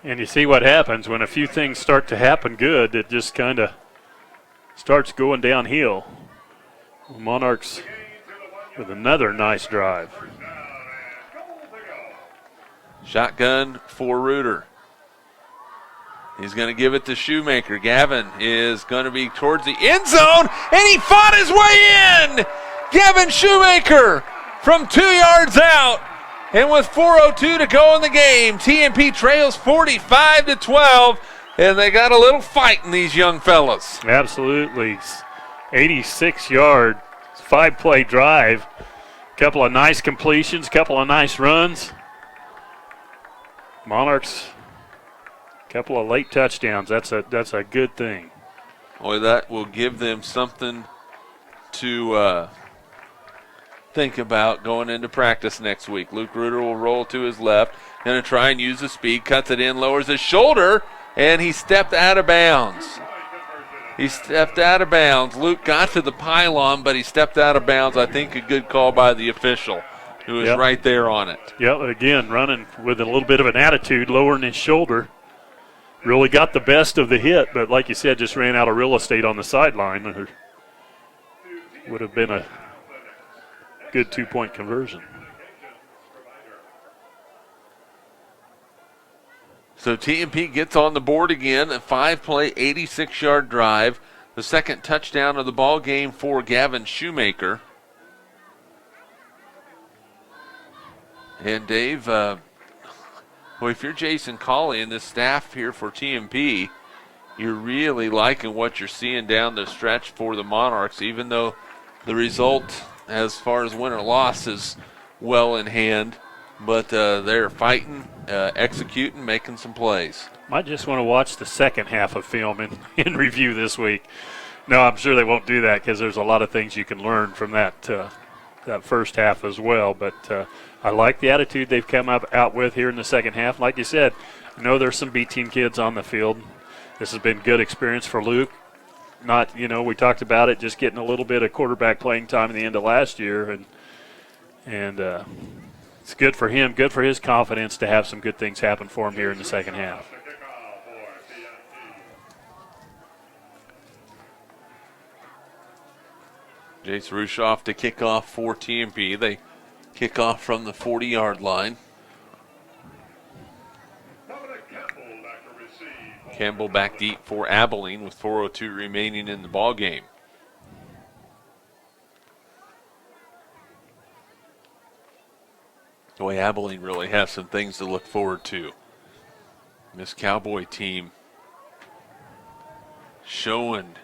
And you see what happens when a few things start to happen good, it just kind of starts going downhill. Monarchs with another nice drive. Shotgun for Reuter. He's going to give it to Shoemaker. Gavin is going to be towards the end zone, and he fought his way in. Gavin Shoemaker from 2 yards out. And with 4:02 to go in the game, TMP trails 45-12, and they got a little fight in these young fellas. Absolutely. 86-yard, 5-play drive. Couple of nice completions, couple of nice runs. Monarchs, couple of late touchdowns. That's a good thing. Boy, that will give them something to think about going into practice next week. Luke Reuter will roll to his left, going to try and use the speed, cuts it in, lowers his shoulder, and he stepped out of bounds. Luke got to the pylon, but he stepped out of bounds. I think a good call by the official, who is right there on it. Yep, again, running with a little bit of an attitude, lowering his shoulder. Really got the best of the hit, but like you said, just ran out of real estate on the sideline. There would have been a good 2-point conversion. So TMP gets on the board again, a 5-play, 86-yard drive. The second touchdown of the ball game for Gavin Shoemaker. And Dave, well, if you're Jason Cawley and this staff here for TMP, you're really liking what you're seeing down the stretch for the Monarchs, even though the result as far as win or loss is well in hand. But they're fighting, executing, making some plays. Might just want to watch the second half of film in review this week. No, I'm sure they won't do that because there's a lot of things you can learn from that first half as well. But I like the attitude they've come out with here in the second half. Like you said, I know there's some B-team kids on the field. This has been good experience for Luke. Not, we talked about it, just getting a little bit of quarterback playing time in the end of last year. And it's good for him, good for his confidence to have some good things happen for him here in the second half. Jace Rushoff to kick off for TMP. They kick off from the 40-yard line. Campbell back deep for Abilene with 4:02 remaining in the ball game. Boy, Abilene really has some things to look forward to. This Cowboy team showing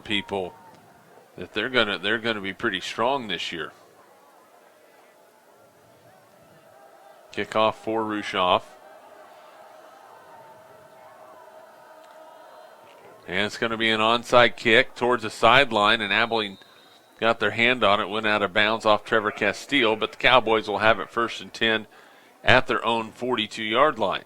people that they're gonna be pretty strong this year. Kickoff for Rushoff. And it's going to be an onside kick towards the sideline, and Abilene got their hand on it, went out of bounds off Trevor Castile, but the Cowboys will have it 1st and 10 at their own 42-yard line.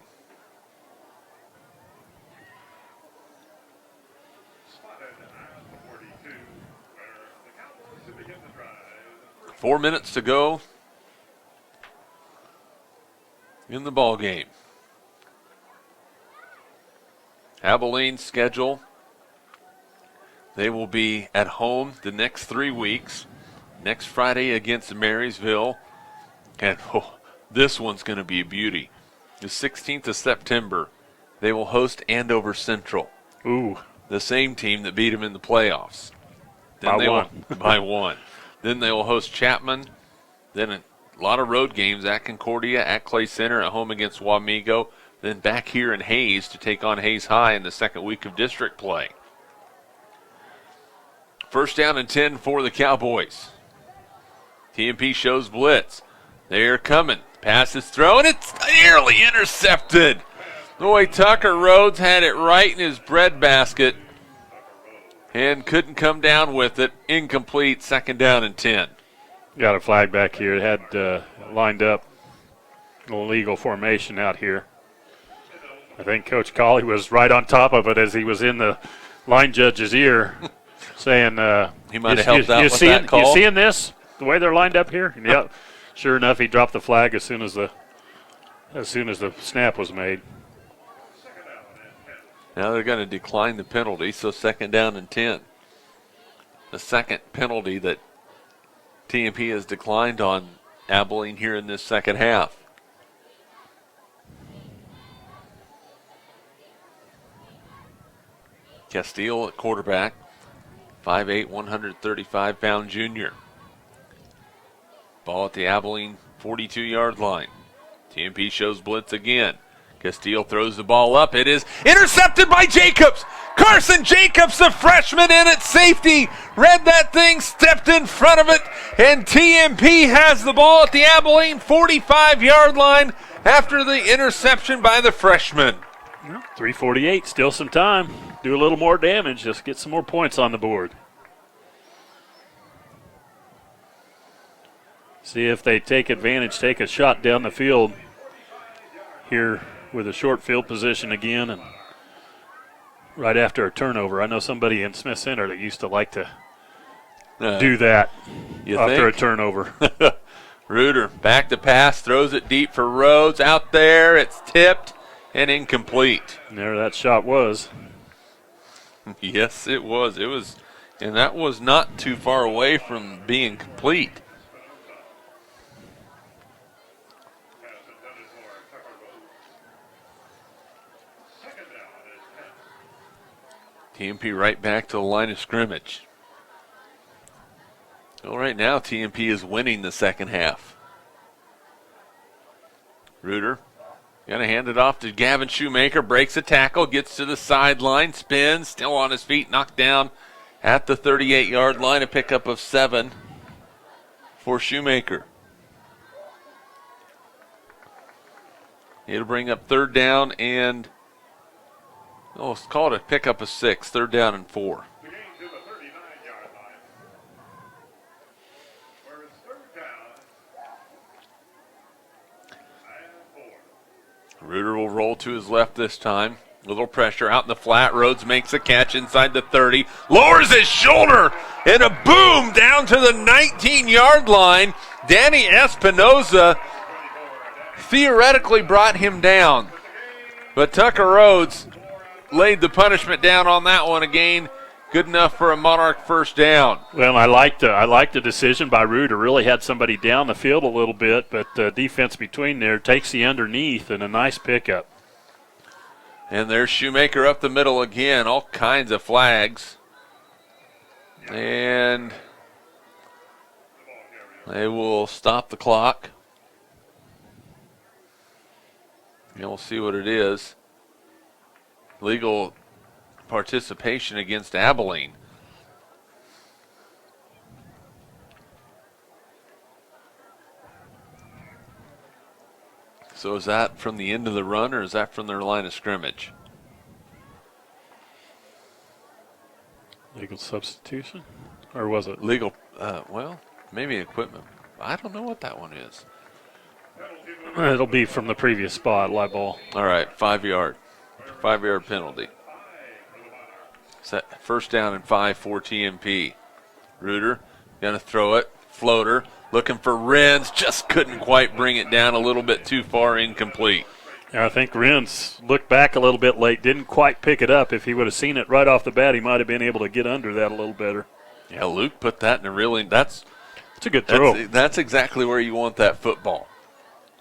Four minutes to go in the ball game. Abilene's schedule, they will be at home the next 3 weeks. Next Friday against Marysville. And this one's going to be a beauty. The 16th of September, they will host Andover Central. Ooh. The same team that beat them in the playoffs. By one. Then they will host Chapman. Then a lot of road games at Concordia, at Clay Center, at home against Wamego. Then back here in Hayes to take on Hayes High in the second week of district play. 1st down and 10 for the Cowboys. TMP shows blitz. They're coming. Pass is thrown. It's nearly intercepted. Boy, Tucker Rhodes had it right in his breadbasket and couldn't come down with it. Incomplete. 2nd down and 10. Got a flag back here. It had lined up illegal formation out here. I think Coach Colley was right on top of it as he was in the line judge's ear saying, he might have helped out with that call. You seeing this, the way they're lined up here? Yeah. Sure enough, he dropped the flag as soon as the snap was made. Now they're going to decline the penalty, so 2nd down and 10. The second penalty that TMP has declined on Abilene here in this second half. Castile at quarterback, 5'8", 135-pound junior. Ball at the Abilene 42-yard line. TMP shows blitz again. Castile throws the ball up. It is intercepted by Jacobs. Carson Jacobs, the freshman, in at safety. Read that thing, stepped in front of it, and TMP has the ball at the Abilene 45-yard line after the interception by the freshman. 3:48, still some time. Do a little more damage, just get some more points on the board. See if they take advantage, take a shot down the field here with a short field position again, and right after a turnover. I know somebody in Smith Center that used to like to do that after a turnover. Reuter back to pass, throws it deep for Rhodes. Out there, it's tipped and incomplete. And there that shot was. Yes, it was. And that was not too far away from being complete. TMP right back to the line of scrimmage. Well, right now, TMP is winning the second half. Reuter going to hand it off to Gavin Shoemaker, breaks a tackle, gets to the sideline, spins, still on his feet, knocked down at the 38-yard line, a pickup of 7 for Shoemaker. It'll bring up 3rd down and, let's call it a pickup of 6, 3rd down and 4. The game to the 39-yard line. Where it's 3rd down and 4. Reuter will roll to his left this time. A little pressure out in the flat. Rhodes makes a catch inside the 30. Lowers his shoulder and a boom down to the 19-yard line. Danny Espinoza theoretically brought him down. But Tucker Rhodes laid the punishment down on that one again. Good enough for a Monarch 1st down. Well, I liked the decision by Reuter. Really had somebody down the field a little bit, but defense between there takes the underneath and a nice pickup. And there's Shoemaker up the middle again. All kinds of flags. And they will stop the clock. And we'll see what it is. Legal participation against Abilene. So is that from the end of the run, or is that from their line of scrimmage? Legal substitution? Or was it? Legal, well, maybe equipment. I don't know what that one is. It'll be from the previous spot, live ball. All right, 5-yard. 5-yard penalty. Set 1st down and 5 for TMP. Reuter going to throw it. Floater looking for Renz. Just couldn't quite bring it down, a little bit too far, incomplete. Yeah, I think Renz looked back a little bit late, didn't quite pick it up. If he would have seen it right off the bat, he might have been able to get under that a little better. Yeah, Luke put that in a really, it's a good throw. That's exactly where you want that football.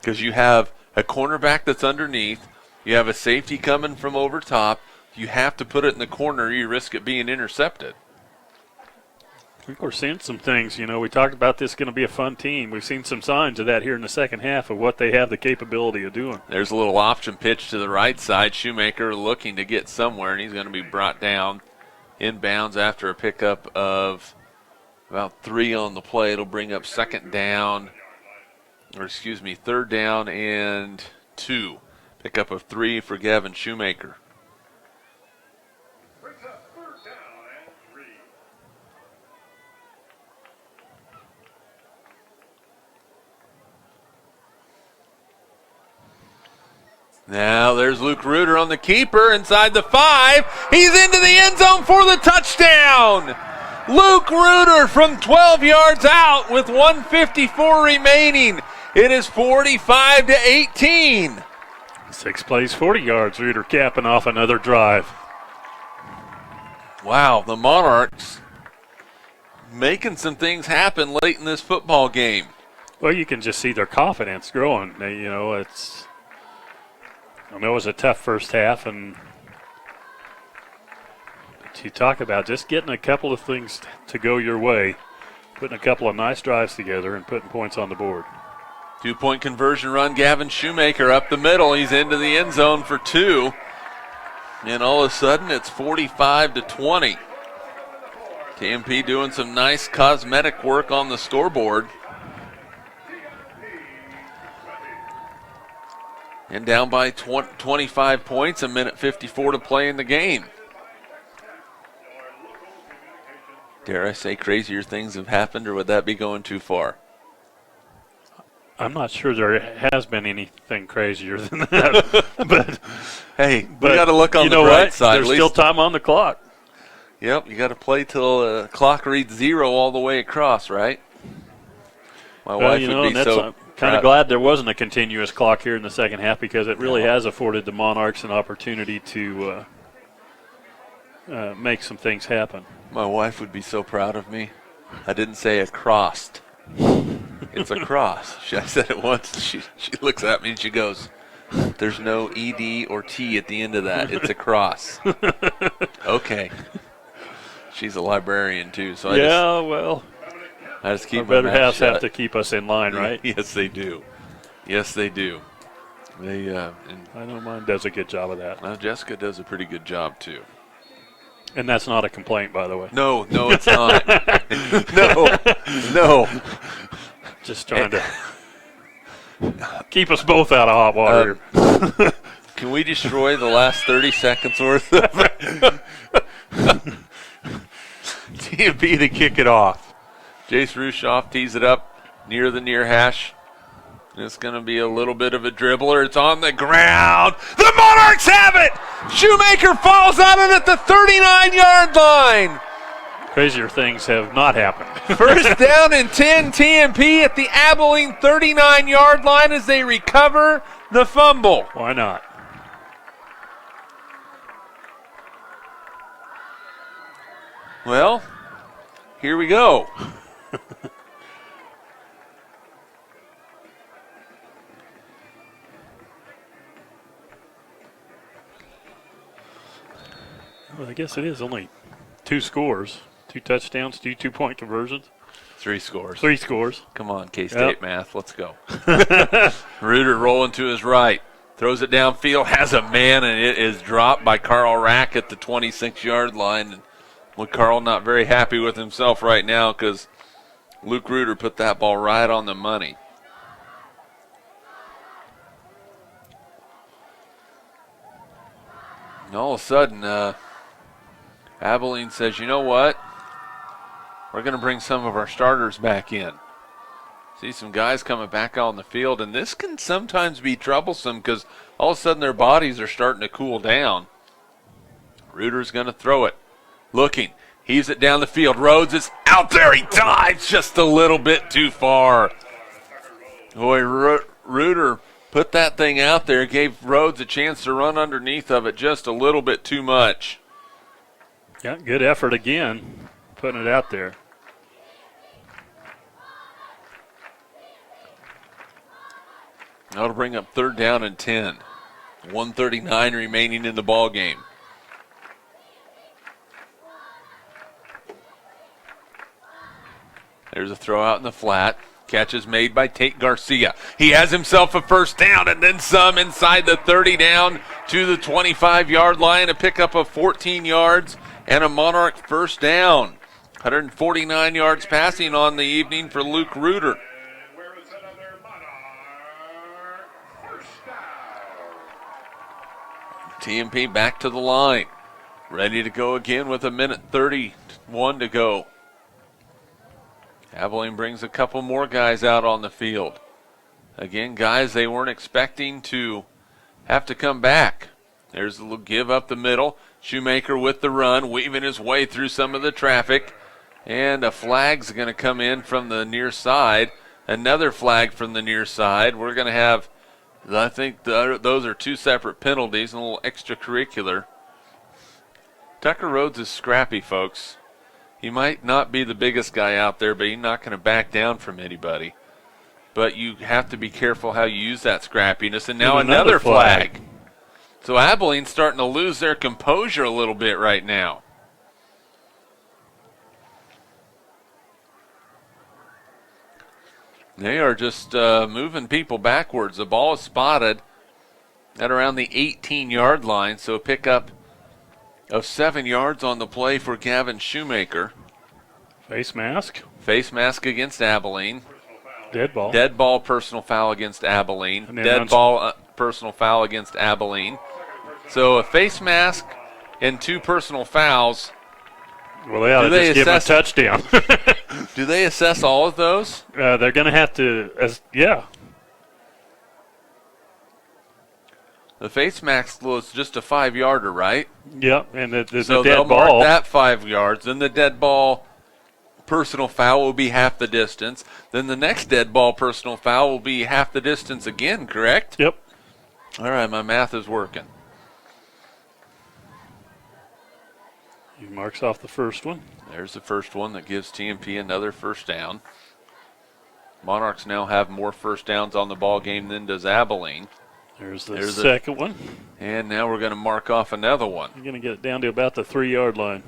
Because you have a cornerback that's underneath, you have a safety coming from over top, you have to put it in the corner, you risk it being intercepted. I think we're seeing some things. We talked about this going to be a fun team. We've seen some signs of that here in the second half of what they have the capability of doing. There's a little option pitch to the right side. Shoemaker looking to get somewhere, and he's going to be brought down inbounds after a pickup of about 3 on the play. It'll bring up 3rd down and 2. Pickup of 3 for Gavin Shoemaker. Brings up 3rd down and 3. Now there's Luke Reuter on the keeper inside the 5. He's into the end zone for the touchdown. Luke Reuter from 12 yards out with 1:54 remaining. It is 45-18. 6 plays, 40 yards. Reuter capping off another drive. Wow, the Monarchs making some things happen late in this football game. Well, you can just see their confidence growing. I know it was a tough first half, and you talk about just getting a couple of things to go your way, putting a couple of nice drives together and putting points on the board. 2-point conversion run, Gavin Shoemaker up the middle. He's into the end zone for 2. And all of a sudden, it's 45-20. TMP doing some nice cosmetic work on the scoreboard. And down by 25 points, 1:54 to play in the game. Dare I say crazier things have happened, or would that be going too far? I'm not sure there has been anything crazier than that. but hey, we got to look on the bright side. There's still time on the clock. Yep, you got to play till the clock reads 0 all the way across, right? My wife would be so kind of glad there wasn't a continuous clock here in the second half, because it really has afforded the Monarchs an opportunity to make some things happen. My wife would be so proud of me. I didn't say across. It's a cross. I said it once. She looks at me and she goes, "There's no ED or T at the end of that. It's a cross." Okay. She's a librarian too, so I just keep my better mouth halves shut. have to keep us in line, right? Yes, they do. Yes, they do. I know mine does a good job of that. Well, Jessica does a pretty good job too. And that's not a complaint, by the way. No, it's not. No. Just trying to keep us both out of hot water. Can we destroy the last 30 seconds worth of TMP to kick it off? Jace Rushoff tees it up near the near hash. It's going to be a little bit of a dribbler. It's on the ground. The Monarchs have it! Shoemaker falls on it at the 39-yard line. Crazier things have not happened. First down and 10, TMP at the Abilene 39-yard line as they recover the fumble. Why not? Well, here we go. Well, I guess it is only 2 scores, 2 touchdowns, 2 2-point conversions. 3 scores. 3 scores. Come on, K-State math. Let's go. Reuter rolling to his right. Throws it downfield, has a man, and it is dropped by Carl Rack at the 26-yard line. And Carl not very happy with himself right now because Luke Reuter put that ball right on the money. And all of a sudden, Abilene says, you know what? We're going to bring some of our starters back in. See some guys coming back on the field, and this can sometimes be troublesome because all of a sudden their bodies are starting to cool down. Reuter's going to throw it. Looking. Heaves it down the field. Rhodes is out there. He dives just a little bit too far. Boy, Reuter put that thing out there, gave Rhodes a chance to run underneath of it just a little bit too much. Yeah, good effort again, putting it out there. That'll bring up 3rd down and 10. 1:39 remaining in the ball game. There's a throw out in the flat. Catch is made by Tate Garcia. He has himself a first down and then some inside the 30 down to the 25-yard line. A pickup of 14 yards and a Monarch first down. 149 yards passing on the evening for Luke Reuter. Where is another Monarch? First down. TMP back to the line. Ready to go again with 1:31 to go. Abilene brings a couple more guys out on the field. Again, guys they weren't expecting to have to come back. There's a little give up the middle. Shoemaker with the run, weaving his way through some of the traffic. And a flag's going to come in from the near side. Another flag from the near side. We're going to have, I think those are two separate penalties, and a little extracurricular. Tucker Rhodes is scrappy, folks. He might not be the biggest guy out there, but he's not going to back down from anybody. But you have to be careful how you use that scrappiness. And now another flag. So Abilene's starting to lose their composure a little bit right now. They are just moving people backwards. The ball is spotted at around the 18-yard line, so a pickup of 7 yards on the play for Gavin Shoemaker. Face mask. Face mask against Abilene. Dead ball. Dead ball, personal foul against Abilene. Dead ball, personal foul against Abilene. So a face mask and 2 personal fouls. Well, they ought to just give him a touchdown. Do they assess all of those? They're going to have to, yeah. The face mask was just a 5-yarder, right? Yep, and the so dead they'll ball. Mark that 5 yards. Then the dead ball personal foul will be half the distance. Then the next dead ball personal foul will be half the distance again, correct? Yep. All right, my math is working. He marks off the first one. There's the first one that gives TMP another first down. Monarchs now have more first downs on the ball game than does Abilene. There's the second one. And now we're going to mark off another one. You're going to get it down to about the 3-yard line.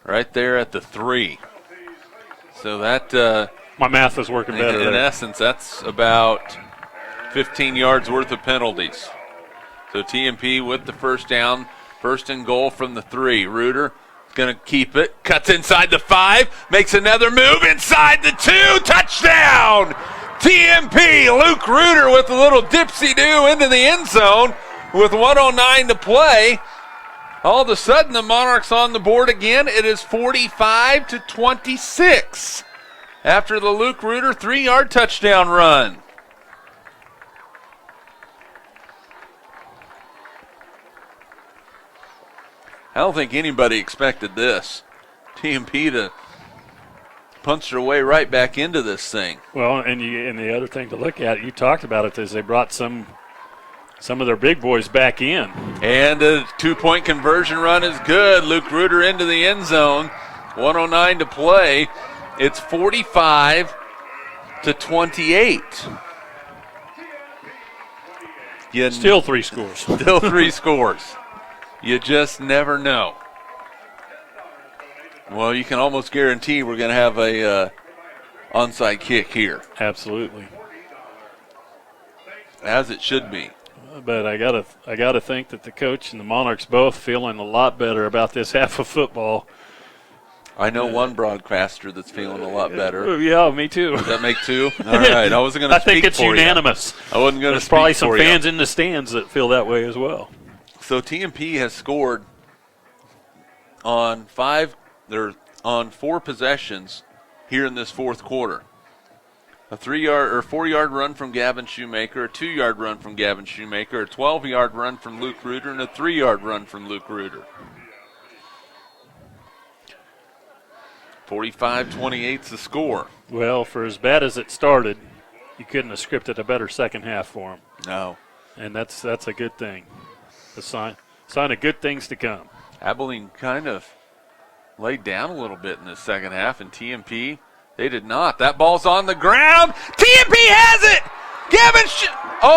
Right there at the 3. So that... my math is working better. In essence, that's about 15 yards worth of penalties. So TMP with the first down. First and goal from the 3. Reuter is going to keep it. Cuts inside the 5. Makes another move inside the 2. Touchdown! TMP. Luke Reuter with a little dipsy-do into the end zone with 1:09 to play. All of a sudden, the Monarchs on the board again. It is 45-26 after the Luke Reuter 3-yard touchdown run. I don't think anybody expected this. TMP to punch their way right back into this thing. Well, and the other thing to look at, you talked about it, is they brought some of their big boys back in. And a 2-point conversion run is good. Luke Reuter into the end zone. 1:09 to play. It's 45-28. Still 3 scores. Still 3 scores. You just never know. Well, you can almost guarantee we're going to have a onside kick here. Absolutely. As it should be. But I gotta think that the coach and the Monarchs both feeling a lot better about this half of football. I know one broadcaster that's feeling a lot better. Yeah, me too. Does that make 2? All right, I wasn't going to speak for you. I think it's unanimous. I wasn't going to speak for you. There's probably some fans in the stands that feel that way as well. So TMP has scored on 4 possessions here in this fourth quarter. A 3-yard or 4-yard run from Gavin Shoemaker, a 2-yard run from Gavin Shoemaker, a 12-yard run from Luke Reuter, and a 3-yard run from Luke Reuter. 45-28's the score. Well, for as bad as it started, you couldn't have scripted a better second half for them. No. And that's a good thing. A sign of good things to come. Abilene kind of laid down a little bit in the second half, and TMP, they did not. That ball's on the ground. TMP has it!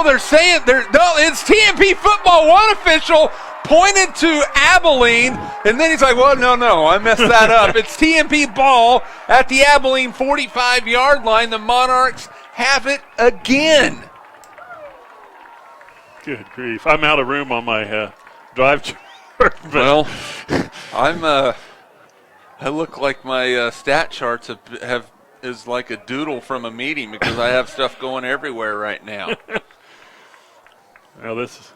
They're saying, it's TMP football. One official pointed to Abilene, and then he's like, well, no, I messed that up. It's TMP ball at the Abilene 45-yard line. The Monarchs have it again. Good grief. I'm out of room on my drive chart. Well, I look like my stat charts is like a doodle from a meeting because I have stuff going everywhere right now. Well, this is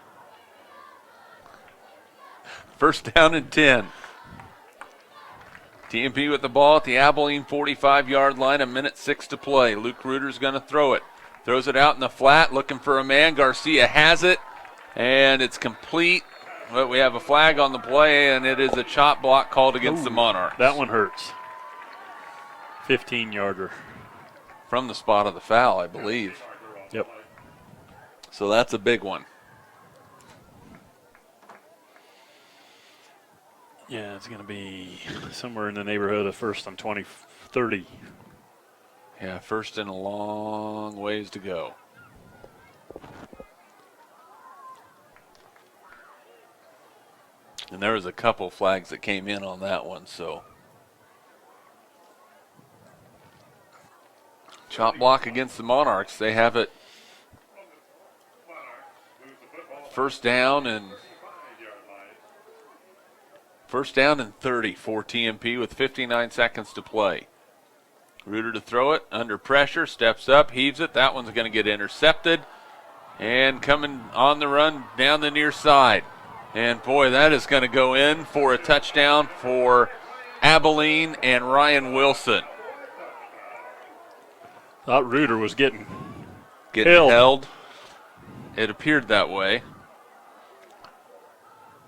first down and 10. TMP with the ball at the Abilene 45-yard line, 1:06 to play. Luke Reuter's going to throw it. Throws it out in the flat, looking for a man. Garcia has it, and it's complete. But we have a flag on the play, and it is a chop block called against the Monarchs. That one hurts. 15-yarder. From the spot of the foul, I believe. Yep. So that's a big one. Yeah, it's going to be somewhere in the neighborhood of first and 20, 30. Yeah, first and a long ways to go. And there was a couple flags that came in on that one, so. Chop block against the Monarchs. They have it first down and 30 for TMP with 59 seconds to play. Reuter to throw it, under pressure, steps up, heaves it. That one's going to get intercepted. And coming on the run down the near side. And boy, that is going to go in for a touchdown for Abilene and Ryan Wilson. Thought Reuter was getting held. It appeared that way.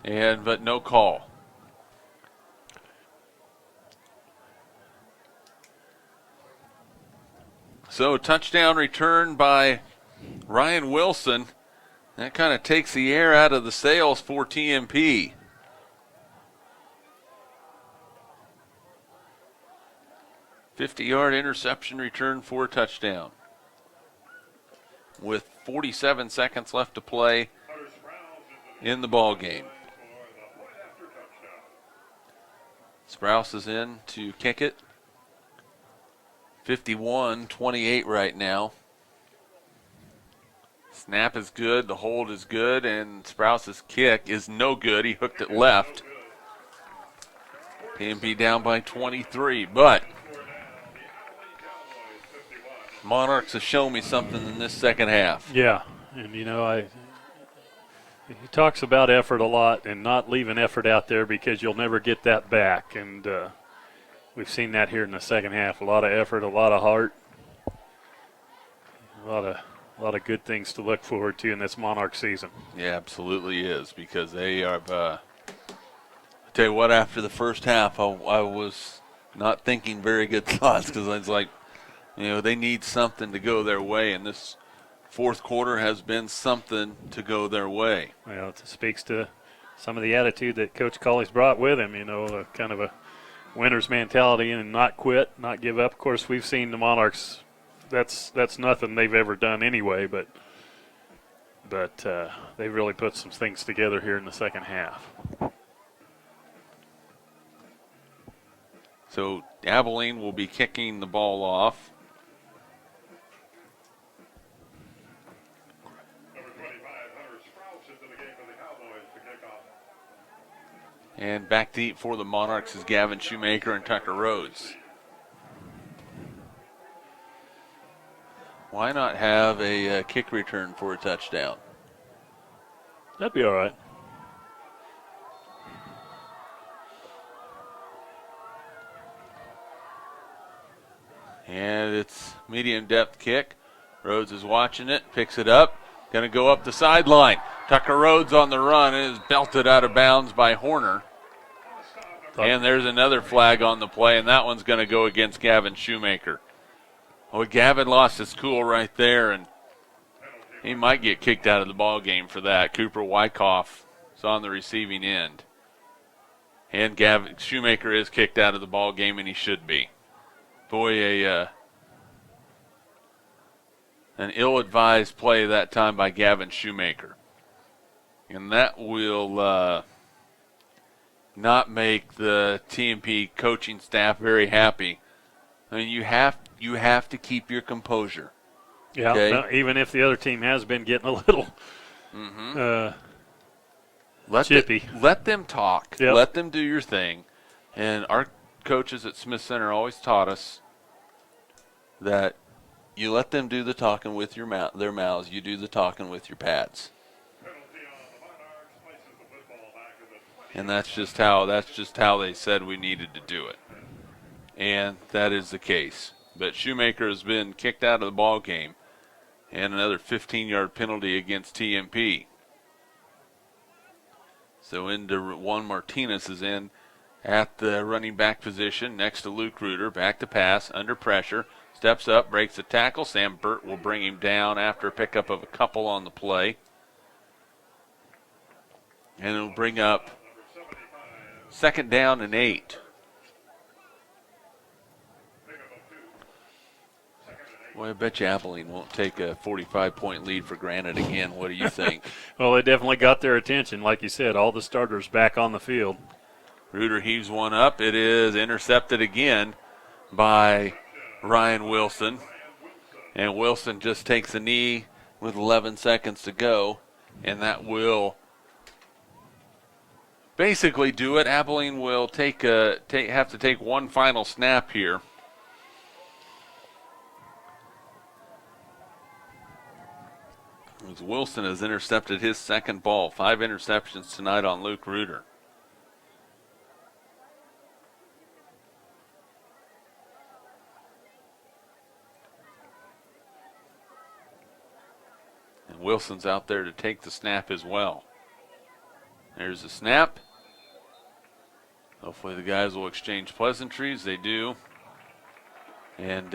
But no call. So touchdown return by Ryan Wilson. That kind of takes the air out of the sails for TMP. $50-yard interception return for a touchdown. With 47 seconds left to play in the ball game. Sprouse is in to kick it. 51-28 right now. Snap is good, the hold is good, and Sprouse's kick is no good. He hooked it left. TMP down by 23, but Monarchs have shown me something in this second half. Yeah, and he talks about effort a lot and not leaving effort out there because you'll never get that back. And we've seen that here in the second half. A lot of effort, a lot of heart, a lot of good things to look forward to in this Monarch season. Yeah, absolutely is, because they are. I tell you what, after the first half, I was not thinking very good thoughts because I was like, they need something to go their way, and this fourth quarter has been something to go their way. Well, it speaks to some of the attitude that Coach Colley's brought with him, a kind of a winner's mentality and not quit, not give up. Of course, we've seen the Monarchs, that's nothing they've ever done anyway, but they really put some things together here in the second half. So Abilene will be kicking the ball off. Number 25, Hunter Sprouse into the game for the Cowboys to kick off. And back deep for the Monarchs is Gavin Shoemaker and Tucker Rhodes. Why not have a kick return for a touchdown? That'd be all right. And it's medium depth kick. Rhodes is watching it, picks it up, going to go up the sideline. Tucker Rhodes on the run and is belted out of bounds by Horner. And there's another flag on the play, and that one's going to go against Gavin Shoemaker. Oh, Gavin lost his cool right there, and he might get kicked out of the ball game for that. Cooper Wyckoff is on the receiving end. And Gavin Shoemaker is kicked out of the ball game, and he should be. Boy, an ill-advised play that time by Gavin Shoemaker. And that will not make the TMP coaching staff very happy. I mean, you have to keep your composure. Yeah, okay? No, even if the other team has been getting a little chippy. Let them talk. Yep. Let them do your thing. And our coaches at Smith Center always taught us that you let them do the talking with their mouths. You do the talking with your pads. And that's just how they said we needed to do it. And that is the case. But Shoemaker has been kicked out of the ball game. And another 15-yard penalty against TMP. So into Juan Martinez is in at the running back position next to Luke Reuter. Back to pass, under pressure. Steps up, breaks the tackle. Sam Burt will bring him down after a pickup of a couple on the play. And it'll bring up 2nd down and 8. Well, I bet you Abilene won't take a 45-point lead for granted again. What do you think? Well, they definitely got their attention. Like you said, all the starters back on the field. Reuter heaves one up. It is intercepted again by Ryan Wilson. And Wilson just takes a knee with 11 seconds to go. And that will basically do it. Abilene will have to take one final snap here. As Wilson has intercepted his 2nd ball. 5 interceptions tonight on Luke Reuter. And Wilson's out there to take the snap as well. There's the snap. Hopefully the guys will exchange pleasantries. They do. And,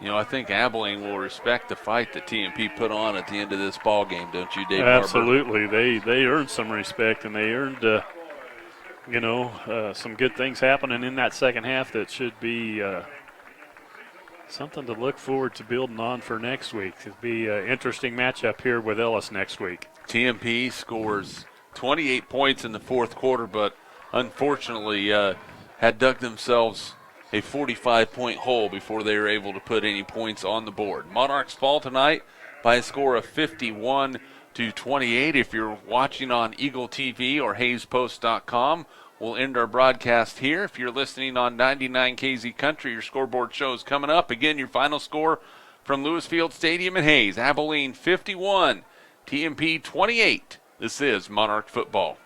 I think Abilene will respect the fight that TMP put on at the end of this ball game, don't you, Dave? Absolutely. They earned some respect, and they earned, some good things happening in that second half that should be something to look forward to building on for next week. It'll be an interesting matchup here with Ellis next week. TMP scores 28 points in the 4th quarter, but unfortunately had dug themselves a 45-point hole before they were able to put any points on the board. Monarchs fall tonight by a score of 51-28. If you're watching on Eagle TV or HayesPost.com, we'll end our broadcast here. If you're listening on 99 KZ Country, your scoreboard show is coming up. Again, your final score from Lewis Field Stadium in Hayes. Abilene 51, TMP 28. This is Monarch Football.